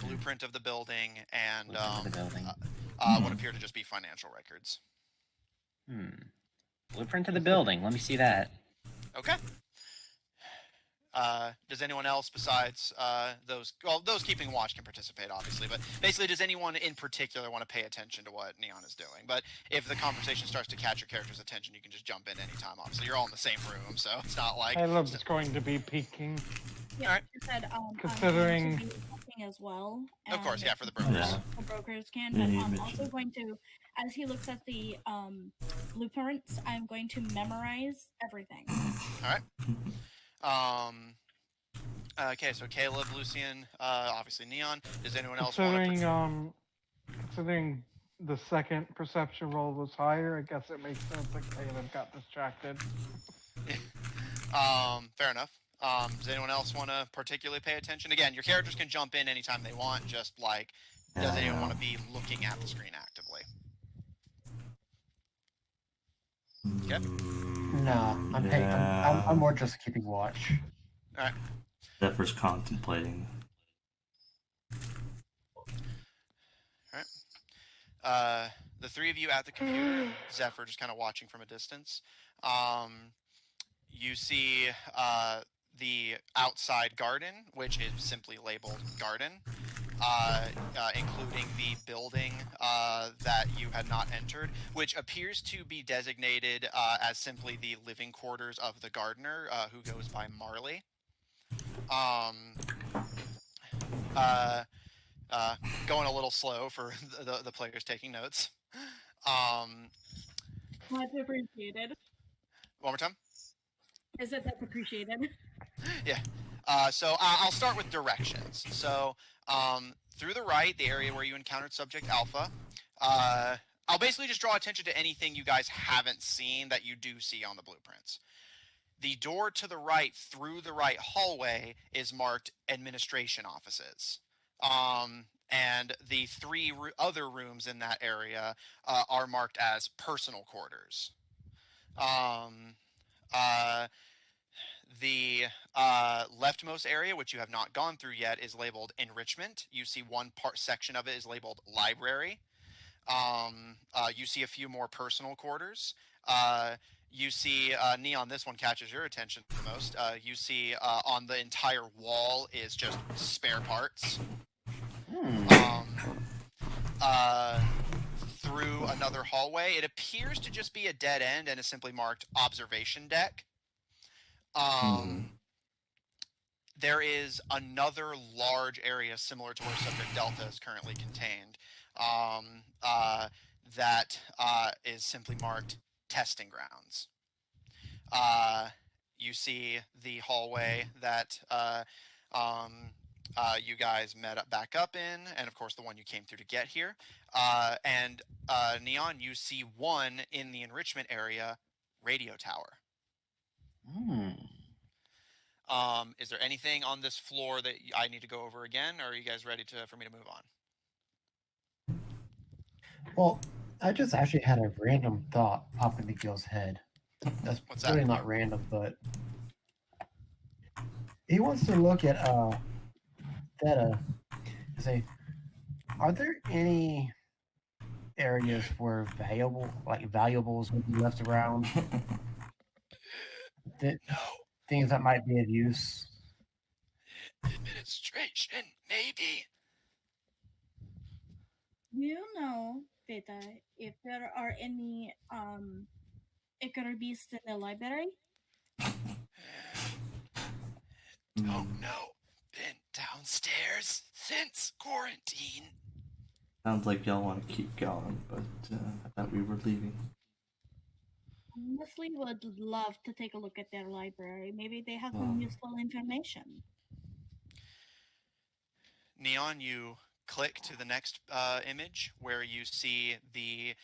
Blueprint of the building, and Blueprint of the building. what appear to just be financial records. Blueprint of the building. Let me see that. Okay. Does anyone else besides those keeping watch can participate, obviously, but basically, does anyone in particular want to pay attention to what Neon is doing? But if the conversation starts to catch your character's attention, you can just jump in anytime, obviously. You're all in the same room, so it's not like... Caleb's going to be peeking. Yeah, Alright. said, Considering- I'm going to be looking as well. Of course, and yeah, for the brokers. Yeah. The brokers can, Yeah, but you I'm mentioned also it. going to, as he looks at the blueprints, I'm going to memorize everything. Okay, so Caleb, Lucian, obviously Neon. Does anyone else want to... Considering the second perception roll was higher, I guess it makes sense that Caleb got distracted. Fair enough. Does anyone else want to particularly pay attention? Again, your characters can jump in anytime they want, just like, does anyone want to be looking at the screen actively? Okay. Nah, I'm more just keeping watch. Alright. Zephyr's contemplating. The three of you at the computer, Zephyr just kind of watching from a distance. You see the outside garden, which is simply labeled garden, including the building that you had not entered, which appears to be designated as simply the living quarters of the gardener, who goes by Marley. Going a little slow for the players taking notes. Much appreciated. One more time. Is it that's appreciated? Yeah. So I'll start with directions. So through the right, the area where you encountered Subject Alpha. I'll basically just draw attention to anything you guys haven't seen that you do see on the blueprints. The door to the right, through the right hallway, is marked administration offices. And the three other rooms in that area are marked as personal quarters. The leftmost area, which you have not gone through yet, is labeled enrichment. You see one section of it is labeled library. You see a few more personal quarters. You see, Neon, this one catches your attention the most. You see on the entire wall is just spare parts. Through another hallway, it appears to just be a dead end and is simply marked observation deck. There is another large area similar to where Subject Delta is currently contained that is simply marked testing grounds. You see the hallway that you guys back up in, and of course the one you came through to get here. And Neon, you see one in the enrichment area radio tower. Is there anything on this floor that I need to go over again, or are you guys ready for me to move on? Well, I just actually had a random thought pop into Gil's head. That's really not random, but he wants to look at Theta and say, are there any areas where valuables would be left around? Things that might be of use. Administration, maybe. Do you know, Theta, if there are any Ichor Beasts in the library? Don't know. Been downstairs since quarantine. Sounds like y'all want to keep going, but I thought we were leaving. Honestly, would love to take a look at their library. Maybe they have Oh. some useful information. Neon, you click to the next image where you see the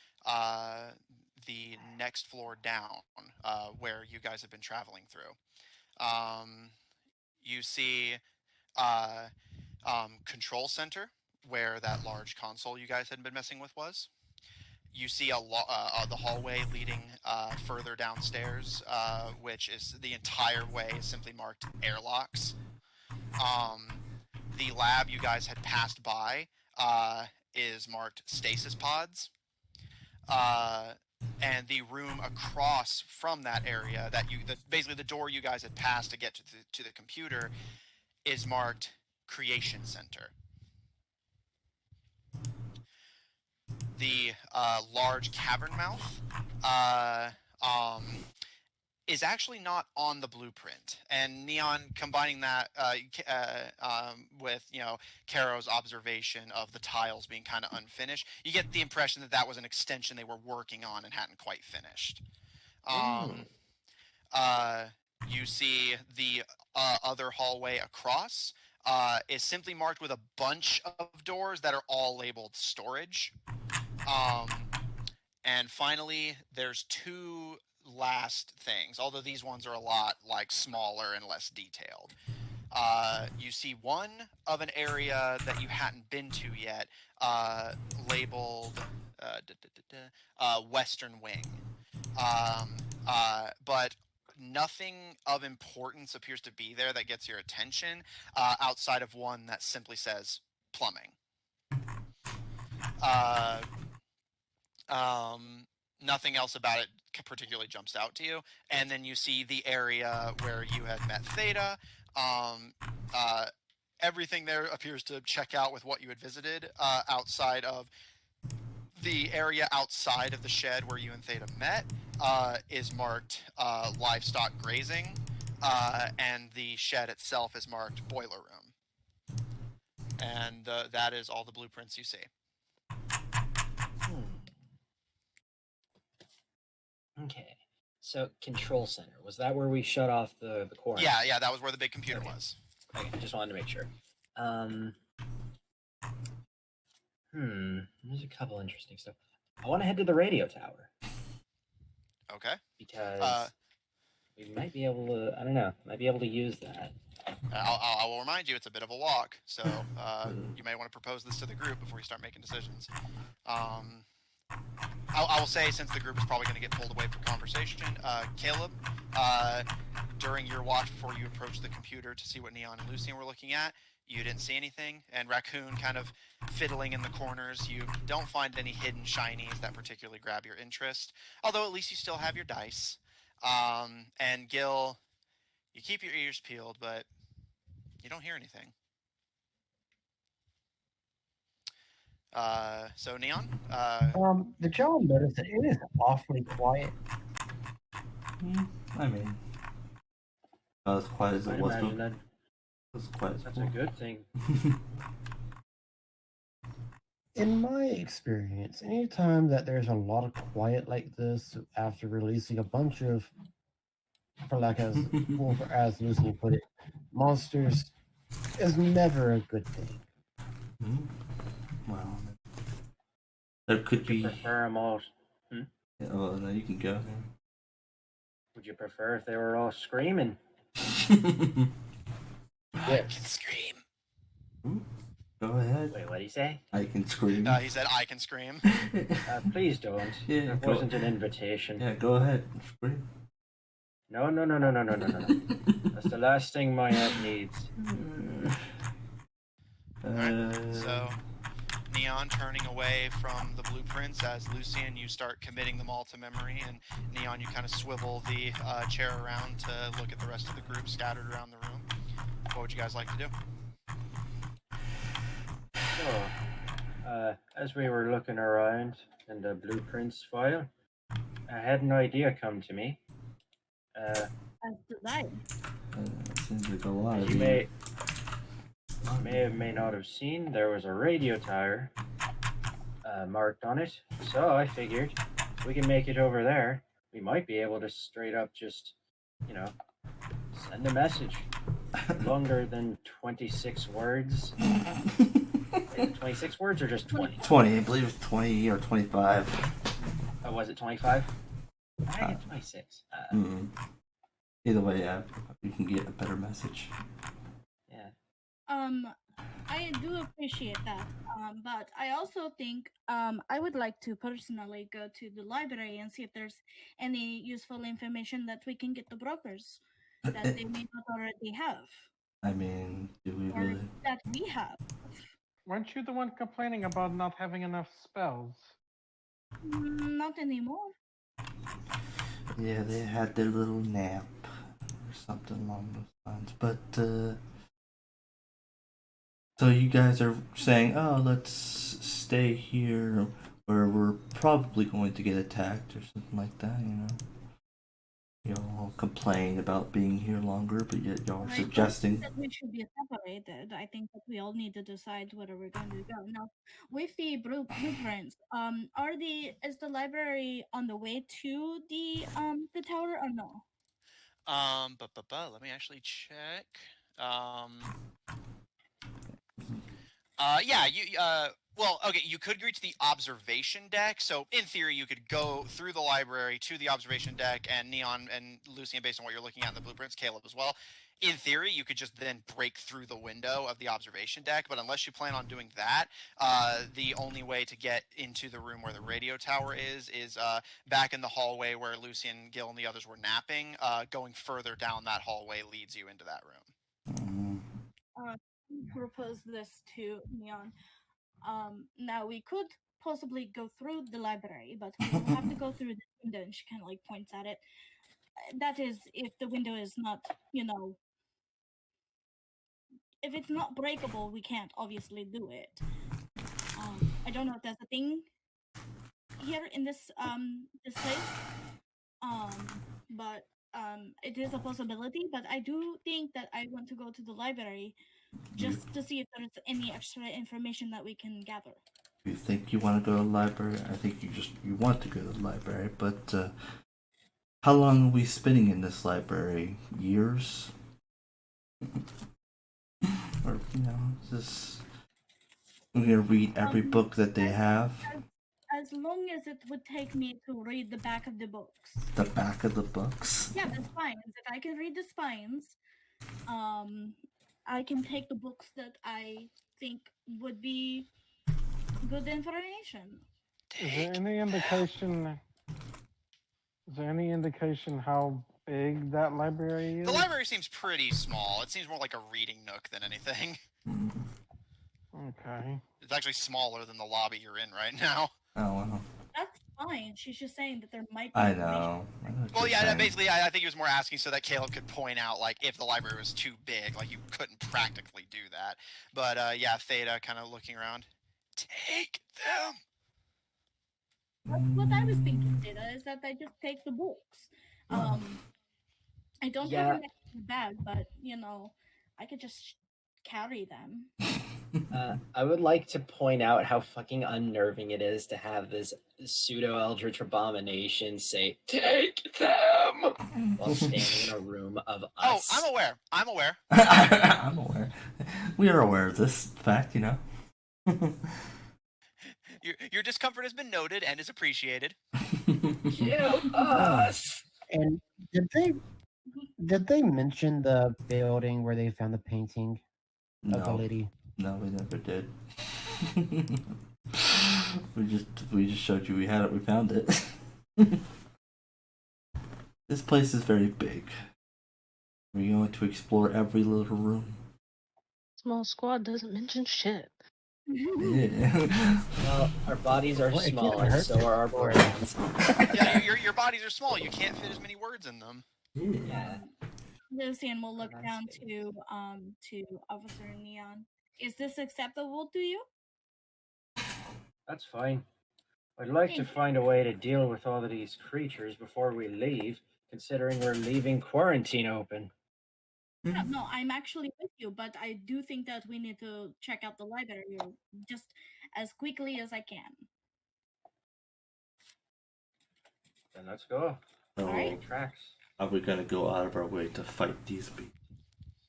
next floor down, where you guys have been traveling through. You see control center, where that large console you guys had been messing with was. You see the hallway leading further downstairs, which is the entire way simply marked airlocks. The lab you guys had passed by is marked stasis pods. And the room across from that area basically the door you guys had passed to get to the computer is marked creation center. The large cavern mouth is actually not on the blueprint, and Neon combining that with Caro's observation of the tiles being kind of unfinished, you get the impression that that was an extension they were working on and hadn't quite finished. You see the other hallway across is simply marked with a bunch of doors that are all labeled storage. And finally, there's two last things, although these ones are a lot smaller and less detailed. You see one of an area that you hadn't been to yet, labeled Western Wing. But nothing of importance appears to be there that gets your attention, outside of one that simply says plumbing. Nothing else about it particularly jumps out to you. And then you see the area where you had met Theta. Everything there appears to check out with what you had visited, outside of the area outside of the shed where you and Theta met is marked livestock grazing, and the shed itself is marked boiler room. And that is all the blueprints you see. Okay. So, control center. Was that where we shut off the core? Yeah, that was where the big computer was. Okay, just wanted to make sure. There's a couple interesting stuff. I want to head to the radio tower. Okay. Because we might be able to, I don't know, might be able to use that. I will remind you, it's a bit of a walk, so you may want to propose this to the group before you start making decisions. I will say, since the group is probably going to get pulled away for conversation, Caleb, during your watch before you approached the computer to see what Neon and Lucian were looking at, you didn't see anything, and Raccoon kind of fiddling in the corners. You don't find any hidden shinies that particularly grab your interest, although at least you still have your dice. And Gil, you keep your ears peeled, but you don't hear anything. So Neon? Did y'all notice that it is awfully quiet? I mean, not as quiet as it was. That's a good thing. In my experience, anytime that there's a lot of quiet like this after releasing a bunch of, as Lucy put it, monsters, is never a good thing. Well, there could be. Prefer them all. Yeah, well, no, you can go. Would you prefer if they were all screaming? I can scream. Go ahead. Wait, what did he say? I can scream. He said I can scream. Please don't. Yeah, That wasn't an invitation. Yeah, go ahead. Scream. No. That's the last thing my head needs. Alright, so Neon turning away from the blueprints as Lucian, you start committing them all to memory, and Neon, you kind of swivel the chair around to look at the rest of the group scattered around the room. What would you guys like to do? So, as we were looking around in the blueprints file, I had an idea come to me. As did I. Seems like a lot of You may have may not have seen, there was a radio tower marked on it. So I figured if we can make it over there, we might be able to straight up just, send a message. Longer than 26 words. Wait, 26 words or just 20? 20, I believe it's 20 or 25. Oh, was it 25? I get 26. Either way, yeah, you can get a better message. Yeah. I do appreciate that. But I also think I would like to personally go to the library and see if there's any useful information that we can get the brokers that they may not already have. I mean, do we or really? that we have. Weren't you the one complaining about not having enough spells? Not anymore. Yeah, they had their little nap or something along those lines. But, so you guys are saying, oh, let's stay here where we're probably going to get attacked or something like that, Y'all complain about being here longer, but yet y'all are suggesting that we should be separated. I think that we all need to decide where we're going to go. Now, with the blueprints, is the library on the way to the tower or no? Let me actually check. Well, okay, you could reach the observation deck. So in theory, you could go through the library to the observation deck, and Neon and Lucian, based on what you're looking at in the blueprints, Caleb as well. In theory, you could just then break through the window of the observation deck, but unless you plan on doing that, the only way to get into the room where the radio tower is back in the hallway where Lucian, Gil, and the others were napping. Going further down that hallway leads you into that room. Propose this to Neon. Now we could possibly go through the library, but we will have to go through the window, and she kind of points at it. That is, if the window is not, if it's not breakable, we can't obviously do it. I don't know if that's a thing here in this place, but it is a possibility. But I do think that I want to go to the library just to see if there's any extra information that we can gather. You think you want to go to the library? I think you want to go to the library, but how long are we spending in this library? Years? Or, just I'm gonna read every book that they have. As long as it would take me to read the back of the books. The back of the books? Yeah, the spines. If I can read the spines, I can take the books that I think would be good information. Is there any indication? Is there any indication how big that library is? The library seems pretty small. It seems more like a reading nook than anything. Okay. It's actually smaller than the lobby you're in right now. Oh, wow. That's fine. She's just saying that there might be I know. Well, yeah, basically, I think he was more asking so that Caleb could point out, if the library was too big, you couldn't practically do that. But, yeah, Theta kind of looking around. Take them! What I was thinking, Theta, is that I just take the books. I don't have an extra bag, but, I could just carry them. I would like to point out how fucking unnerving it is to have this pseudo eldritch abomination say, "Take them," while standing in a room of us. Oh, I'm aware. I'm aware. We are aware of this fact, Your discomfort has been noted and is appreciated. Kill us! And did they mention the building where they found the painting of the lady? No, we never did. we just showed you we had it. We found it. This place is very big. We're going to explore every little room. Small squad doesn't mention shit. Yeah. Well, our bodies are small, and so are our brains. Yeah, your bodies are small. You can't fit as many words in them. Yeah. Lucian will look down to Officer Neon. Is this acceptable to you? That's fine. I'd like to find a way to deal with all of these creatures before we leave, considering we're leaving quarantine open. Yeah, no, I'm actually with you, but I do think that we need to check out the library just as quickly as I can. Then let's go. So, Alright. Tracks. are we gonna go out of our way to fight these beasts?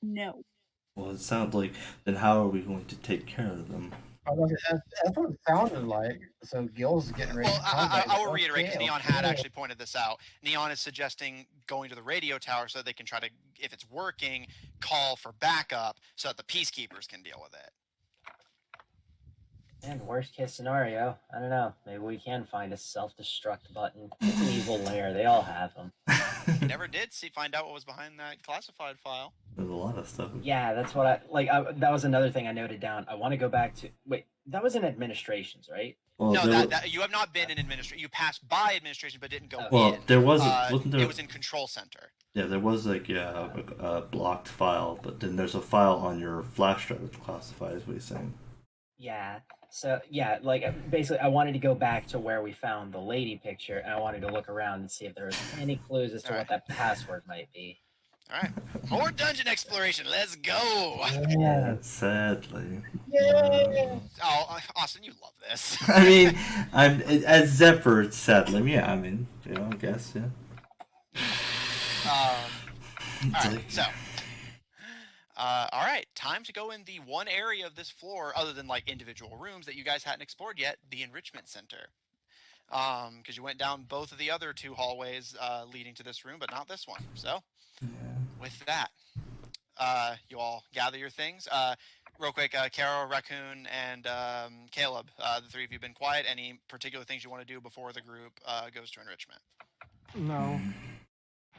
No. Well, it sounds like. Then how are we going to take care of them? That's what it sounded like. So Gil's getting ready Well, to combat. I will reiterate because Okay, Neon had okay. actually pointed this out. Neon is suggesting going to the radio tower so they can try to, if it's working, call for backup so that the peacekeepers can deal with it. And worst case scenario, I don't know. Maybe we can find a self-destruct button. It's an evil lair. They all have them. You never did find out what was behind that classified file. There's a lot of stuff. Yeah, that's what that was another thing I noted down. I want to go back to. Wait, that was in administrations, right? Well, No, there that you have not been in administration. You passed by administration but didn't go Well, in. there wasn't there? It was in control center. Yeah, there was like a blocked file, but then there's a file on your flash drive that's classified, is what he's saying. Yeah. So yeah, like basically, I wanted to go back to where we found the lady picture, and I wanted to look around and see if there was any clues as to what that password might be. All right, more dungeon exploration. Let's go. Yeah, sadly. Yeah. Oh, Austin, you love this. I mean, I'm as Zephyr, sadly. Yeah, I mean, I guess, yeah. All right, so. All right, time to go in the one area of this floor, other than like individual rooms that you guys hadn't explored yet, the enrichment center. Because you went down both of the other two hallways leading to this room, but not this one. So, with that, you all gather your things. Real quick, Carol, Raccoon, and Caleb, the three of you have been quiet. Any particular things you want to do before the group goes to enrichment? No.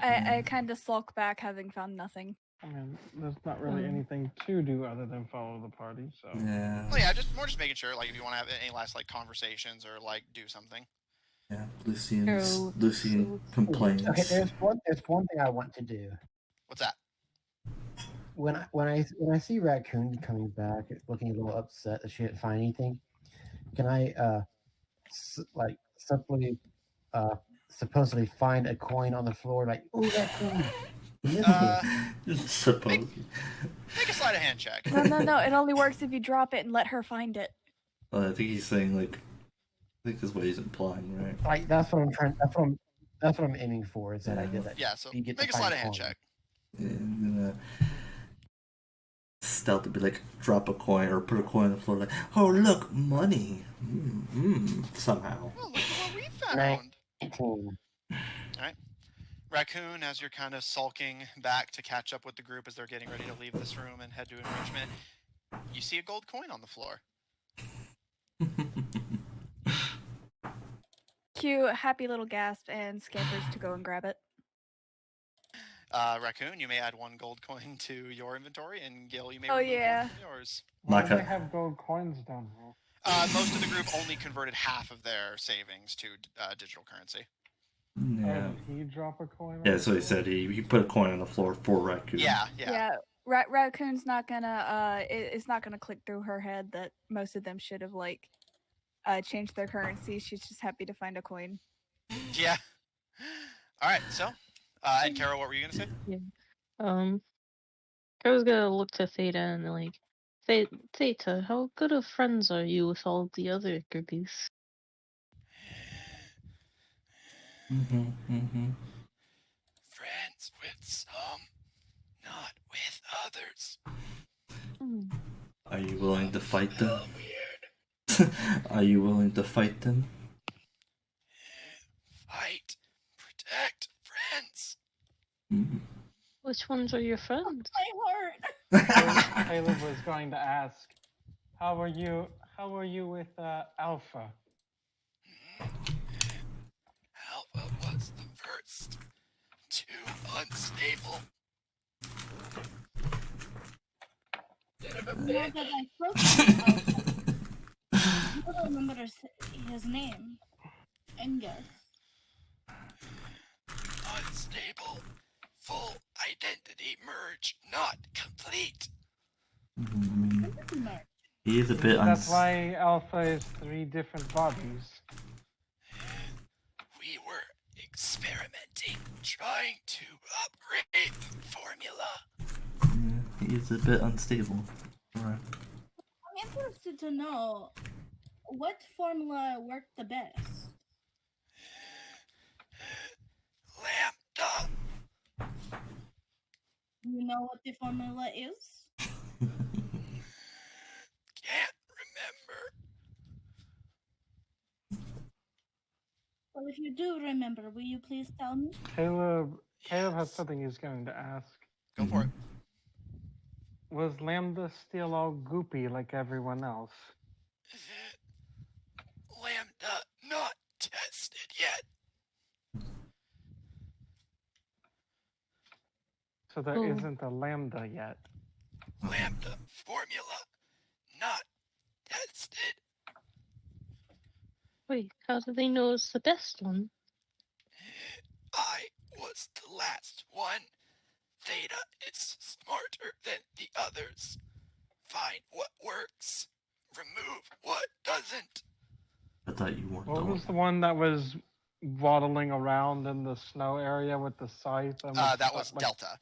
I kind of sulk back, having found nothing. I mean, there's not really anything to do other than follow the party, so. Yeah. Well, yeah, just making sure, like, if you want to have any last like conversations or like do something. Yeah, Lucian complains. Okay, there's one thing I want to do. What's that? When I see Raccoon coming back, looking a little upset that she didn't find anything, can I simply supposedly find a coin on the floor, like, ooh, Raccoon. Suppose. Make a sleight of hand check. No. It only works if you drop it and let her find it. Well, I think he's saying like, I think that's what he's implying, right? Like that's what I'm trying. That's what I'm aiming for. Is that I did that? Yeah. So you get make to a find sleight of hand coin. check. Yeah, I'm gonna stealth to be like drop a coin or put a coin on the floor, like, oh look, money. Somehow. Well, look at what we found. 19. Alright. Raccoon, as you're kind of sulking back to catch up with the group as they're getting ready to leave this room and head to enrichment, you see a gold coin on the floor. Cue happy little gasp and scampers to go and grab it. Raccoon, you may add one gold coin to your inventory, and Gil, you may Oh, remove yeah. one from yours. Why Like do a- they have gold coins down here? Most of the group only converted half of their savings to digital currency. Yeah. Did he drop a coin? Yeah, so he said he put a coin on the floor for Raccoon. Yeah. Raccoon's not gonna it's not gonna click through her head that most of them should have like changed their currency. She's just happy to find a coin. Yeah. All right. So, and Carol, what were you gonna say? I was gonna look to Theta and like, Theta, how good of friends are you with all the other Ichor Beasts? Friends with some, not with others. Are you willing to fight them? Weird. Are you willing to fight them? Fight, protect, friends. Which ones are your friends? My heart. Caleb was going to ask, how are you with Alpha? Alpha was the first. Too unstable. Now that I spoke to him, I don't remember his name. Inga. Unstable. Full identity merge not complete. He is a bit That's why Alpha is 3 different bodies. We were experimenting, trying to upgrade the formula. He is a bit unstable. Alright. I'm interested to know what formula worked the best. Lambda. Do you know what the formula is? Can't remember. Well, if you do remember, will you please tell me? Caleb has Yes. something he's going to ask. Go for it. Was Lambda still all goopy like everyone else? Lambda not tested yet. So there Oh. isn't a Lambda yet. Lambda formula not tested. Wait, how do they know it's the best one? I was the last one. Theta is smarter than the others. Find what works. Remove what doesn't. I thought you weren't What the was the one that was waddling around in the snow area with the scythe? And That was Delta.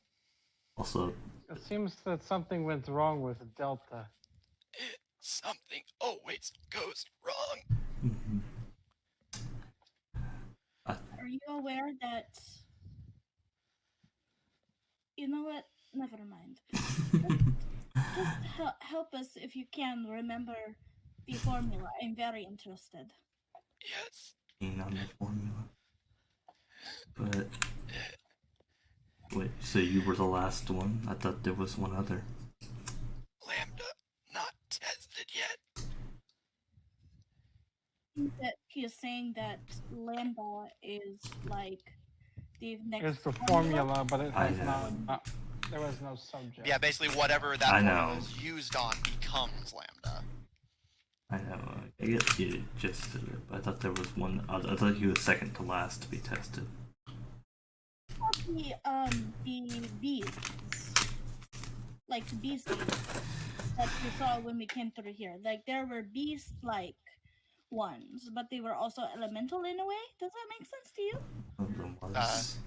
Also, It seems that something went wrong with Delta. Something always goes wrong. mhm. Are you aware that? You know what? Never mind. Just help us if you can remember the formula. I'm very interested. Yes. being on the formula. But wait, so you were the last one? I thought there was one other. Lambda not tested yet. That he is saying that lambda is like the next. It's the formula, but it I has know. not. There was no subject. Yeah, basically whatever that I formula know. is used on becomes Lambda. I know. I guess you just did it, but I thought there was one other. I thought you were second to last to be tested. The beasts, like the beasts that we saw when we came through here. Like there were beast-like ones, but they were also elemental in a way. Does that make sense to you? One of them was.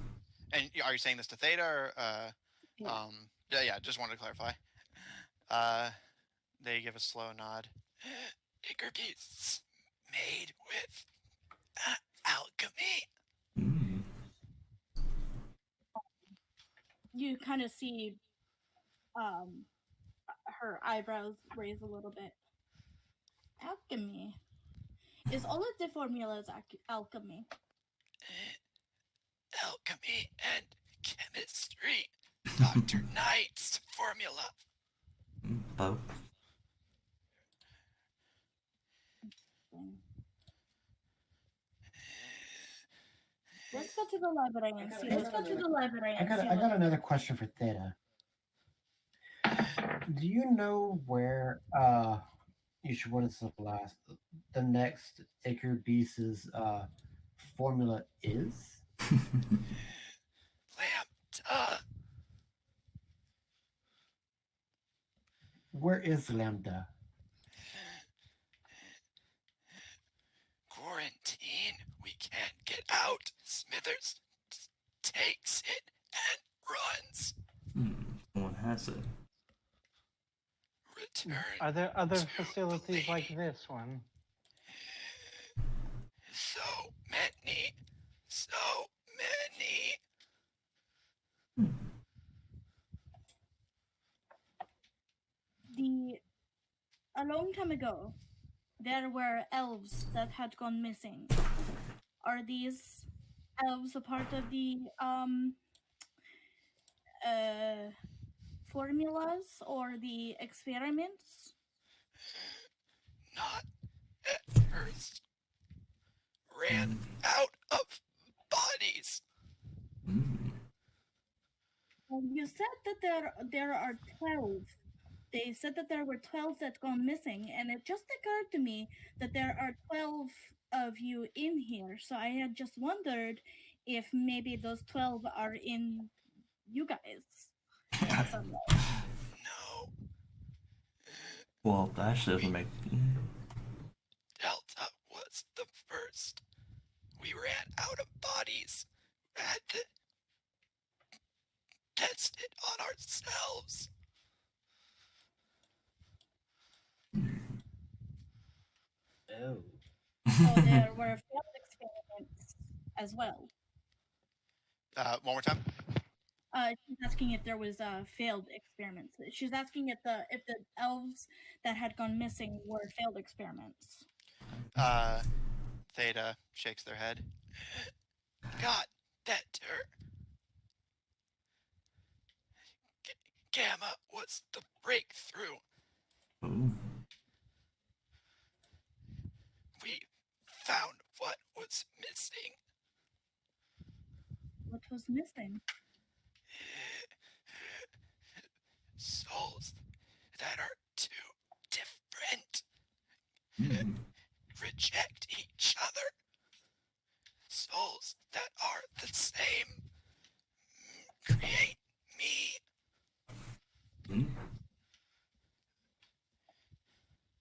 And are you saying this to Theta or Yeah. yeah, just wanted to clarify. They give a slow nod. Ichor Beasts made with alchemy. Mm. You kind of see her eyebrows raise a little bit. Alchemy. Is all of the formulas alchemy? Alchemy and chemistry. Dr. Knight's formula. Both. Let's go to the library and see. Let's go to the library I and see. got another question for Theta. Do you know where what is the next Ichor Beast's formula is? Lambda. Where is Lambda? Quarantine. We can't get out. Smithers takes it and runs. Someone has it. Return. Are there other to facilities like believe. this one? So many. So many. A long time ago, there were elves that had gone missing. Are these elves a part of the formulas or the experiments? Not at first. Ran out of bodies. Well, you said that there are 12. They said that there were 12 that gone missing, and it just occurred to me that there are 12 of you in here. So I had just wondered if maybe those 12 are in you guys. in some way. No. Well, that actually doesn't make. Delta was the first. We ran out of bodies. Had to test it on ourselves. Oh. So there were failed experiments as well. One more time. She's asking if there was failed experiments. She's asking if the elves that had gone missing were failed experiments. Theta shakes their head. God, that dirt. Gamma was the breakthrough. Ooh. We found what was missing. What was missing? Souls that are too different. Mm. Reject each other. Souls that are the same. Create me. Mm.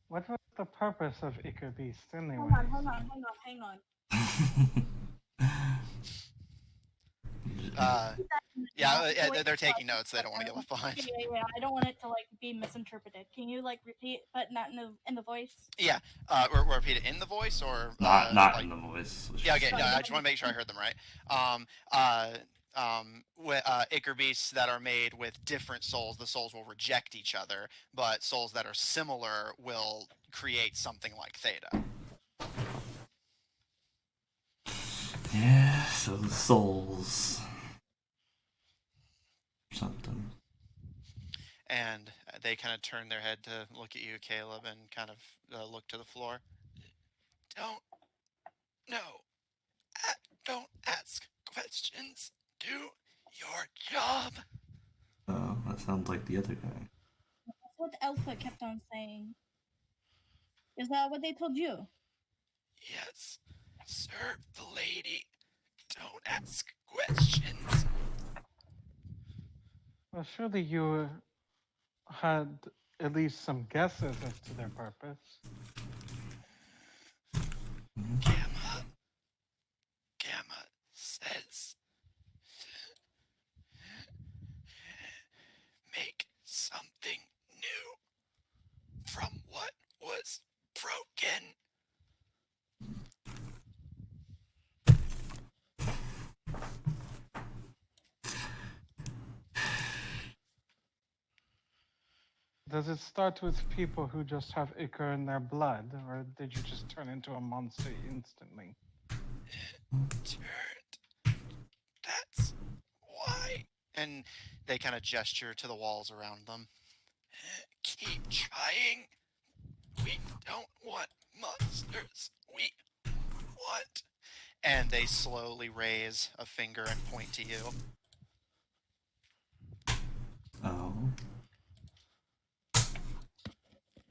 What was the purpose of Ichor Beast anyway? Hang on. Yeah, they're taking notes. They don't want to get left behind. Yeah. I don't want it to be misinterpreted. Can you repeat, but not in the voice? Yeah. We'll repeat it in the voice or not in the voice. Yeah. Okay. No, I just want to make sure I heard them right. Ichor beasts that are made with different souls, the souls will reject each other, but souls that are similar will create something like Theta. Yeah, so the souls. Something. And they kind of turn their head to look at you, Caleb, and kind of look to the floor. Don't ask questions. Do your job. Oh, that sounds like the other guy. That's what Alpha kept on saying. Is that what they told you? Yes. Serve the lady. Don't ask questions. Well, surely you had at least some guesses as to their purpose. Gamma says make something new from what was broken. Does it start with people who just have Ichor in their blood, or did you just turn into a monster instantly? Turned. That's why. And they kind of gesture to the walls around them. Keep trying. We don't want monsters. We want. And they slowly raise a finger and point to you. Oh.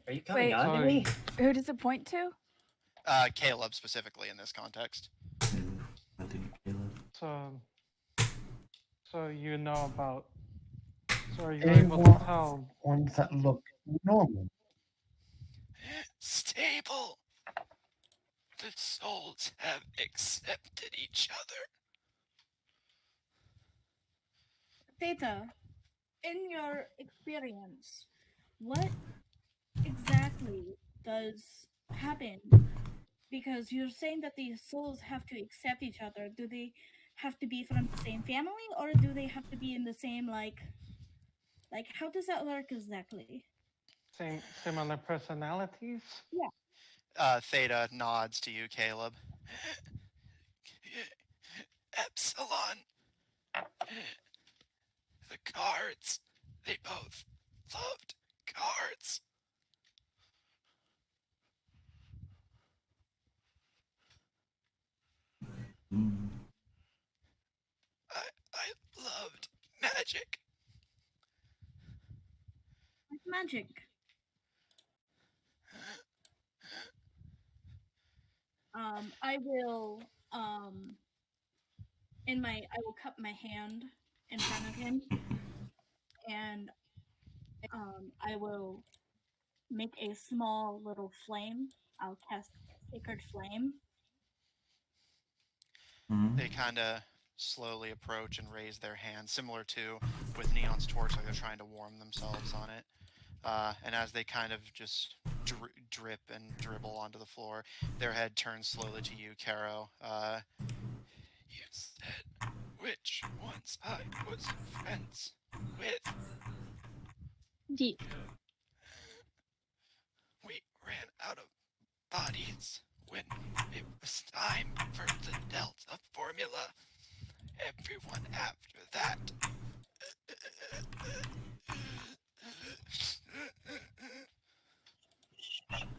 Are you coming Wait, on to sorry. me? Who does it point to? Caleb specifically in this context. I think Caleb. So you know about. So are you They able to want tell? ones that look normal. Stable. The souls have accepted each other. Theta, in your experience, what exactly does happen? Because you're saying that these souls have to accept each other. Do they have to be from the same family, or do they have to be in the same how does that work exactly? Similar personalities? Theta nods to you, Caleb. Epsilon. The guards. They both loved guards. Mm. I loved magic. Like magic. I will I will cup my hand in front of him, and I will make a small little flame. I'll cast Sacred Flame. Mm. They kind of slowly approach and raise their hands, similar to with Neon's torch, like they're trying to warm themselves on it. And as they kind of just drip and dribble onto the floor, their head turns slowly to you, Caro. You said which ones I was friends with. Deep. We ran out of bodies when it was time for the Delta formula. Everyone after that.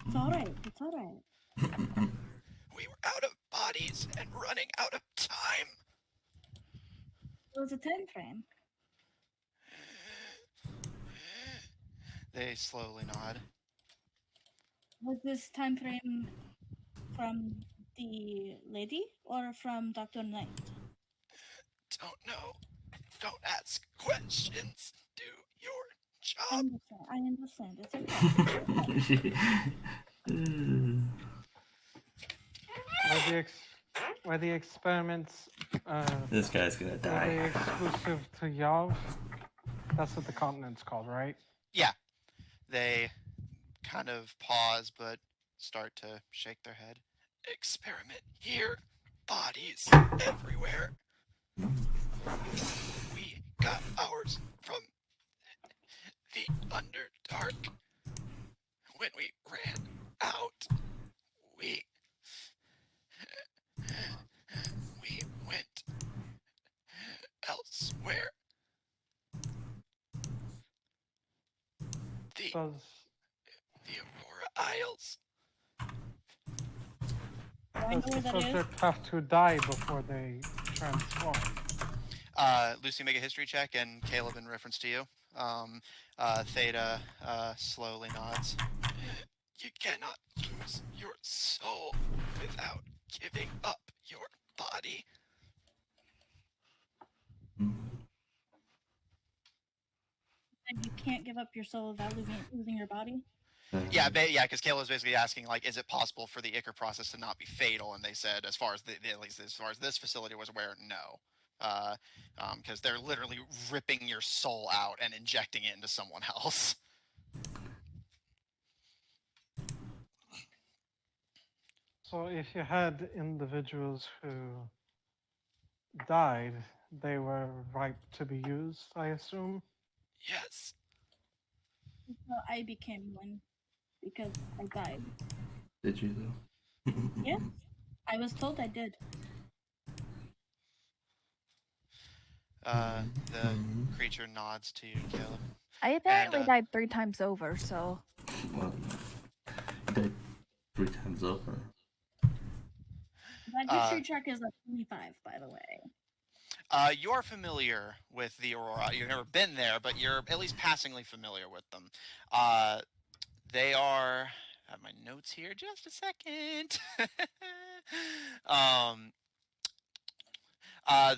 It's alright. It's alright. We were out of bodies and running out of time. It was a time frame. They slowly nod. Was this time frame from the lady or from Dr. Knight? Don't know. Don't ask questions. Do your I job. understand. It's okay. Were the experiments This guy's gonna were they die. exclusive to Yav? That's what the continent's called, right? Yeah. They kind of pause, but start to shake their head. Experiment here. Bodies everywhere. We got ours from the Underdark. When we ran out, we went elsewhere. The Does Aurora Isles. Do I know does where the that is? subject have to die before they transform? Lucy, make a history check, and Caleb, in reference to you. Theta slowly nods. You cannot lose your soul without giving up your body. And you can't give up your soul without losing your body? Yeah, because Caleb was basically asking, like, is it possible for the Ichor process to not be fatal? And they said, as far as at least as far as this facility was aware, no. Because they're literally ripping your soul out and injecting it into someone else. So if you had individuals who died, they were ripe to be used, I assume? Yes. So I became one because I died. Did you though? Yes, I was told I did. The creature nods to you, Caleb. I apparently died 3 times over, so. Well, you died 3 times over. That history check is a 25, by the way. You are familiar with the Aurora. You've never been there, but you're at least passingly familiar with them. They are. I have my notes here. Just a second.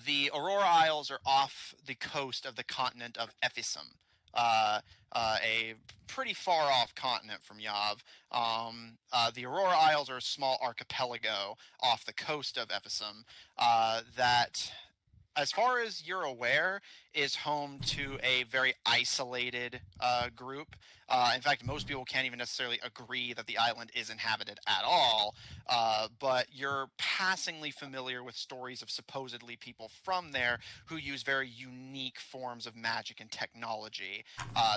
The Aurora Isles are off the coast of the continent of Ephisum, a pretty far off continent from Yav. The Aurora Isles are a small archipelago off the coast of Ephisum that, as far as you're aware, is home to a very isolated group. In fact, most people can't even necessarily agree that the island is inhabited at all. But you're passingly familiar with stories of supposedly people from there who use very unique forms of magic and technology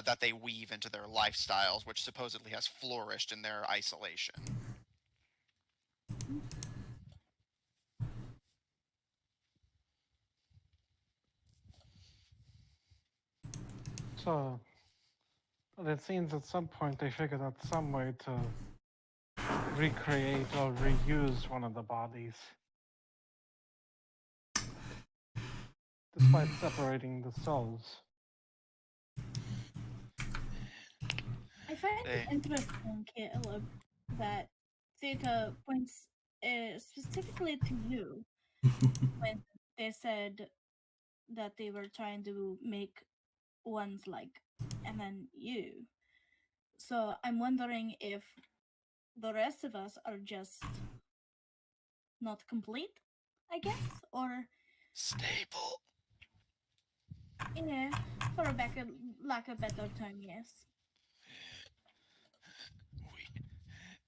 that they weave into their lifestyles, which supposedly has flourished in their isolation. So, but it seems at some point they figured out some way to recreate or reuse one of the bodies. Despite separating the souls. I find it interesting, Caleb, that Theta points specifically to you when they said that they were trying to make ones like, and then you. So I'm wondering if the rest of us are just not complete, I guess, or stable. Yeah, for a lack of better term, yes. We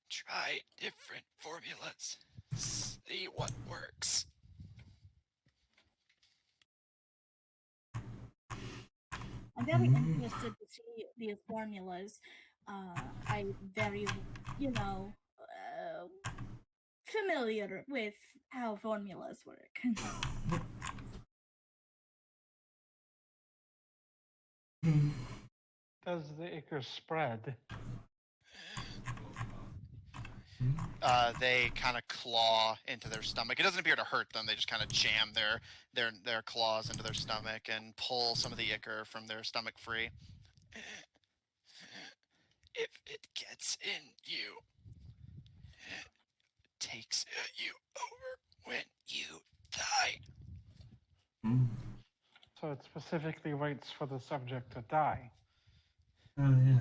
try different formulas, see what works. very interested to see these formulas. I'm very, familiar with how formulas work. Does the ichor spread? They kind of claw into their stomach. It doesn't appear to hurt them. They just kind of jam their claws into their stomach and pull some of the ichor from their stomach free. If it gets in you, it takes you over when you die. So it specifically waits for the subject to die. Oh yeah.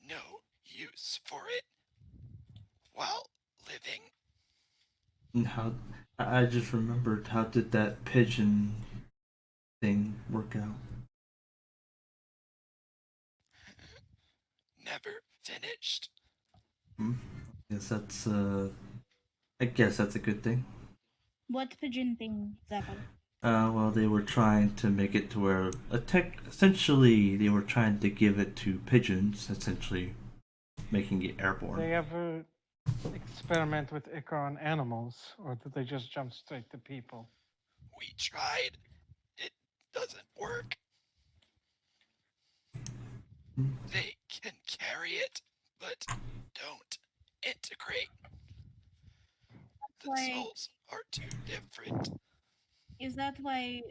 No use for it while living. And how? I just remembered. How did that pigeon thing work out? Never finished. I guess that's a good thing. What pigeon thing, Zephyr? Well, they were trying to make it to where essentially they were trying to give it to pigeons, essentially making it airborne. Did they ever experiment with ichor on animals, or did they just jump straight to people? We tried. It doesn't work. They can carry it, but don't integrate. The souls are too different. Is that why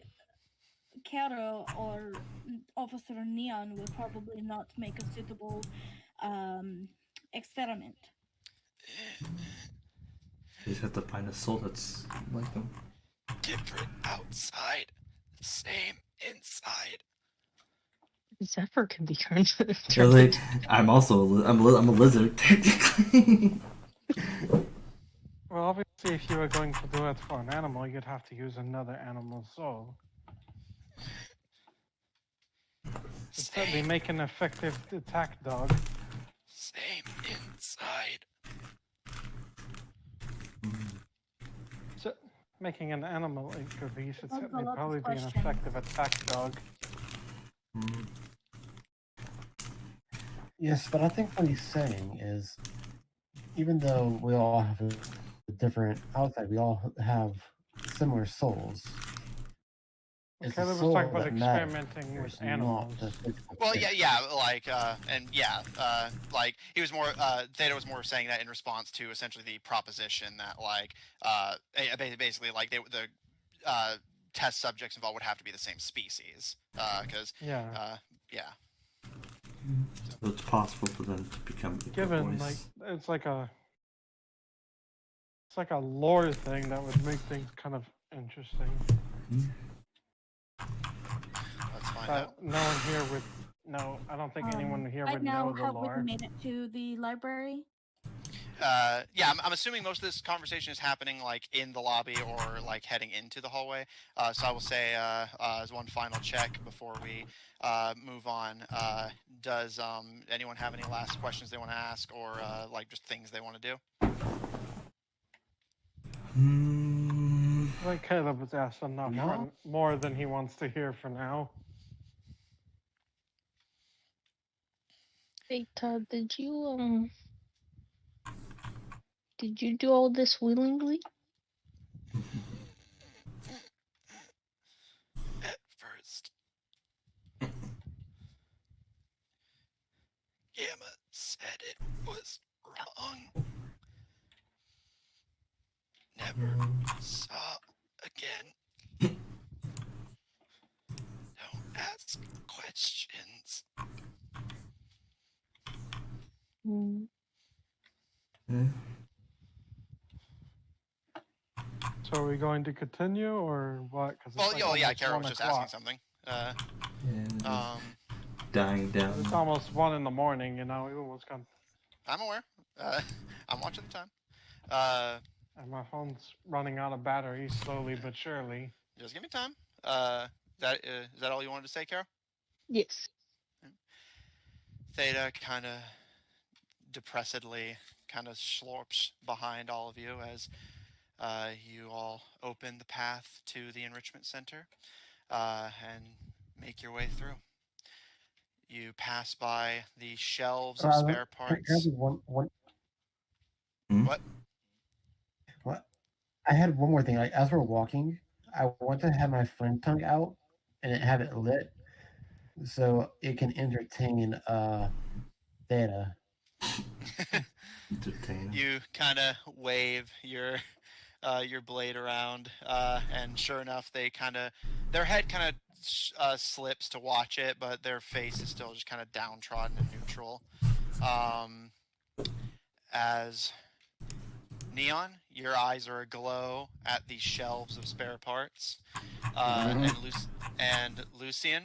Kara or Officer Neon will probably not make a suitable experiment? They just have to find a soul that's like them. Different outside, same inside. Zephyr can be turned. Really? I'm also I'm a lizard technically. Well, obviously, if you were going to do it for an animal, you'd have to use another animal's soul. It'd certainly make an effective attack dog. Same inside. So, making an animal Ichor Beast would That's a certainly lot of probably be an questions. effective attack dog. Yes, but I think what he's saying is, even though we all have a different outside, we all have similar souls. It's the Caleb was soul talking about that matters, experimenting with not animals. the physical Well, shape. yeah, like he was more. Theta was more saying that in response to essentially the proposition that basically like the test subjects involved would have to be the same species, because Yeah. yeah. So it's possible for them to become Ichor Given, boys. like, it's like a lore thing that would make things kind of interesting. Let's find But out. no one here would know. I don't think anyone here Right would now, know the have we lore. made it to the library? Yeah, I'm assuming most of this conversation is happening like in the lobby or like heading into the hallway. So I will say as one final check before we move on. Does anyone have any last questions they want to ask or like just things they want to do? I think Caleb has asked enough for more than he wants to hear for now. Hey Todd, did you do all this willingly? At first, Gamma said it was wrong. Never saw again. Don't ask questions. So are we going to continue or what? Cause Well, it's yeah, almost Kara 1 was just o'clock. asking something. Dying down. It's almost 1 in the morning, you know. We almost got. I'm aware. I'm watching the time. And my phone's running out of battery slowly but surely. Just give me time. Is that all you wanted to say, Kara? Yes. Theta kind of depressedly kind of slurps behind all of you as you all open the path to the enrichment center and make your way through. You pass by the shelves Uh, of spare can I parts. do one? What? What? I had one more thing. Like as we're walking, I want to have my flint tongue out and have it lit so it can entertain Theta. Entertain. You kind of wave your blade around, and sure enough, their head kind of slips to watch it, but their face is still just kind of downtrodden and neutral. As Neon, your eyes are aglow at the shelves of spare parts, and Lucian,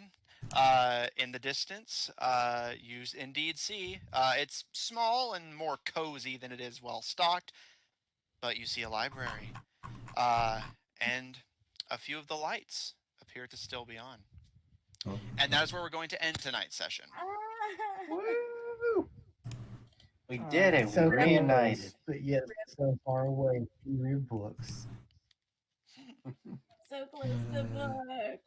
in the distance, you indeed see it's small and more cozy than it is well stocked, but you see a library, and a few of the lights appear to still be on. Oh. And that is where we're going to end tonight's session. Woo! We All did right. it. We So reunited. close, but yet so far away. Read books. So close to book.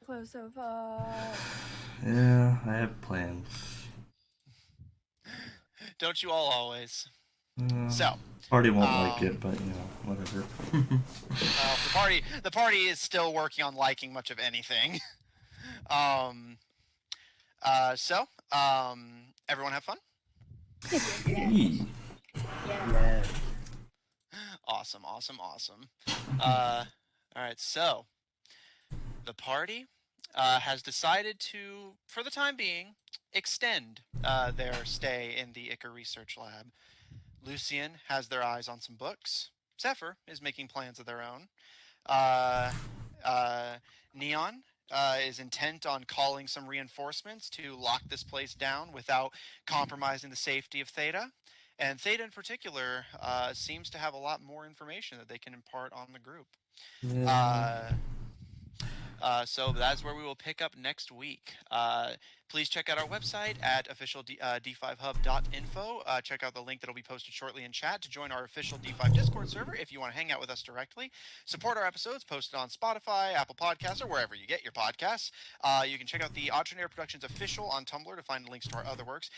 Close so far. Yeah, I have plans. Don't you all always? Uh, So, party won't like it, but you know, whatever. the party is still working on liking much of anything. Everyone have fun? Yee. Yeah. Awesome. All right, so the party has decided to, for the time being, extend their stay in the Ichor Research Lab. Lucian has their eyes on some books. Zephyr is making plans of their own. Neon is intent on calling some reinforcements to lock this place down without compromising the safety of Theta. And Theta in particular seems to have a lot more information that they can impart on the group. Yeah. So that's where we will pick up next week. Please check out our website at officiald5hub.info. Check out the link that will be posted shortly in chat to join our official D5 Discord server if you want to hang out with us directly. Support our episodes posted on Spotify, Apple Podcasts, or wherever you get your podcasts. You can check out the Auctioneer Productions official on Tumblr to find links to our other works,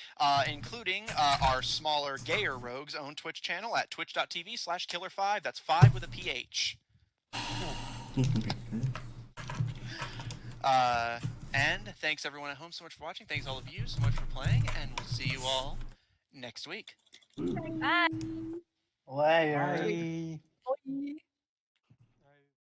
including our smaller, gayer rogues' own Twitch channel at twitch.tv/killer5. That's 5 with a PH. And thanks everyone at home so much for watching. Thanks all of you so much for playing, and we'll see you all next week. Bye. Later. Bye.